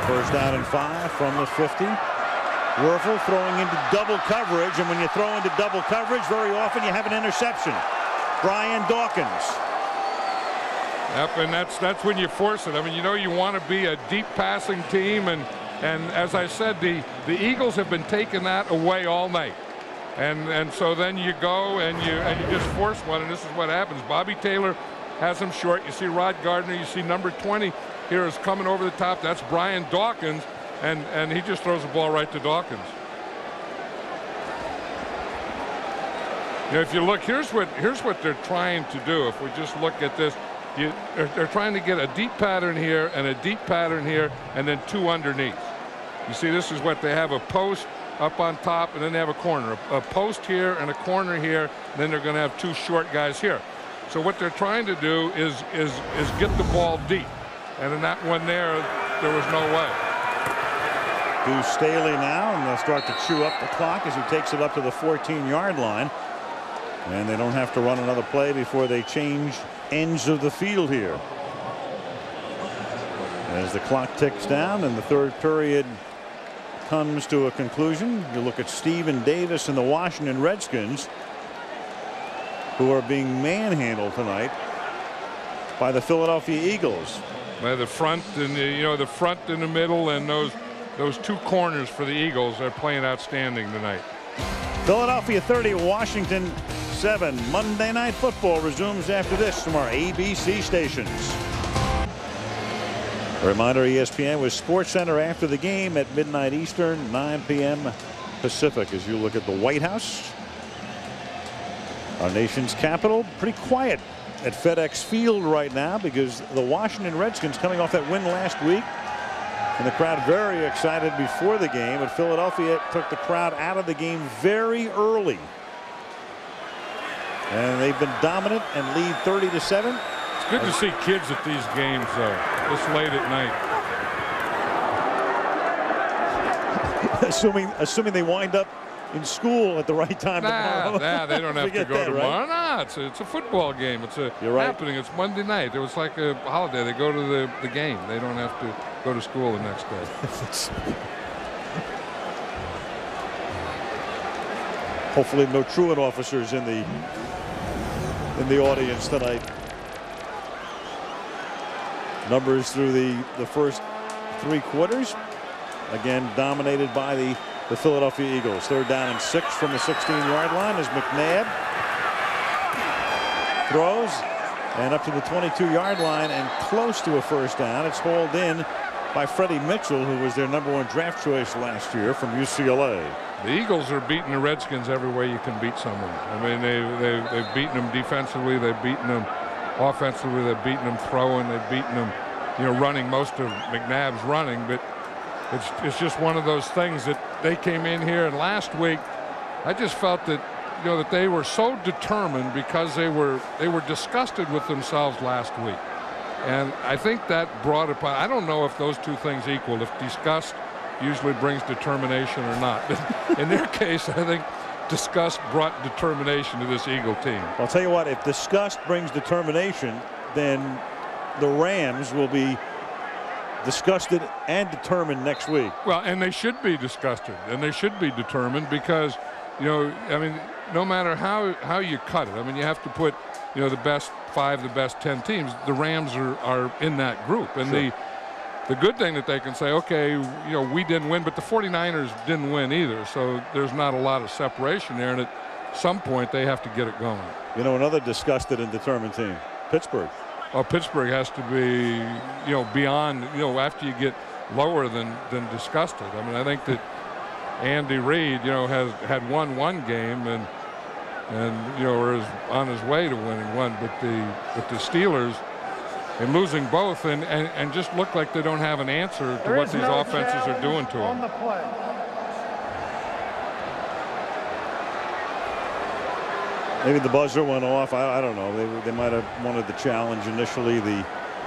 First down and 5 from the 50. Werfel throwing into double coverage, and when you throw into double coverage, very often you have an interception. Brian Dawkins. Yep, and that's when you force it. I mean, you want to be a deep passing team, and as I said, the Eagles have been taking that away all night. And so then you go and you just force one, and this is what happens. Bobby Taylor has him short. You see Rod Gardner. You see number 20 here is coming over the top. That's Brian Dawkins, and he just throws the ball right to Dawkins. If you look, here's what they're trying to do. If we just look at this, they're trying to get a deep pattern here and a deep pattern here, and then 2 underneath. You see, this is what they have: a post up on top, and then they have a corner, a post here and a corner here, and then they're going to have 2 short guys here. So what they're trying to do is get the ball deep, and in that one there was no way. Deuce Staley now, and they'll start to chew up the clock as he takes it up to the 14-yard line, and they don't have to run another play before they change ends of the field here. As the clock ticks down and the third period comes to a conclusion, you look at Stephen Davis and the Washington Redskins, who are being manhandled tonight by the Philadelphia Eagles. By the front and the front in the middle, and those 2 corners for the Eagles are playing outstanding tonight. Philadelphia 30, Washington 7. Monday Night Football resumes after this from our ABC stations. A reminder, ESPN with SportsCenter after the game at midnight Eastern, 9 p.m. Pacific, as you look at the White House, our nation's capital. Pretty quiet at FedEx Field right now because the Washington Redskins, coming off that win last week, and the crowd very excited before the game. But Philadelphia took the crowd out of the game very early, and they've been dominant and lead 30-7. It's good to see kids at these games, though, this late at night. assuming they wind up in school at the right time tomorrow. Nah, they don't have to go tomorrow. Right? Nah, it's a football game. It's happening. It's Monday night. It was like a holiday. They go to the game. They don't have to go to school the next day. Hopefully no truant officers in the audience tonight. Numbers through the first 3 quarters, again dominated by the Philadelphia Eagles. 3rd down and 6 from the 16-yard line as McNabb throws and up to the 22-yard line and close to a first down. It's hauled in by Freddie Mitchell, who was their #1 draft choice last year from UCLA. The Eagles are beating the Redskins every way you can beat someone. I mean, they've beaten them defensively. They've beaten them offensively. They've beaten them throwing. They've beaten them, running. Most of McNabb's running, but it's just one of those things that they came in here, and last week I just felt that that they were so determined because they were disgusted with themselves last week, and I think that brought upon. I don't know if those 2 things equal. If disgust usually brings determination or not. In their case, I think disgust brought determination to this Eagle team. I'll tell you what, if disgust brings determination, then the Rams will be disgusted and determined next week. Well, and they should be disgusted and they should be determined because, you know, I mean, no matter how you cut it, I mean, you have to put, you know, the best 5, the best 10 teams. The Rams are in that group. And sure. The good thing that they can say, okay, you know, we didn't win, but the 49ers didn't win either. So there's not a lot of separation there. And at some point, they have to get it going. You know, another disgusted and determined team, Pittsburgh. Well, Pittsburgh has to be, you know, beyond, you know, after you get lower than disgusted. I mean, I think that Andy Reid, you know, had won one game and you know, is on his way to winning one, but the Steelers and losing both and just look like they don't have an answer to what these offenses are doing to them. On the play. Maybe the buzzer went off. I don't know. They might have wanted the challenge initially, the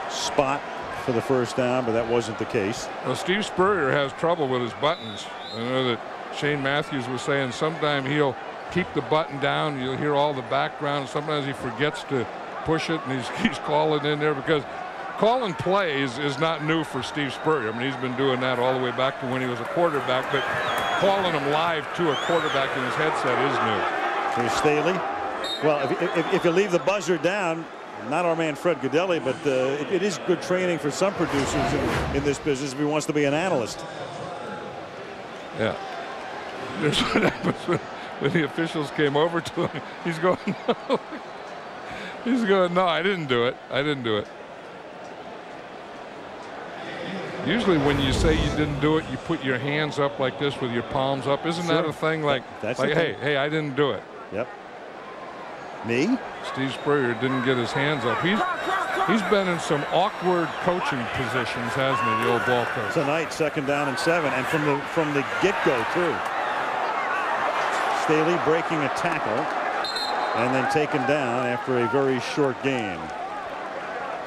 spot for the first down, but that wasn't the case. Well, Steve Spurrier has trouble with his buttons. I know that Shane Matthews was saying sometime he'll keep the button down. You'll hear all the background. Sometimes he forgets to push it, and he's calling in there because calling plays is not new for Steve Spurrier. I mean, he's been doing that all the way back to when he was a quarterback, but calling them live to a quarterback in his headset is new. Here's Staley. Well, if you leave the buzzer down, not our man Fred Godelli, but it is good training for some producers in this business if he wants to be an analyst. Yeah. There's what happens when the officials came over to him. He's going, no. He's going, no, I didn't do it. I didn't do it. Usually when you say you didn't do it, you put your hands up like this with your palms up. Isn't that a thing? Like, hey, I didn't do it. Yep. Me? Steve Spurrier didn't get his hands up. He's been in some awkward coaching positions, hasn't he, the old ball coach? Tonight, 2nd down and 7, and from the get-go too. Staley breaking a tackle and then taken down after a very short gain.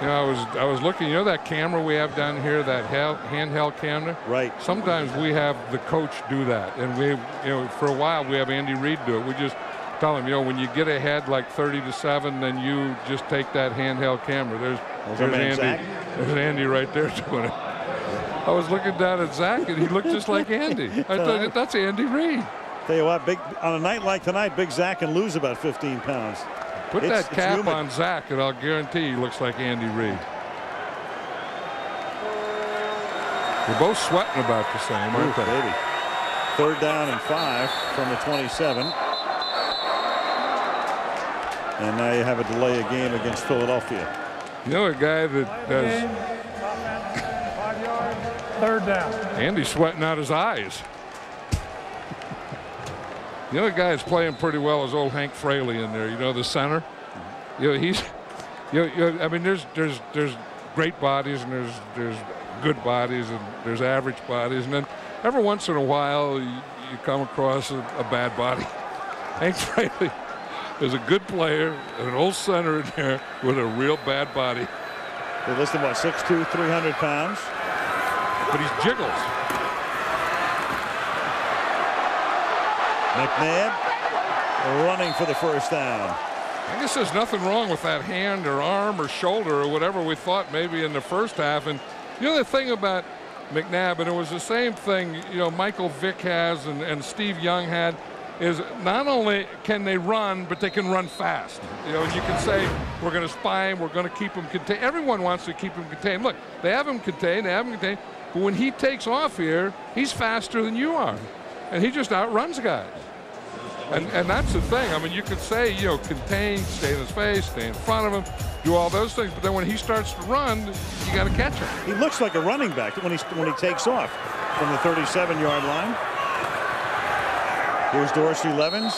You know, I was looking. You know that camera we have down here, that handheld camera. Right. Sometimes we have the coach do that, and we, you know, for a while we have Andy Reid do it. We just tell him, you know, when you get ahead like 30-7, then you just take that handheld camera. There's Andy. Zach. There's Andy right there doing it. I was looking down at Zach, and he looked just like Andy. I thought, that's Andy Reid. Tell you what, on a night like tonight, Big Zach can lose about 15 pounds. Put that cap on Zach, and I'll guarantee he looks like Andy Reid. They're both sweating about the same, aren't they? Baby. 3rd down and 5 from the 27. And now you have a delay of game against Philadelphia. You know a guy that does. 5 yards, 3rd down. Andy's sweating out his eyes. The other guy that's playing pretty well is old Hank Fraley in there. You know, the center. You know, he's. I mean, there's great bodies and there's good bodies and there's average bodies, and then every once in a while you come across a bad body. Hank Fraley is a good player and an old center in there with a real bad body. They listed what, 6'2", 300 pounds, but he's jiggles. McNabb running for the 1st down. I guess there's nothing wrong with that hand or arm or shoulder or whatever we thought maybe in the first half. And you know the thing about McNabb, and it was the same thing, you know, Michael Vick has and Steve Young had, is not only can they run, but they can run fast. You know, and you can say, we're going to spy him, we're going to keep him contained. Everyone wants to keep him contained. Look, they have him contained, but when he takes off here, he's faster than you are. And he just outruns guys. And that's the thing. I mean, you could say, you know, contain, stay in his face, stay in front of him, do all those things. But then when he starts to run, you got to catch him. He looks like a running back when he takes off from the 37-yard line. Here's Dorsey Levens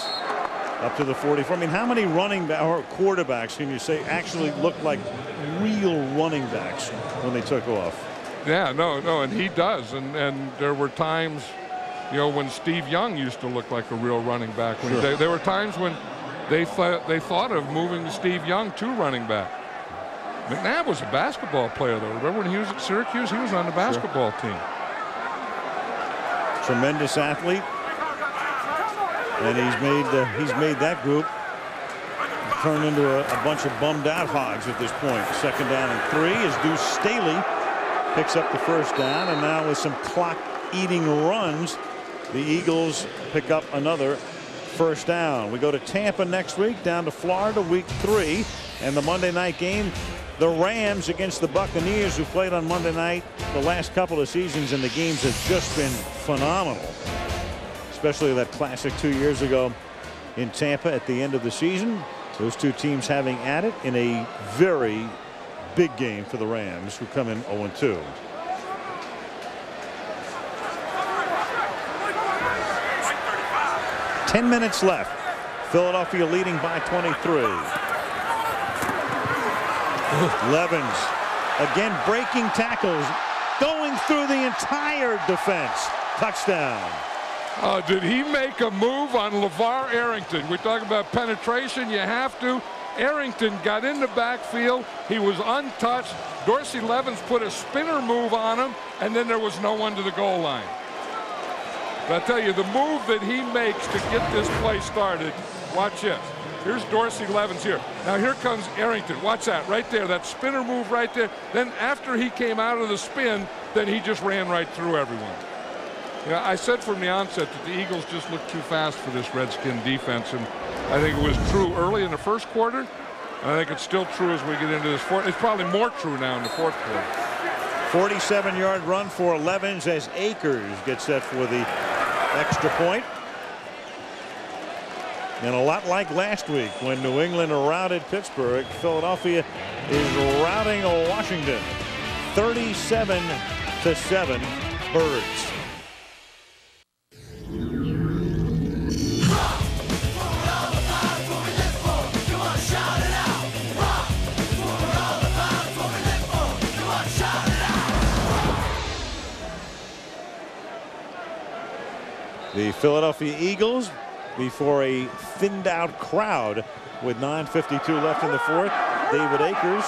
up to the 44. I mean, how many running back or quarterbacks can you say actually look like real running backs when they took off? Yeah, no, and he does. And there were times, you know, when Steve Young used to look like a real running back. When there were times when they thought of moving Steve Young to running back. McNabb was a basketball player, though. Remember when he was at Syracuse? He was on the basketball team. Tremendous athlete. And he's made that group turn into a bunch of bummed out hogs at this point. 2nd down and 3 as Deuce Staley picks up the 1st down, and now with some clock eating runs, the Eagles pick up another 1st down. We go to Tampa next week, down to Florida week 3, and the Monday night game, the Rams against the Buccaneers, who played on Monday night the last couple of seasons, and the games have just been phenomenal, especially that classic 2 years ago in Tampa at the end of the season. Those two teams having at it in a very big game for the Rams, who come in 0-2. Ten minutes left. Philadelphia leading by 23. Levens again breaking tackles, going through the entire defense. Touchdown. Did he make a move on LeVar Arrington? We talk about penetration. You have to. Arrington got in the backfield. He was untouched. Dorsey Levens put a spinner move on him, and then there was no one to the goal line. But I tell you, the move that he makes to get this play started, watch this. Here's Dorsey Levens here. Now here comes Arrington. Watch that right there. That spinner move right there. Then after he came out of the spin, then he just ran right through everyone. You know, I said from the onset that the Eagles just looked too fast for this Redskin defense, and I think it was true early in the 1st quarter. I think it's still true as we get into this 4th. It's probably more true now in the 4th quarter. 47-yard run for Levens as Akers gets set for the extra point. And a lot like last week when New England routed Pittsburgh, Philadelphia is routing Washington 37-7. Birds. The Philadelphia Eagles before a thinned out crowd with 9:52 left in the 4th. David Akers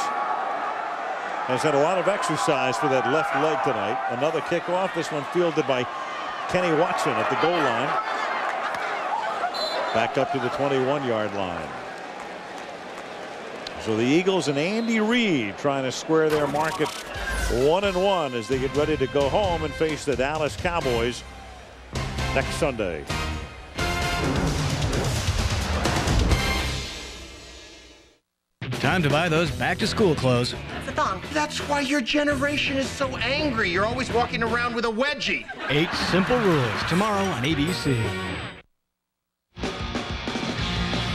has had a lot of exercise for that left leg tonight. Another kickoff, this one fielded by Kenny Watson at the goal line. Back up to the 21-yard line. So the Eagles and Andy Reid trying to square their mark at 1-1 as they get ready to go home and face the Dallas Cowboys next Sunday. Time to buy those back-to-school clothes. That's why your generation is so angry. You're always walking around with a wedgie. 8 Simple Rules, tomorrow on ABC.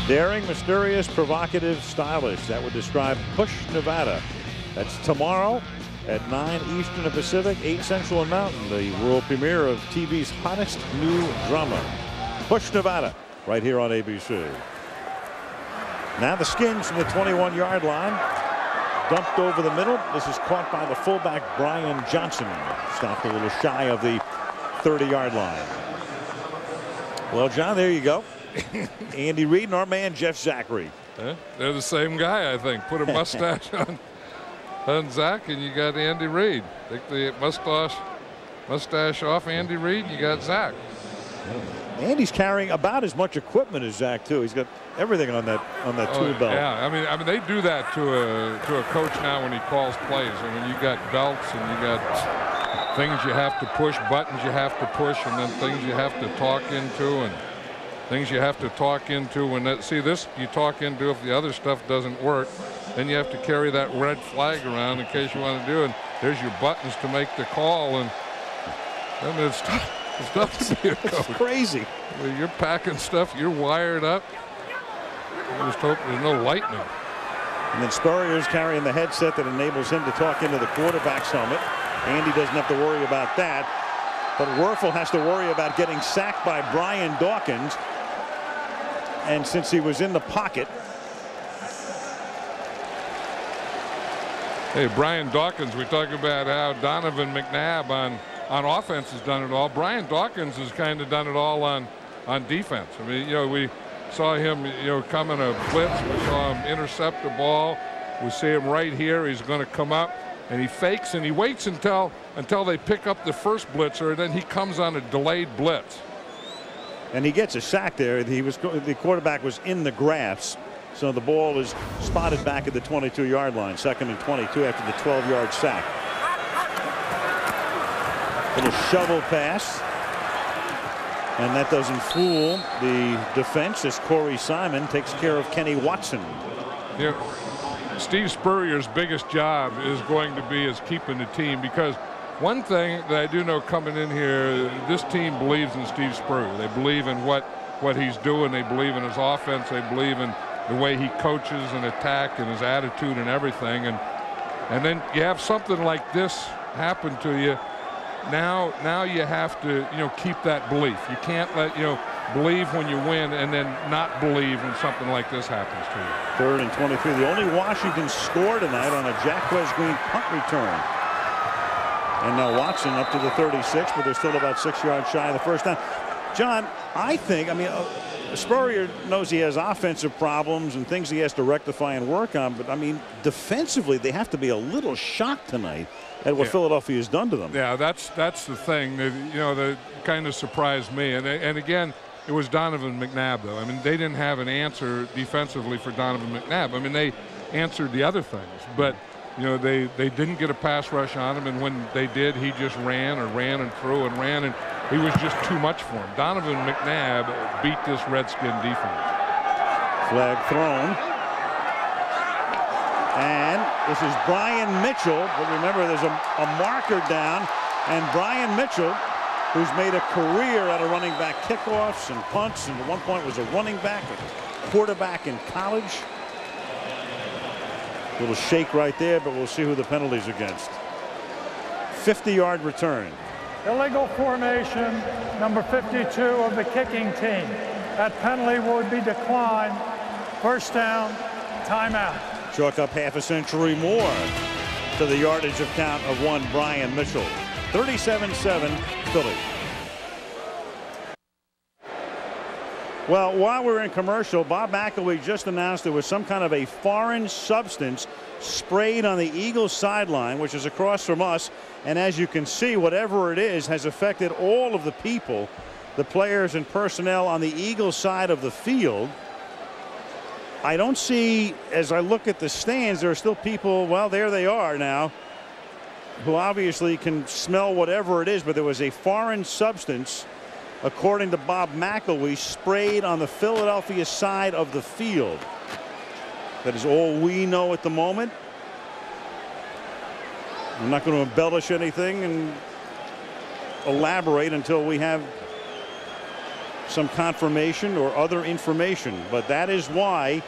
Daring, mysterious, provocative, stylish. That would describe Push Nevada. That's tomorrow at 9 Eastern and Pacific, 8 Central and Mountain, the world premiere of TV's hottest new drama. Push Nevada, right here on ABC. Now the Skins from the 21-yard line. Dumped over the middle. This is caught by the fullback Brian Johnson. Stopped a little shy of the 30-yard line. Well, John, there you go. Andy Reid and our man Jeff Zachary. They're the same guy, I think. Put a mustache on Zach, and you got Andy Reid. Take the mustache off Andy Reid, you got Zach. Andy's carrying about as much equipment as Zach too. He's got everything on that tool belt. Yeah, I mean they do that to a coach now when he calls plays. I mean, you got belts and you got things you have to push, buttons you have to push, and then things you have to talk into, and things you have to talk into. When that, see this you talk into if the other stuff doesn't work, then you have to carry that red flag around in case you want to do it. And there's your buttons to make the call, and it's tough to be a coach. It's crazy. You're packing stuff. You're wired up. I just hope there's no lightning. And then Spurrier's carrying the headset that enables him to talk into the quarterback's helmet. Andy doesn't have to worry about that. But Werfel has to worry about getting sacked by Brian Dawkins. And since he was in the pocket. Hey, Brian Dawkins, we talk about how Donovan McNabb on offense has done it all. Brian Dawkins has kind of done it all on defense. I mean, you know, we saw him, you know, come in a blitz. We saw him intercept the ball. We see him right here. He's going to come up and he fakes and he waits until they pick up the first blitzer, and then he comes on a delayed blitz. And he gets a sack there. The quarterback was in the grass. So the ball is spotted back at the 22-yard line. 2nd and 22 after the 12-yard sack. Little shovel pass. And that doesn't fool the defense as Corey Simon takes care of Kenny Watson. Yeah. Steve Spurrier's biggest job is going to be is keeping the team, because one thing that I do know coming in here, this team believes in Steve Spurrier. They believe in what he's doing. They believe in his offense. They believe in the way he coaches and attack and his attitude and everything. And then you have something like this happen to you. Now you have to, keep that belief. You can't let, believe when you win and then not believe when something like this happens to you. 3rd and 23. The only Washington score tonight on a Jacquez Green punt return. And now Watson up to the 36, but they're still about 6 yards shy of the first down. John, I Spurrier knows he has offensive problems and things he has to rectify and work on, but defensively they have to be a little shocked tonight at what Philadelphia has done to them. Yeah, that's the thing that kind of surprised me. And again, it was Donovan McNabb, though. They didn't have an answer defensively for Donovan McNabb. They answered the other things, but they didn't get a pass rush on him, and when they did, he just ran and threw and ran, and he was just too much for him. Donovan McNabb beat this Redskin defense. Flag thrown. And this is Brian Mitchell. But remember, there's a marker down. And Brian Mitchell, who's made a career out of running back kickoffs and punts, and at one point was a running back, a quarterback in college. A little shake right there, but we'll see who the penalty's against. 50-yard return. Illegal formation, number 52 of the kicking team. That penalty would be declined. First down, timeout. Chalk up half a century more to the yardage of count of one Brian Mitchell. 37-7 Philly. Well, while we're in commercial, Bob McElwee just announced there was some kind of a foreign substance sprayed on the Eagles sideline, which is across from us. And as you can see, whatever it is has affected all of the people, the players and personnel on the Eagles side of the field. I don't see, as I look at the stands, there are still people, well, there they are now, who obviously can smell whatever it is, but there was a foreign substance, according to Bob McElwee, sprayed on the Philadelphia side of the field. That is all we know at the moment. I'm not going to embellish anything and elaborate until we have some confirmation or other information. But that is why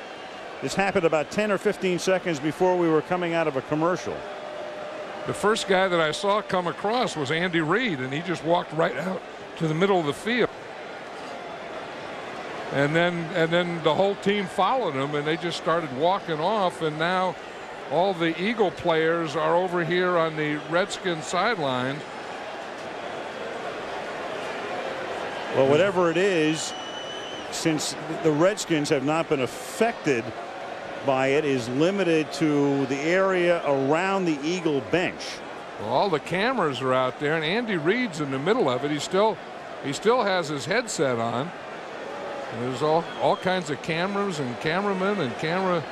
this happened about 10 or 15 seconds before we were coming out of a commercial. The first guy that I saw come across was Andy Reid, and he just walked right out to the middle of the field. And then the whole team followed him, and they just started walking off, and now all the Eagle players are over here on the Redskins sideline. Well, whatever it is, since the Redskins have not been affected by it, is limited to the area around the Eagle bench. Well, all the cameras are out there, and Andy Reid's in the middle of it. He still has his headset on. There's all kinds of cameras and cameramen and camera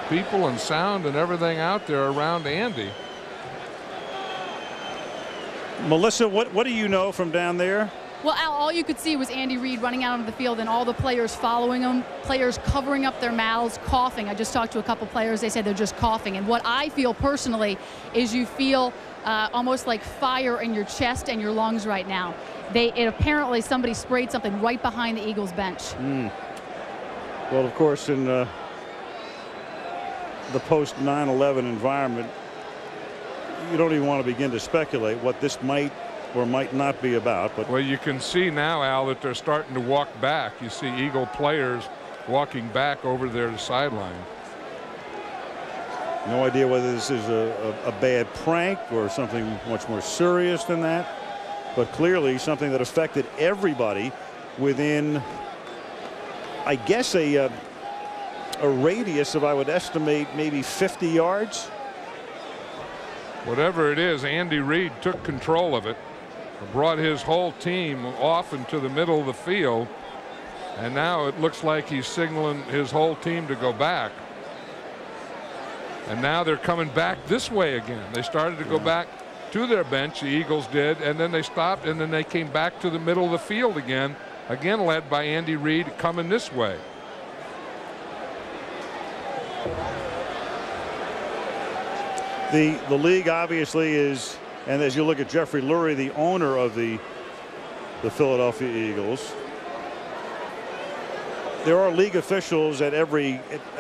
people and sound and everything out there around Andy. Melissa, what do you know from down there? Well, Al, all you could see was Andy Reid running out onto the field and all the players following him, players covering up their mouths, coughing. I just talked to a couple players. They said they're just coughing. And what I feel personally is you feel almost like fire in your chest and your lungs right now. Apparently somebody sprayed something right behind the Eagles bench. Well, of course, in the post 9/11 environment, you don't even want to begin to speculate what this might or might not be about. But well, you can see now, Al, that they're starting to walk back. You see Eagle players walking back over their sideline. No idea whether this is a bad prank or something much more serious than that, but clearly something that affected everybody within, I guess, a radius of, I would estimate, maybe 50 yards. Whatever it is, Andy Reid took control of it. brought his whole team off into the middle of the field, and now it looks like he's signaling his whole team to go back. And now they're coming back this way again. They started to go back to their bench, the Eagles did, and then they stopped, and then they came back to the middle of the field again led by Andy Reid coming this way. The league obviously is, and as you look at Jeffrey Lurie, the owner of the Philadelphia Eagles, there are league officials at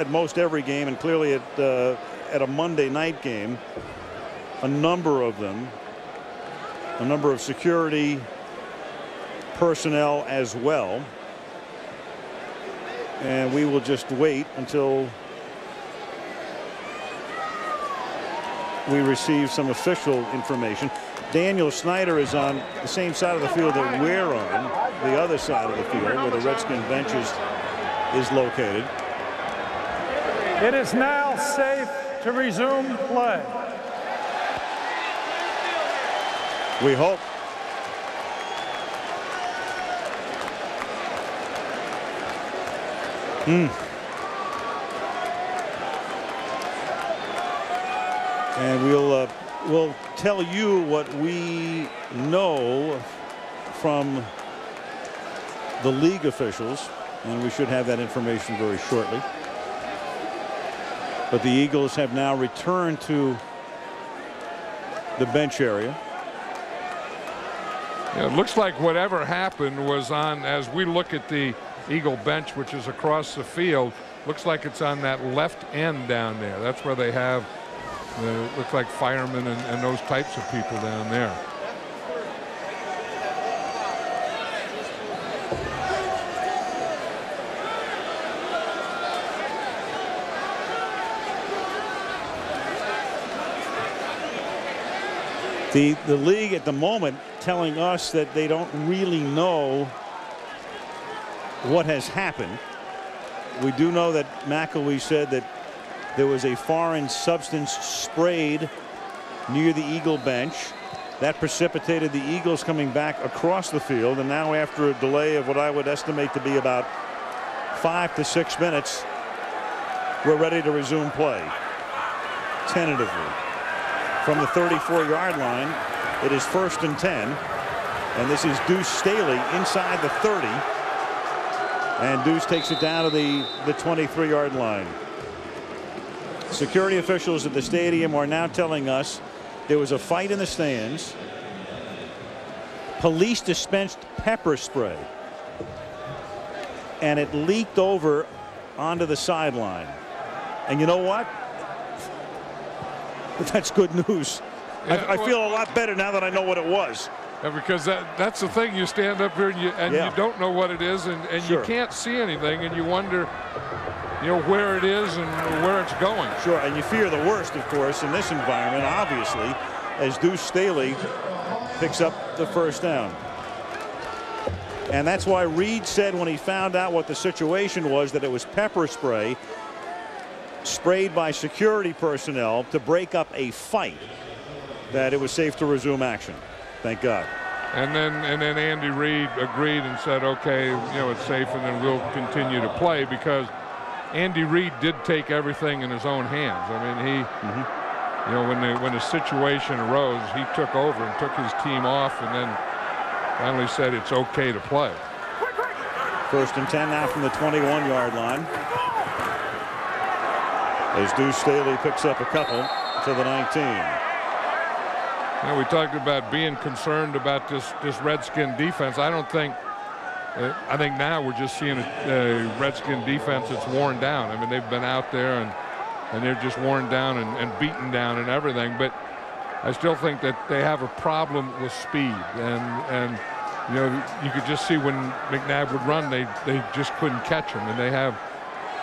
most every game, and clearly at a Monday night game, a number of them, a number of security personnel as well. And we will just wait until we receive some official information. Daniel Snyder is on the same side of the field that we're on, the other side of the field where the Redskin bench is located. It is now safe to resume play. We hope. And we'll tell you what we know from the league officials, and we should have that information very shortly. But the Eagles have now returned to the bench area. Yeah, it looks like whatever happened was on, as we look at the Eagle bench, which is across the field, looks like it's on that left end down there. That's where they have looks like firemen and those types of people down there. The league at the moment telling us that they don't really know what has happened. We do know that McElwee said that there was a foreign substance sprayed near the Eagle bench. That precipitated the Eagles coming back across the field, and now after a delay of what I would estimate to be about 5 to 6 minutes, we're ready to resume play. Tentatively. From the 34-yard line, it is 1st and 10, and this is Deuce Staley inside the 30, and Deuce takes it down to the 23-yard line. Security officials at the stadium are now telling us there was a fight in the stands. Police dispensed pepper spray, and it leaked over onto the sideline. And you know what? That's good news. Yeah, I feel a lot better now that I know what it was. Yeah, because that's the thing. You stand up here and you don't know what it is, and Sure. you can't see anything, and you wonder, where it is and where it's going. Sure, and you fear the worst, of course, in this environment, obviously, as Deuce Staley picks up the first down. And that's why Reid said when he found out what the situation was that it was pepper spray sprayed by security personnel to break up a fight, that it was safe to resume action. Thank God. And then Andy Reid agreed and said, okay, it's safe, and then we'll continue to play, because Andy Reid did take everything in his own hands. I mean, he, when the situation arose, he took over and took his team off, and then finally said it's okay to play. 1st and 10 now from the 21-yard line, as Deuce Staley picks up a couple to the 19. We talked about being concerned about this Redskin defense. I think now we're just seeing a Redskin defense that's worn down. I mean, they've been out there and they're just worn down and beaten down and everything. But I still think that they have a problem with speed. And you could just see when McNabb would run, they just couldn't catch him. And they have,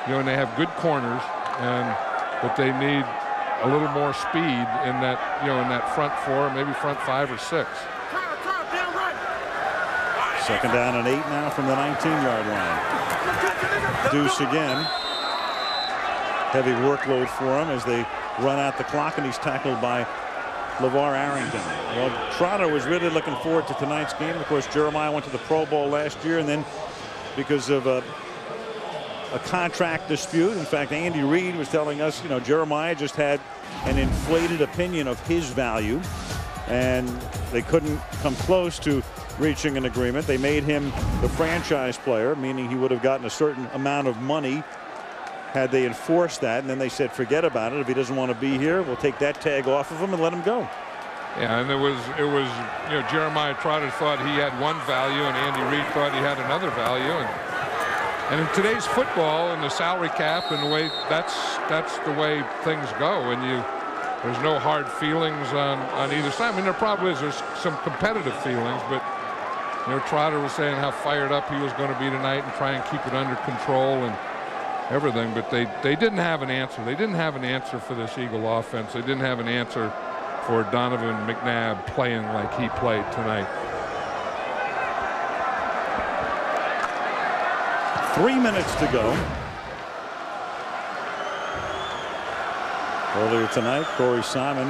and they have good corners, but they need a little more speed in that, in that front 4, maybe front 5 or 6. 2nd down and 8 now from the 19-yard line. Deuce again. Heavy workload for him as they run out the clock, and he's tackled by LeVar Arrington. Well, Trotter was really looking forward to tonight's game. Of course, Jeremiah went to the Pro Bowl last year, and then because of a contract dispute. In fact, Andy Reid was telling us, you know, Jeremiah just had an inflated opinion of his value, and they couldn't come close to reaching an agreement. They made him the franchise player, meaning he would have gotten a certain amount of money had they enforced that, and then they said forget about it. If he doesn't want to be here, we'll take that tag off of him and let him go. Yeah, and it was you know, Jeremiah Trotter thought he had one value and Andy Reid thought he had another value, and in today's football and the salary cap and the way that's the way things go, and there's no hard feelings on either side. I mean, there's some competitive feelings, but you know, Trotter was saying how fired up he was going to be tonight and try and keep it under control and everything, but they didn't have an answer. They didn't have an answer for this Eagle offense. They didn't have an answer for Donovan McNabb playing like he played tonight. 3 minutes to go. Earlier tonight, Corey Simon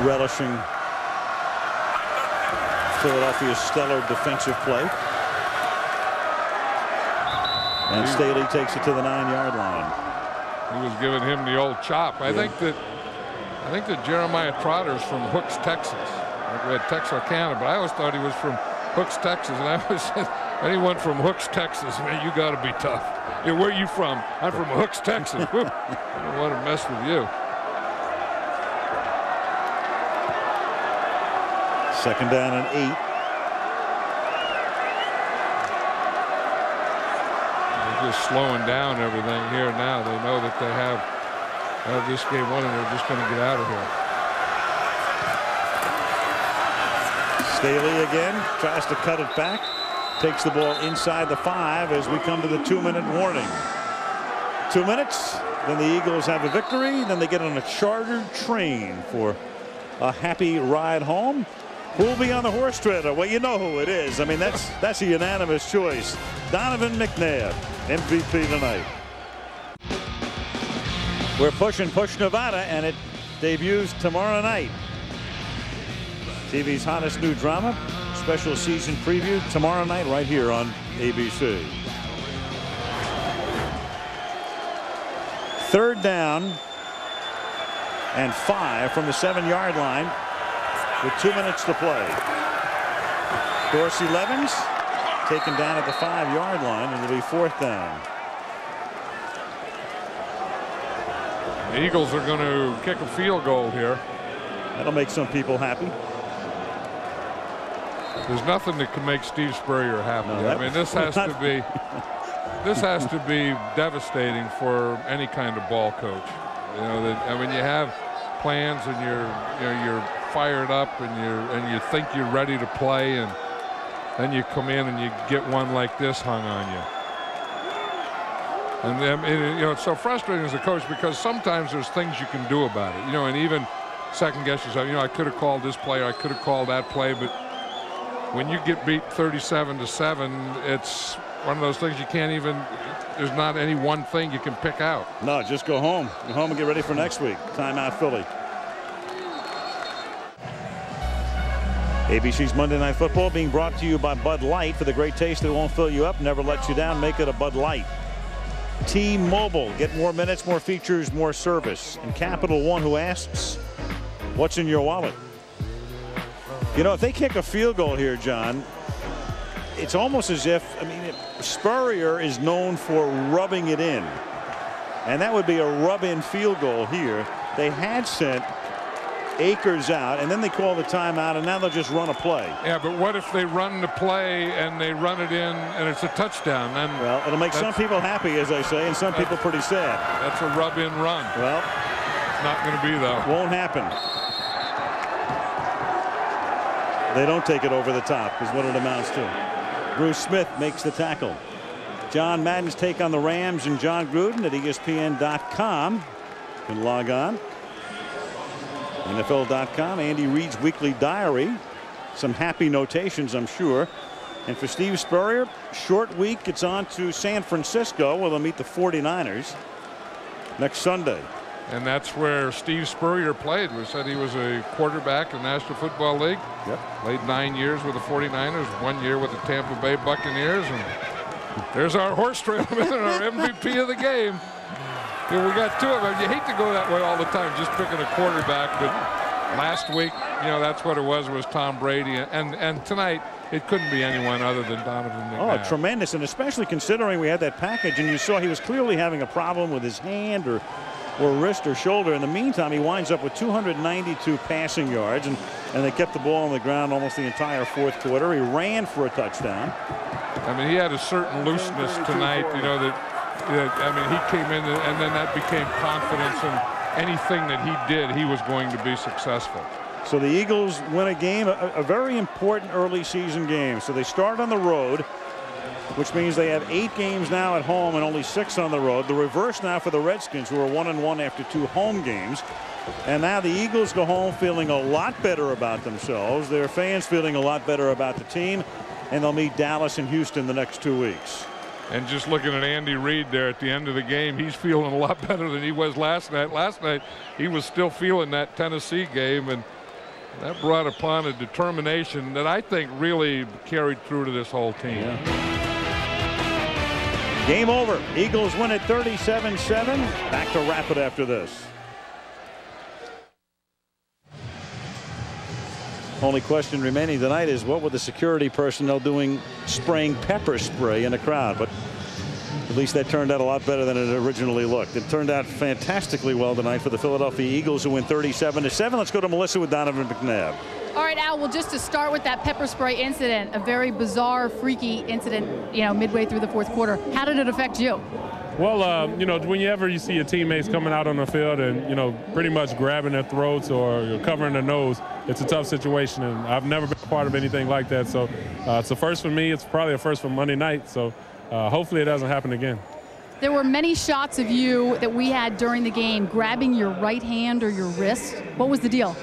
relishing Philadelphia's stellar defensive play. And Staley takes it to the 9-yard line. He was giving him the old chop. I think that Jeremiah Trotter's from Hooks, Texas. We had Texarkana, but I always thought he was from Hooks, Texas. And I always said, anyone from Hooks, Texas, man, you got to be tough. Yeah, where are you from? I'm from Hooks, Texas. I don't want to mess with you. Second down and 8. Just slowing down everything here now. They know that they have this game won and they're just going to get out of here. Staley again tries to cut it back, takes the ball inside the 5 as we come to the 2-minute warning. 2 minutes, then the Eagles have a victory, then they get on a chartered train for a happy ride home. Who'll be on the horse trailer? Well, you know who it is. I mean, that's a unanimous choice. Donovan McNabb, MVP tonight. We're pushing Push Nevada, and it debuts tomorrow night. TV's hottest new drama, special season preview tomorrow night right here on ABC. Third down and 5 from the 7-yard line with 2 minutes to play. Dorsey Levens taken down at the 5-yard line, and it'll be 4th down. The Eagles are going to kick a field goal here. That'll make some people happy. There's nothing that can make Steve Spurrier happy. No, I mean, this has to be devastating for any kind of ball coach. You know, I mean, you have plans and you're fired up and you think you're ready to play, and then you come in and you get one like this hung on you. And you know, it's so frustrating as a coach because sometimes there's things you can do about it. You know, and even second guess yourself. You know, I could have called this play, I could have called that play, but when you get beat 37-7, it's one of those things you can't even. There's not any one thing you can pick out. No, just go home. Go home and get ready for next week. Timeout, Philly. ABC's Monday Night Football being brought to you by Bud Light. For the great taste that won't fill you up, never lets you down, make it a Bud Light. T-Mobile, get more minutes, more features, more service. And Capital One, who asks, what's in your wallet? You know, if they kick a field goal here, John, it's almost as if, I mean, Spurrier is known for rubbing it in. And that would be a rub-in field goal here. They had sent Akers out, and then they call the timeout, and now they'll just run a play. Yeah, but what if they run the play and they run it in and it's a touchdown? Then well, it'll make some people happy, as I say, and some people pretty sad. That's a rub-in run. Well, it's not going to be, though. Won't happen. They don't take it over the top is what it amounts to. Bruce Smith makes the tackle. John Madden's take on the Rams and John Gruden at ESPN.com. You can log on. NFL.com, Andy Reid's weekly diary. Some happy notations, I'm sure. And for Steve Spurrier, short week. It's on to San Francisco, where they'll meet the 49ers next Sunday. And that's where Steve Spurrier played. We said he was a quarterback in the National Football League. Yep. Played 9 years with the 49ers, 1 year with the Tampa Bay Buccaneers. And there's our horse trailman and our MVP of the game. Yeah, we got two of them. You hate to go that way all the time, just picking a quarterback. But last week, you know, that's what it was Tom Brady. And tonight, it couldn't be anyone other than Donovan McNabb. Oh, tremendous. And especially considering we had that package and you saw he was clearly having a problem with his hand or wrist or shoulder. In the meantime, he winds up with 292 passing yards, and they kept the ball on the ground almost the entire fourth quarter. He ran for a touchdown. I mean, he had a certain looseness tonight, you know, I mean, he came in and then that became confidence, and anything that he did, he was going to be successful. So the Eagles win a game, a very important early season game. So they start on the road, which means they have 8 games now at home and only 6 on the road. The reverse now for the Redskins, who are 1-1 after 2 home games. And now the Eagles go home feeling a lot better about themselves. Their fans feeling a lot better about the team. And they'll meet Dallas and Houston the next 2 weeks. And just looking at Andy Reid there at the end of the game, he's feeling a lot better than he was last night. Last night, he was still feeling that Tennessee game, and that brought upon a determination that I think really carried through to this whole team. Yeah. Game over. Eagles win at 37-7. Back to wrap it after this. Only question remaining tonight is what were the security personnel doing spraying pepper spray in a crowd? But at least that turned out a lot better than it originally looked. It turned out fantastically well tonight for the Philadelphia Eagles, who win 37-7. Let's go to Melissa with Donovan McNabb. All right, Al, well, just to start with that pepper spray incident, a very bizarre, freaky incident, you know, midway through the fourth quarter. How did it affect you? Well, you know, whenever you see your teammates coming out on the field and, you know, pretty much grabbing their throats or covering their nose, it's a tough situation, and I've never been a part of anything like that. So it's a first for me. It's probably a first for Monday night. So hopefully it doesn't happen again. There were many shots of you that we had during the game grabbing your right hand or your wrist. What was the deal?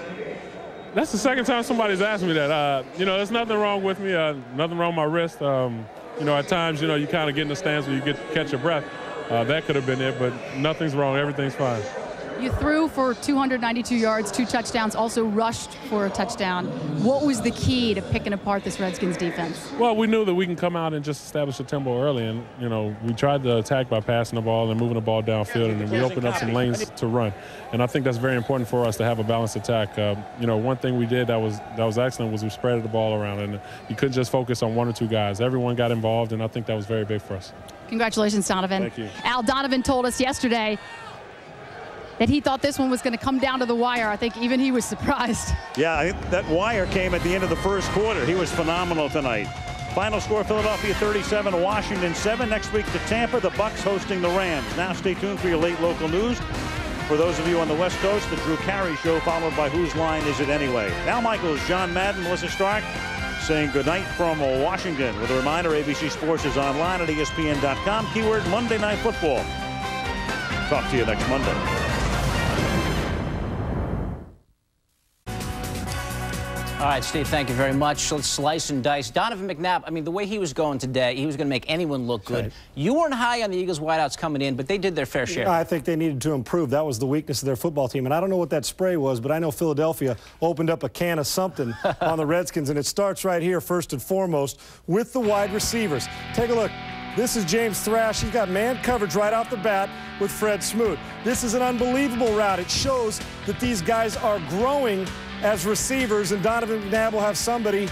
That's the second time somebody's asked me that. You know, there's nothing wrong with me, nothing wrong with my wrist. You know, at times, you know, you kind of get in the stands where you catch your breath. That could have been it, but nothing's wrong. Everything's fine. You threw for 292 yards, 2 touchdowns, also rushed for a touchdown. What was the key to picking apart this Redskins defense? Well, we knew that we can come out and just establish a tempo early, and, you know, we tried to attack by passing the ball and moving the ball downfield, and then we opened up some lanes to run. And I think that's very important for us to have a balanced attack. You know, one thing we did that was excellent was we spread the ball around, and you couldn't just focus on 1 or 2 guys. Everyone got involved, and I think that was very big for us. Congratulations, Donovan. Thank you. Al, Donovan told us yesterday that he thought this one was going to come down to the wire. I think even he was surprised. Yeah, that wire came at the end of the first quarter. He was phenomenal tonight. Final score, Philadelphia 37, Washington 7. Next week to Tampa, the Bucs hosting the Rams. Now stay tuned for your late local news. For those of you on the West Coast, the Drew Carey Show, followed by Whose Line Is It Anyway? Al Michaels, John Madden, Melissa Stark saying goodnight from Washington. With a reminder, ABC Sports is online at ESPN.com. Keyword Monday Night Football. Talk to you next Monday. All right, Steve, thank you very much. Let's slice and dice. Donovan McNabb, I mean, the way he was going today, he was going to make anyone look good. Right. You weren't high on the Eagles wideouts coming in, but they did their fair share. I think they needed to improve. That was the weakness of their football team. And I don't know what that spray was, but I know Philadelphia opened up a can of something on the Redskins. And it starts right here, first and foremost, with the wide receivers. Take a look. This is James Thrash. He's got man coverage right off the bat with Fred Smoot. This is an unbelievable route. It shows that these guys are growing as receivers, and Donovan McNabb will have somebody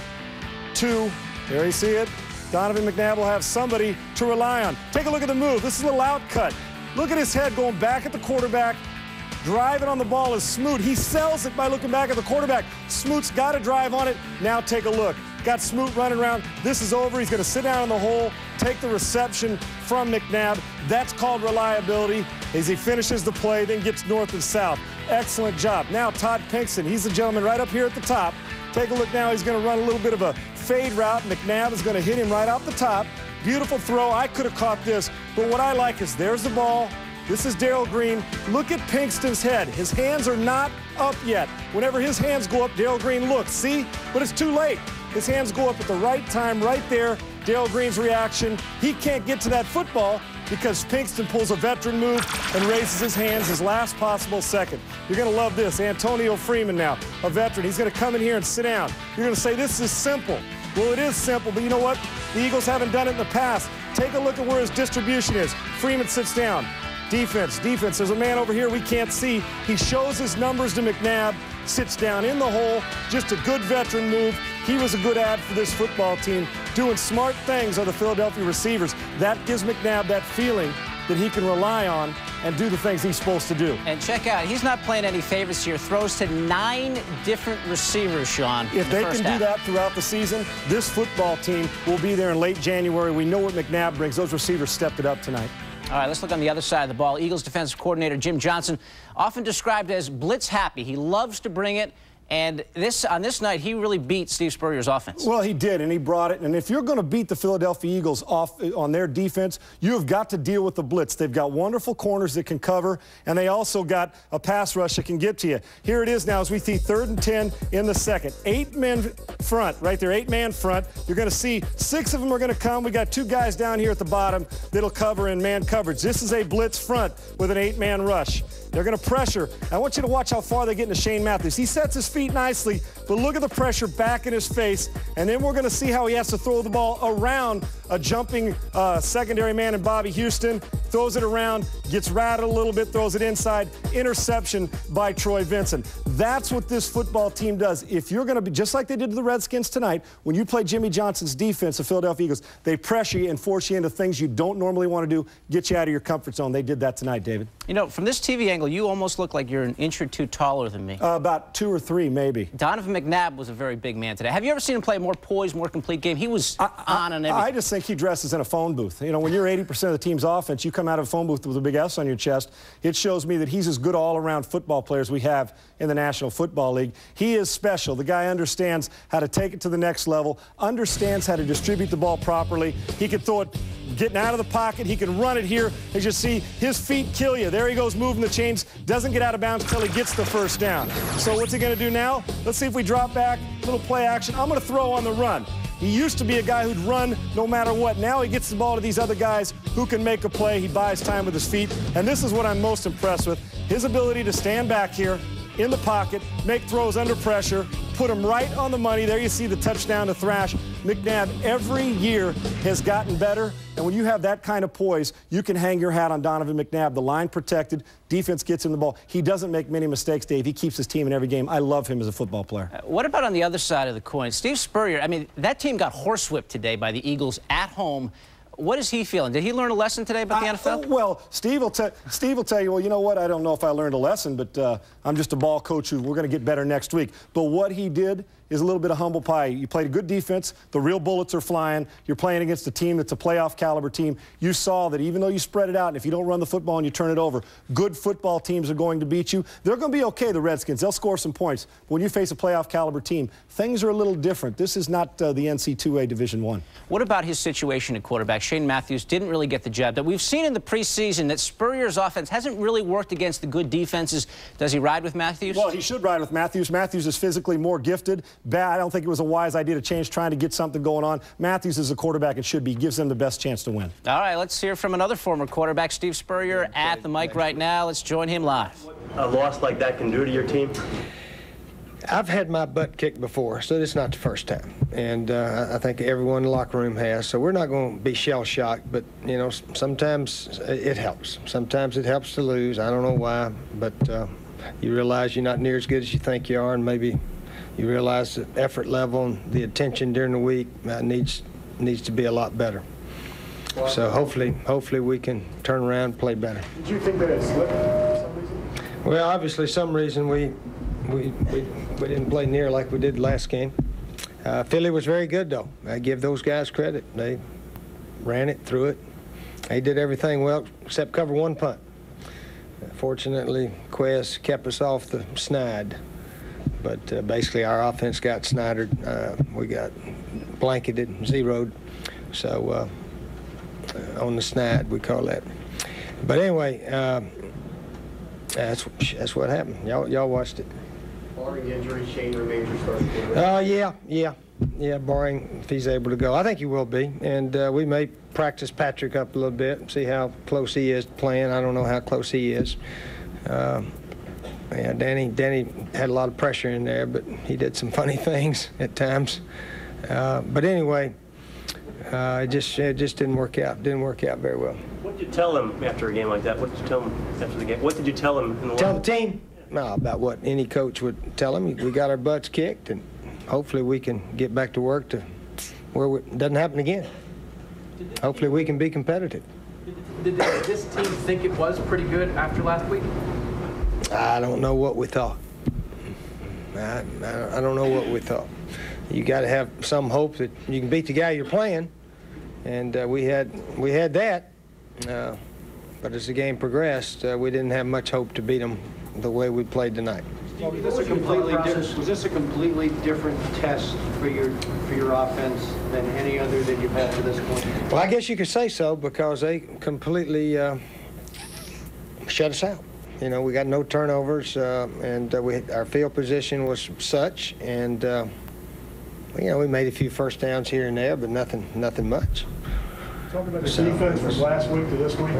to, there you see it, Donovan McNabb will have somebody to rely on. Take a look at the move. This is a little out cut. Look at his head going back at the quarterback. Driving on the ball is Smoot. He sells it by looking back at the quarterback. Smoot's got to drive on it. Now take a look. Got Smoot running around. This is over. He's going to sit down in the hole, take the reception from McNabb. That's called reliability as he finishes the play, then gets north and south. Excellent job. Now Todd Pinkston, he's the gentleman right up here at the top. Take a look now. He's going to run a little bit of a fade route. McNabb is going to hit him right off the top. Beautiful throw. I could have caught this, but what I like is there's the ball. This is Darrell Green. Look at Pinkston's head. His hands are not up yet. Whenever his hands go up, Darrell Green looks. See? But it's too late. His hands go up at the right time, right there. Darrell Green's reaction. He can't get to that football because Pinkston pulls a veteran move and raises his hands his last possible second. You're going to love this. Antonio Freeman now, a veteran. He's going to come in here and sit down. You're going to say, this is simple. Well, it is simple, but you know what? The Eagles haven't done it in the past. Take a look at where his distribution is. Freeman sits down. Defense. There's a man over here we can't see. He shows his numbers to McNabb, sits down in the hole. Just a good veteran move. He was a good ad for this football team. Doing smart things are the Philadelphia receivers. That gives McNabb that feeling that he can rely on and do the things he's supposed to do. And check out, he's not playing any favorites here. Throws to 9 different receivers, Sean. If they can do that throughout the season, this football team will be there in late January. We know what McNabb brings. Those receivers stepped it up tonight. All right, let's look on the other side of the ball. Eagles defensive coordinator Jim Johnson, often described as blitz happy. He loves to bring it. And on this night, he really beat Steve Spurrier's offense. Well, he did, and he brought it. And if you're going to beat the Philadelphia Eagles off on their defense, you have got to deal with the blitz. They've got wonderful corners that can cover, and they also got a pass rush that can get to you. Here it is now as we see 3rd and 10 in the second. 8-man front, right there, 8-man front. You're going to see 6 of them are going to come. We got 2 guys down here at the bottom that'll cover in man coverage. This is a blitz front with an 8-man rush. They're going to pressure. I want you to watch how far they get into Shane Matthews. He sets his feet nicely, but look at the pressure back in his face. And then we're going to see how he has to throw the ball around a jumping secondary man in Bobby Houston. Throws it around, gets rattled a little bit, throws it inside. Interception by Troy Vincent. That's what this football team does. If you're going to be, just like they did to the Redskins tonight, when you play Jimmy Johnson's defense, the Philadelphia Eagles, they pressure you and force you into things you don't normally want to do, get you out of your comfort zone. They did that tonight, David. You know, from this TV angle, you almost look like you're an inch or 2 taller than me. About 2 or 3, maybe. Donovan McNabb was a very big man today. Have you ever seen him play a more poised, more complete game? He was on and everything. I just think he dresses in a phone booth. You know, when you're 80% of the team's offense, you come out of a phone booth with a big S on your chest. It shows me that he's as good all-around football player as we have in the National Football League. He is special. The guy understands how to take it to the next level, understands how to distribute the ball properly. He can throw it getting out of the pocket. He can run it here. As you see, his feet kill you. There he goes moving the chains. Doesn't get out of bounds until he gets the first down. So what's he going to do now? Let's see if we drop back. Little play action. I'm going to throw on the run. He used to be a guy who'd run no matter what. Now he gets the ball to these other guys who can make a play. He buys time with his feet. And this is what I'm most impressed with. His ability to stand back here in the pocket, make throws under pressure, put him right on the money. There you see the touchdown to Thrash. McNabb every year has gotten better, and when you have that kind of poise, you can hang your hat on Donovan McNabb. The line protected, defense gets him the ball. He doesn't make many mistakes, Dave. He keeps his team in every game. I love him as a football player. What about on the other side of the coin? Steve Spurrier, I mean, that team got horsewhipped today by the Eagles at home. What is he feeling? Did he learn a lesson today about the NFL? Well, Steve will tell you, well, you know what? I don't know if I learned a lesson, but I'm just a ball coach who we're going to get better next week. But what he did is a little bit of humble pie. You played a good defense. The real bullets are flying. You're playing against a team that's a playoff caliber team. You saw that even though you spread it out, and if you don't run the football and you turn it over, good football teams are going to beat you. They're going to be okay, the Redskins. They'll score some points. But when you face a playoff caliber team, things are a little different. This is not the NC2A Division I. What about his situation at quarterback? Shane Matthews didn't really get the job. That we've seen in the preseason that Spurrier's offense hasn't really worked against the good defenses. Does he ride with Matthews? Well, he should ride with Matthews. Matthews is physically more gifted. I don't think it was a wise idea to change, trying to get something going on. Matthews is a quarterback and should be. Gives them the best chance to win. All right, let's hear from another former quarterback, Steve Spurrier, at the mic right now. Let's join him live. What a loss like that can do to your team? I've had my butt kicked before, so it's not the first time. And I think everyone in the locker room has. So we're not going to be shell-shocked, but, you know, sometimes it helps. Sometimes it helps to lose. I don't know why, but you realize you're not near as good as you think you are, and maybe you realize the effort level and the attention during the week needs to be a lot better. So hopefully we can turn around and play better. Did you think that it slipped for some reason? Well, obviously some reason we didn't play near like we did last game. Philly was very good, though. I give those guys credit. They ran it, threw it. They did everything well except cover one punt. Fortunately, Quez kept us off the snide. But basically, our offense got snidered. We got blanketed, zeroed. So on the snide, we call that. But anyway, that's what happened. Y'all watched it. Barring injury, Shane remains your starting quarterback. Yeah. Yeah, barring if he's able to go. I think he will be, and we may practice Patrick up a little bit, see how close he is to playing. I don't know how close he is. Yeah, Danny had a lot of pressure in there, but he did some funny things at times. But anyway, it just didn't work out. Didn't work out very well. What did you tell him after a game like that? What did you tell him after the game? What did you tell him in the Tell the team? No, about what any coach would tell him. We got our butts kicked, and hopefully we can get back to work to where it doesn't happen again. Hopefully we can be competitive. Did this team think it was pretty good after last week? I don't know what we thought. I don't know what we thought. You got to have some hope that you can beat the guy you're playing, and we had that. But as the game progressed, we didn't have much hope to beat them the way we played tonight. Was this a completely different test for your offense than any other that you've had to this point? Well, I guess you could say so, because they completely shut us out. You know, we got no turnovers, and our field position was such, and you know, we made a few first downs here and there, but nothing much. Talk about the defense from last week to this week.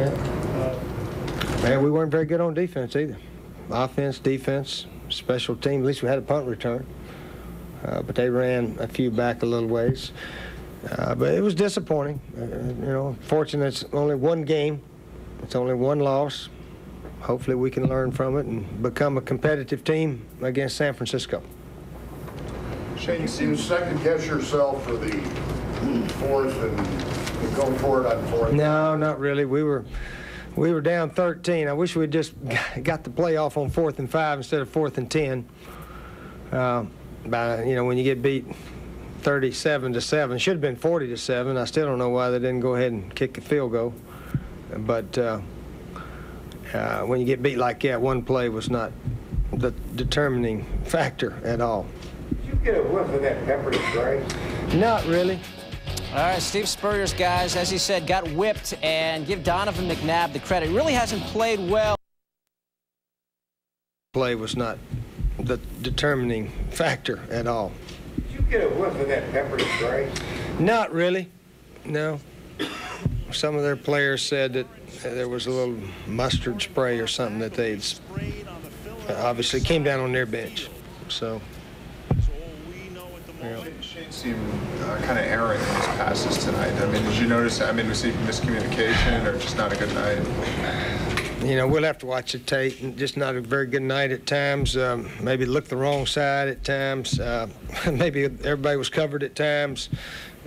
Man, we weren't very good on defense either. Offense, defense, special team. At least we had a punt return, but they ran a few back a little ways. But it was disappointing. You know, fortunately, it's only one game. It's only one loss. Hopefully we can learn from it and become a competitive team against San Francisco. Shane, do you second guess yourself for the fourth and go for it on fourth? No, not really. We were down 13. I wish we'd just got the playoff on 4th and 5 instead of 4th and 10. You know, when you get beat 37-7, should have been 40-7. I still don't know why they didn't go ahead and kick a field goal. But when you get beat like that, one play was not the determining factor at all. Did you get a whiff of that pepper spray? Not really. All right, Steve Spurrier's guys, as he said, got whipped, and give Donovan McNabb the credit. He really hasn't played well. Play was not the determining factor at all. Did you get a whiff of that pepper spray? Not really, no. Some of their players said that there was a little mustard spray or something that they'd obviously came down on their bench. So. Shane seemed kind of errant in his passes tonight. I mean, did you notice? I mean, was he miscommunication or just not a good night? You know, we'll have to watch the tape. Just not a very good night at times. Maybe looked the wrong side at times. Maybe everybody was covered at times.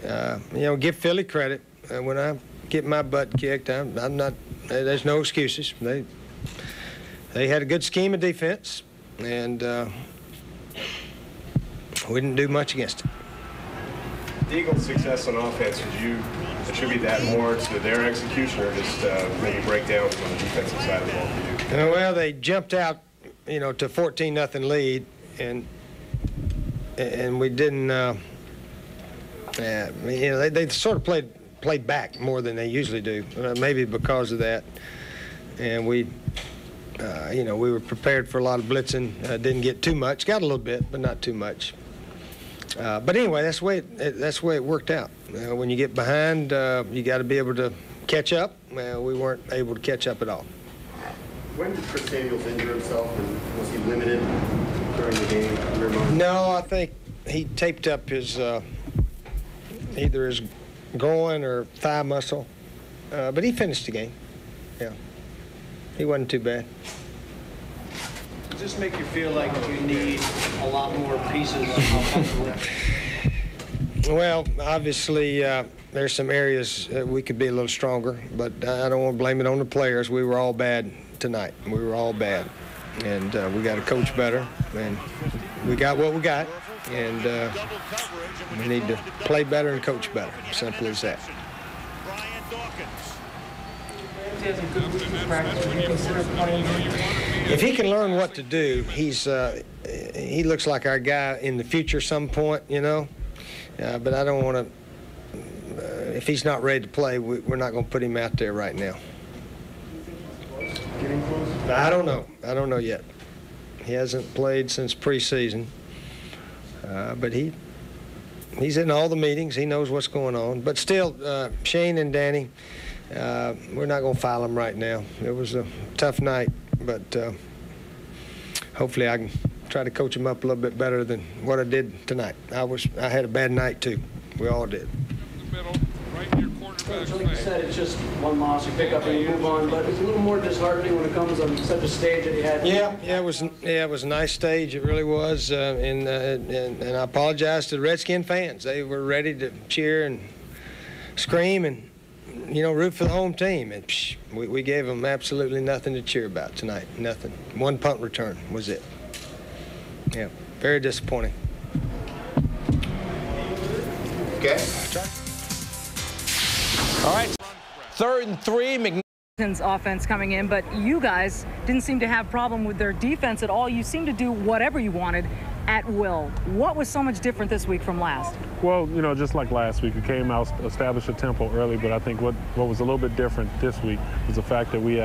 You know, give Philly credit. When I get my butt kicked, I'm not. There's no excuses. They had a good scheme of defense, and we didn't do much against it. The Eagles' success on offense, would you attribute that more to their execution or just maybe breakdowns on the defensive side of the ball for you? Well, they jumped out, you know, to 14-0 lead, and we didn't. You know, they sort of played back more than they usually do, maybe because of that. And we, you know, we were prepared for a lot of blitzing. Didn't get too much. Got a little bit, but not too much. But anyway, that's the way it worked out. When you get behind, you got to be able to catch up. We weren't able to catch up at all. When did Chris Samuels injure himself, and was he limited during the game? No, I think he taped up his either his groin or thigh muscle, but he finished the game. Yeah, he wasn't too bad. Does this make you feel like you need a lot more pieces offensively? Well, obviously, there's some areas that we could be a little stronger, but I don't want to blame it on the players. We were all bad tonight. We were all bad, and we got to coach better, and we got what we got, and we need to play better and coach better. Simple as that. If he can learn what to do, he looks like our guy in the future some point, you know. But I don't want to. If he's not ready to play, we're not going to put him out there right now. I don't know. I don't know yet. He hasn't played since preseason, but he's in all the meetings. He knows what's going on. But still, Shane and Danny, we're not going to foul them right now. It was a tough night, but hopefully I can try to coach them up a little bit better than what I did tonight. I had a bad night too. We all did. Coach, like you said, it's just one loss. You pick up and you move on, but it's a little more disheartening when it comes on such a stage that you had. Yeah, it was a nice stage. It really was, and I apologize to the Redskin fans. They were ready to cheer and scream and, you know, root for the home team. And we gave them absolutely nothing to cheer about tonight. Nothing. One punt return was it. Yeah, very disappointing. Okay. All right, 3rd and 3. Offense coming in, but you guys didn't seem to have problem with their defense at all. You seemed to do whatever you wanted at will. What was so much different this week from last? Well, you know, just like last week, we came out, established a tempo early, but I think what was a little bit different this week was the fact that we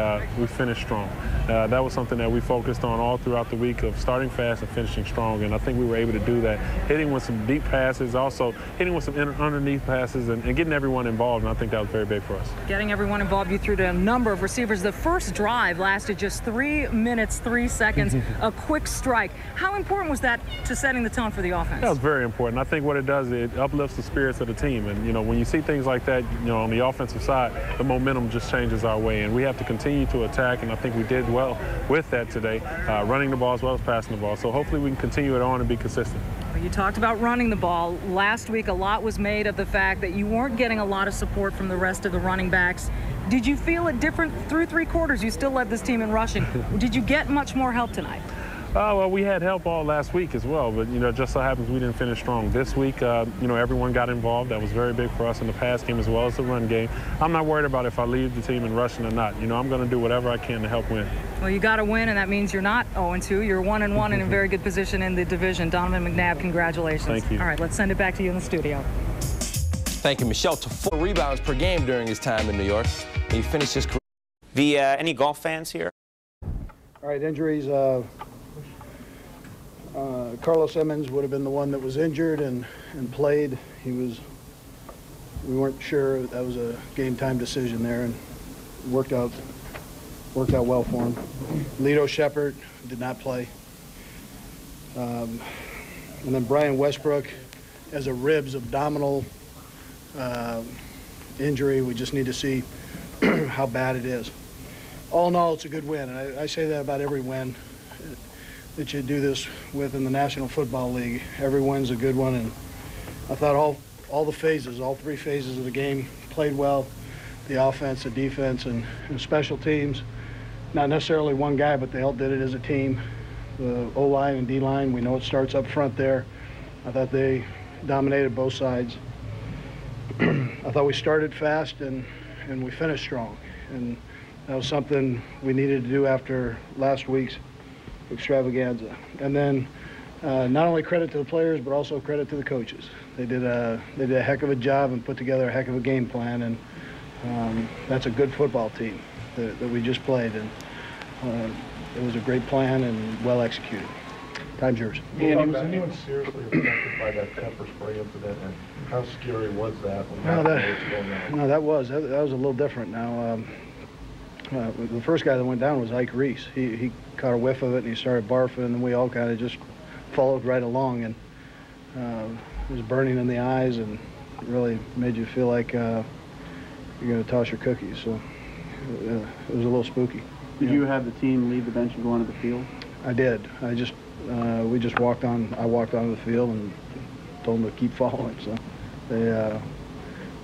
finished strong. That was something that we focused on all throughout the week, of starting fast and finishing strong, and I think we were able to do that, hitting with some deep passes, also hitting with some underneath passes, and getting everyone involved, and I think that was very big for us. Getting everyone involved, you threw to a number of receivers. The first drive lasted just 3 minutes, 3 seconds, a quick strike. How important was that to setting the tone for the offense? That was very important. I think what it does, it uplifts the spirits of the team. And, you know, when you see things like that, you know, on the offensive side, the momentum just changes our way. And we have to continue to attack, and I think we did well with that today, running the ball as well as passing the ball. So hopefully we can continue it on and be consistent. You talked about running the ball. Last week, a lot was made of the fact that you weren't getting a lot of support from the rest of the running backs. Did you feel it different through 3 quarters? You still led this team in rushing. Did you get much more help tonight? Well, we had help all last week as well, but, you know, just so happens we didn't finish strong. This week, you know, everyone got involved. That was very big for us in the pass game as well as the run game. I'm not worried about if I lead the team in rushing or not. You know, I'm going to do whatever I can to help win. Well, you got to win, and that means you're not 0-2. You're 1-1 and in a very good position in the division. Donovan McNabb, congratulations. Thank you. All right, let's send it back to you in the studio. Thank you, Michelle. To 4 rebounds per game during his time in New York. He finished his career. Any golf fans here? All right, injuries. Carlos Emmons would have been the one that was injured and played. We weren't sure. That was a game time decision there, and worked out well for him. Lito Shepard did not play. And then Brian Westbrook has a ribs abdominal injury. We just need to see how bad it is. All in all, it's a good win, and I say that about every win that you do this with in the National Football League. Every win's a good one, and I thought all the phases, all 3 phases of the game played well. The offense, the defense, and special teams. Not necessarily one guy, but they all did it as a team. The O-line and D-line, we know it starts up front there. I thought they dominated both sides. I thought we started fast and we finished strong, and that was something we needed to do after last week's extravaganza. And then not only credit to the players, but also credit to the coaches. They did a heck of a job and put together a heck of a game plan, and that's a good football team that we just played, and it was a great plan and well executed. Time's yours. Was anyone seriously affected by that pepper spray incident, and how scary was that? No, that was a little different. Now, the first guy that went down was Ike Reese. He caught a whiff of it and he started barfing, and then we all kind of just followed right along, and it was burning in the eyes and really made you feel like you're going to toss your cookies. So it was a little spooky. Did you have the team leave the bench and go onto the field? I did. We just walked on. I walked onto the field and told them to keep following. So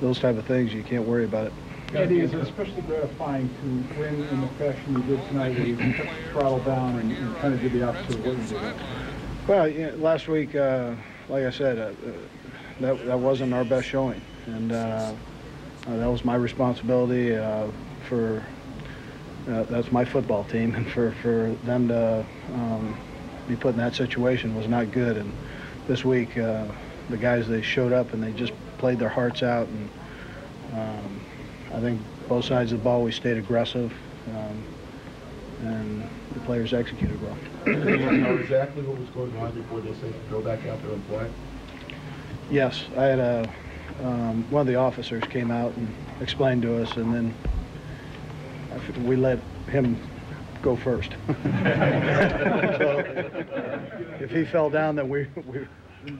those type of things, you can't worry about it. Andy, is it especially gratifying to win in the fashion you did tonight, where you kept the throttle down and kind of did the opposite of what you did? Well, yeah, last week, like I said, that wasn't our best showing, and that was my responsibility for. That's my football team, and for them to be put in that situation was not good. And this week, the guys, they showed up and they just played their hearts out, and I think both sides of the ball we stayed aggressive, and the players executed well. Did they know exactly what was going on before they said go back out there and play? Yes, I had one of the officers came out and explained to us, and then we let him go first. So, if he fell down, then we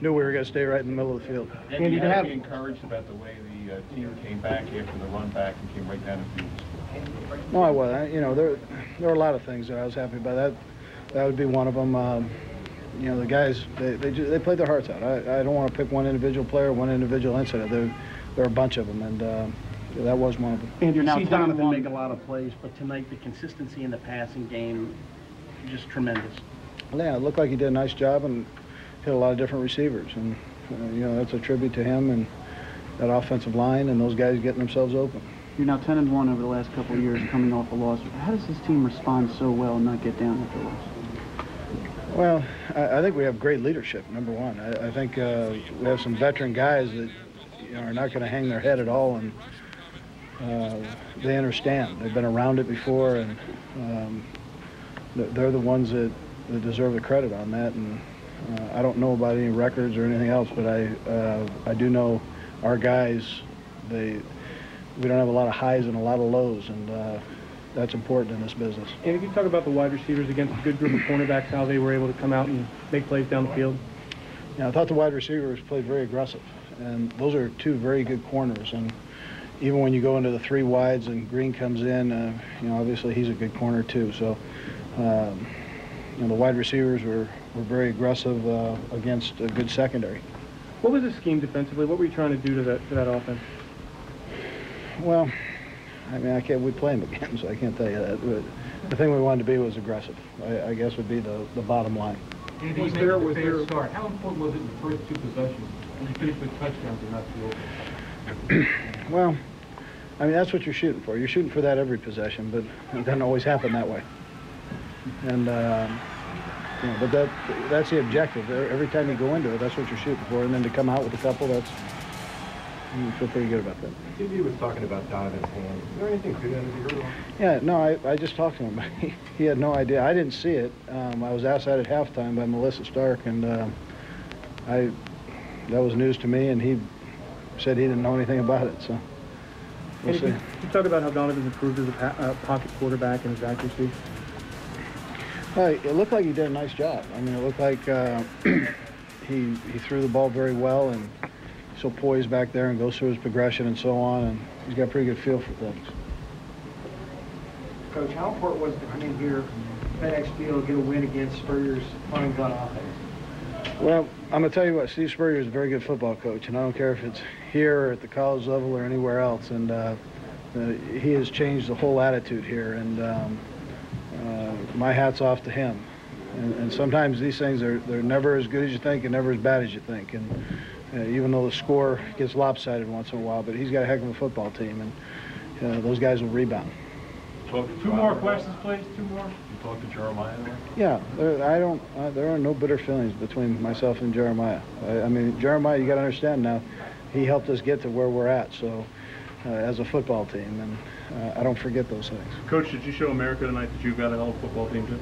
knew we were going to stay right in the middle of the field. And you have to be encouraged about the way the team came back after the run back and came right down the field. No, I was. You know, there were a lot of things that I was happy about. That would be one of them. You know, the guys, they played their hearts out. I don't want to pick one individual player, one individual incident. There are a bunch of them, and that was one of them. And you're now Donovan make a lot of plays, but tonight the consistency in the passing game, just tremendous. Yeah, it looked like he did a nice job and hit a lot of different receivers, and you know, that's a tribute to him and that offensive line and those guys getting themselves open. You're now 10-1 over the last couple of years, coming off a loss. How does this team respond so well and not get down after a loss? Well, I think we have great leadership, number one. I think we have some veteran guys that are not going to hang their head at all, and they understand. They've been around it before, and they're the ones that deserve the credit on that. And I don't know about any records or anything else, but I do know our guys, we don't have a lot of highs and a lot of lows, and that's important in this business. And if you talk about the wide receivers against a good group of cornerbacks, how they were able to come out and make plays down the field? Yeah, I thought the wide receivers played very aggressive, and those are two very good corners. And even when you go into the three wides and Green comes in, you know, obviously he's a good corner too. So, you know, the wide receivers were very aggressive against a good secondary. What was the scheme defensively? What were you trying to do to that offense? Well, I mean, we play them again, so I can't tell you that. But the thing we wanted to be was aggressive, I guess would be the bottom line. Was there start? How important was it in the first two possessions when you finished with touchdowns and not two overs? Well, I mean, that's what you're shooting for. You're shooting for that every possession, but it doesn't always happen that way. And, you know, but that's the objective. Every time you go into it, that's what you're shooting for. And then to come out with a couple, you feel pretty good about that. TV was talking about Donovan's hand. Is there anything to that? Have you heard? Yeah, no, I just talked to him. He had no idea. I didn't see it. I was asked that at halftime by Melissa Stark, and that was news to me, and he said he didn't know anything about it, so we'll see. You talk about how Donovan's improved as a pocket quarterback and his accuracy. Well, it looked like he did a nice job. I mean, it looked like he threw the ball very well, and so poised back there and goes through his progression and so on, and he's got a pretty good feel for things. Coach, how important was it to come in here, FedEx Field, get a win against Spurrier's fine gun offense? Well, I'm going to tell you what, Steve Spurrier is a very good football coach, and I don't care if it's here or at the college level or anywhere else, and he has changed the whole attitude here, and my hat's off to him. And sometimes these things they're never as good as you think and never as bad as you think, and even though the score gets lopsided once in a while, but he's got a heck of a football team, and those guys will rebound. Two more questions, please. Two more. You talked to Jeremiah? Yeah, there are no bitter feelings between myself and Jeremiah. I mean, Jeremiah, you got to understand now, he helped us get to where we're at. So, as a football team, and I don't forget those things. Coach, did you show America tonight that you've got an old football team too?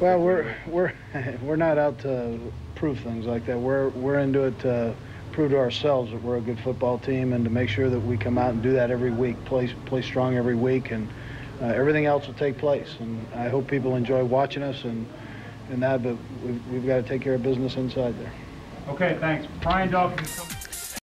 Well, we're not out to prove things like that. We're into it to prove to ourselves that we're a good football team, and to make sure that we come out and do that every week, play strong every week, and everything else will take place. And I hope people enjoy watching us and that, but we've got to take care of business inside there. Okay, thanks. Brian Dawkins.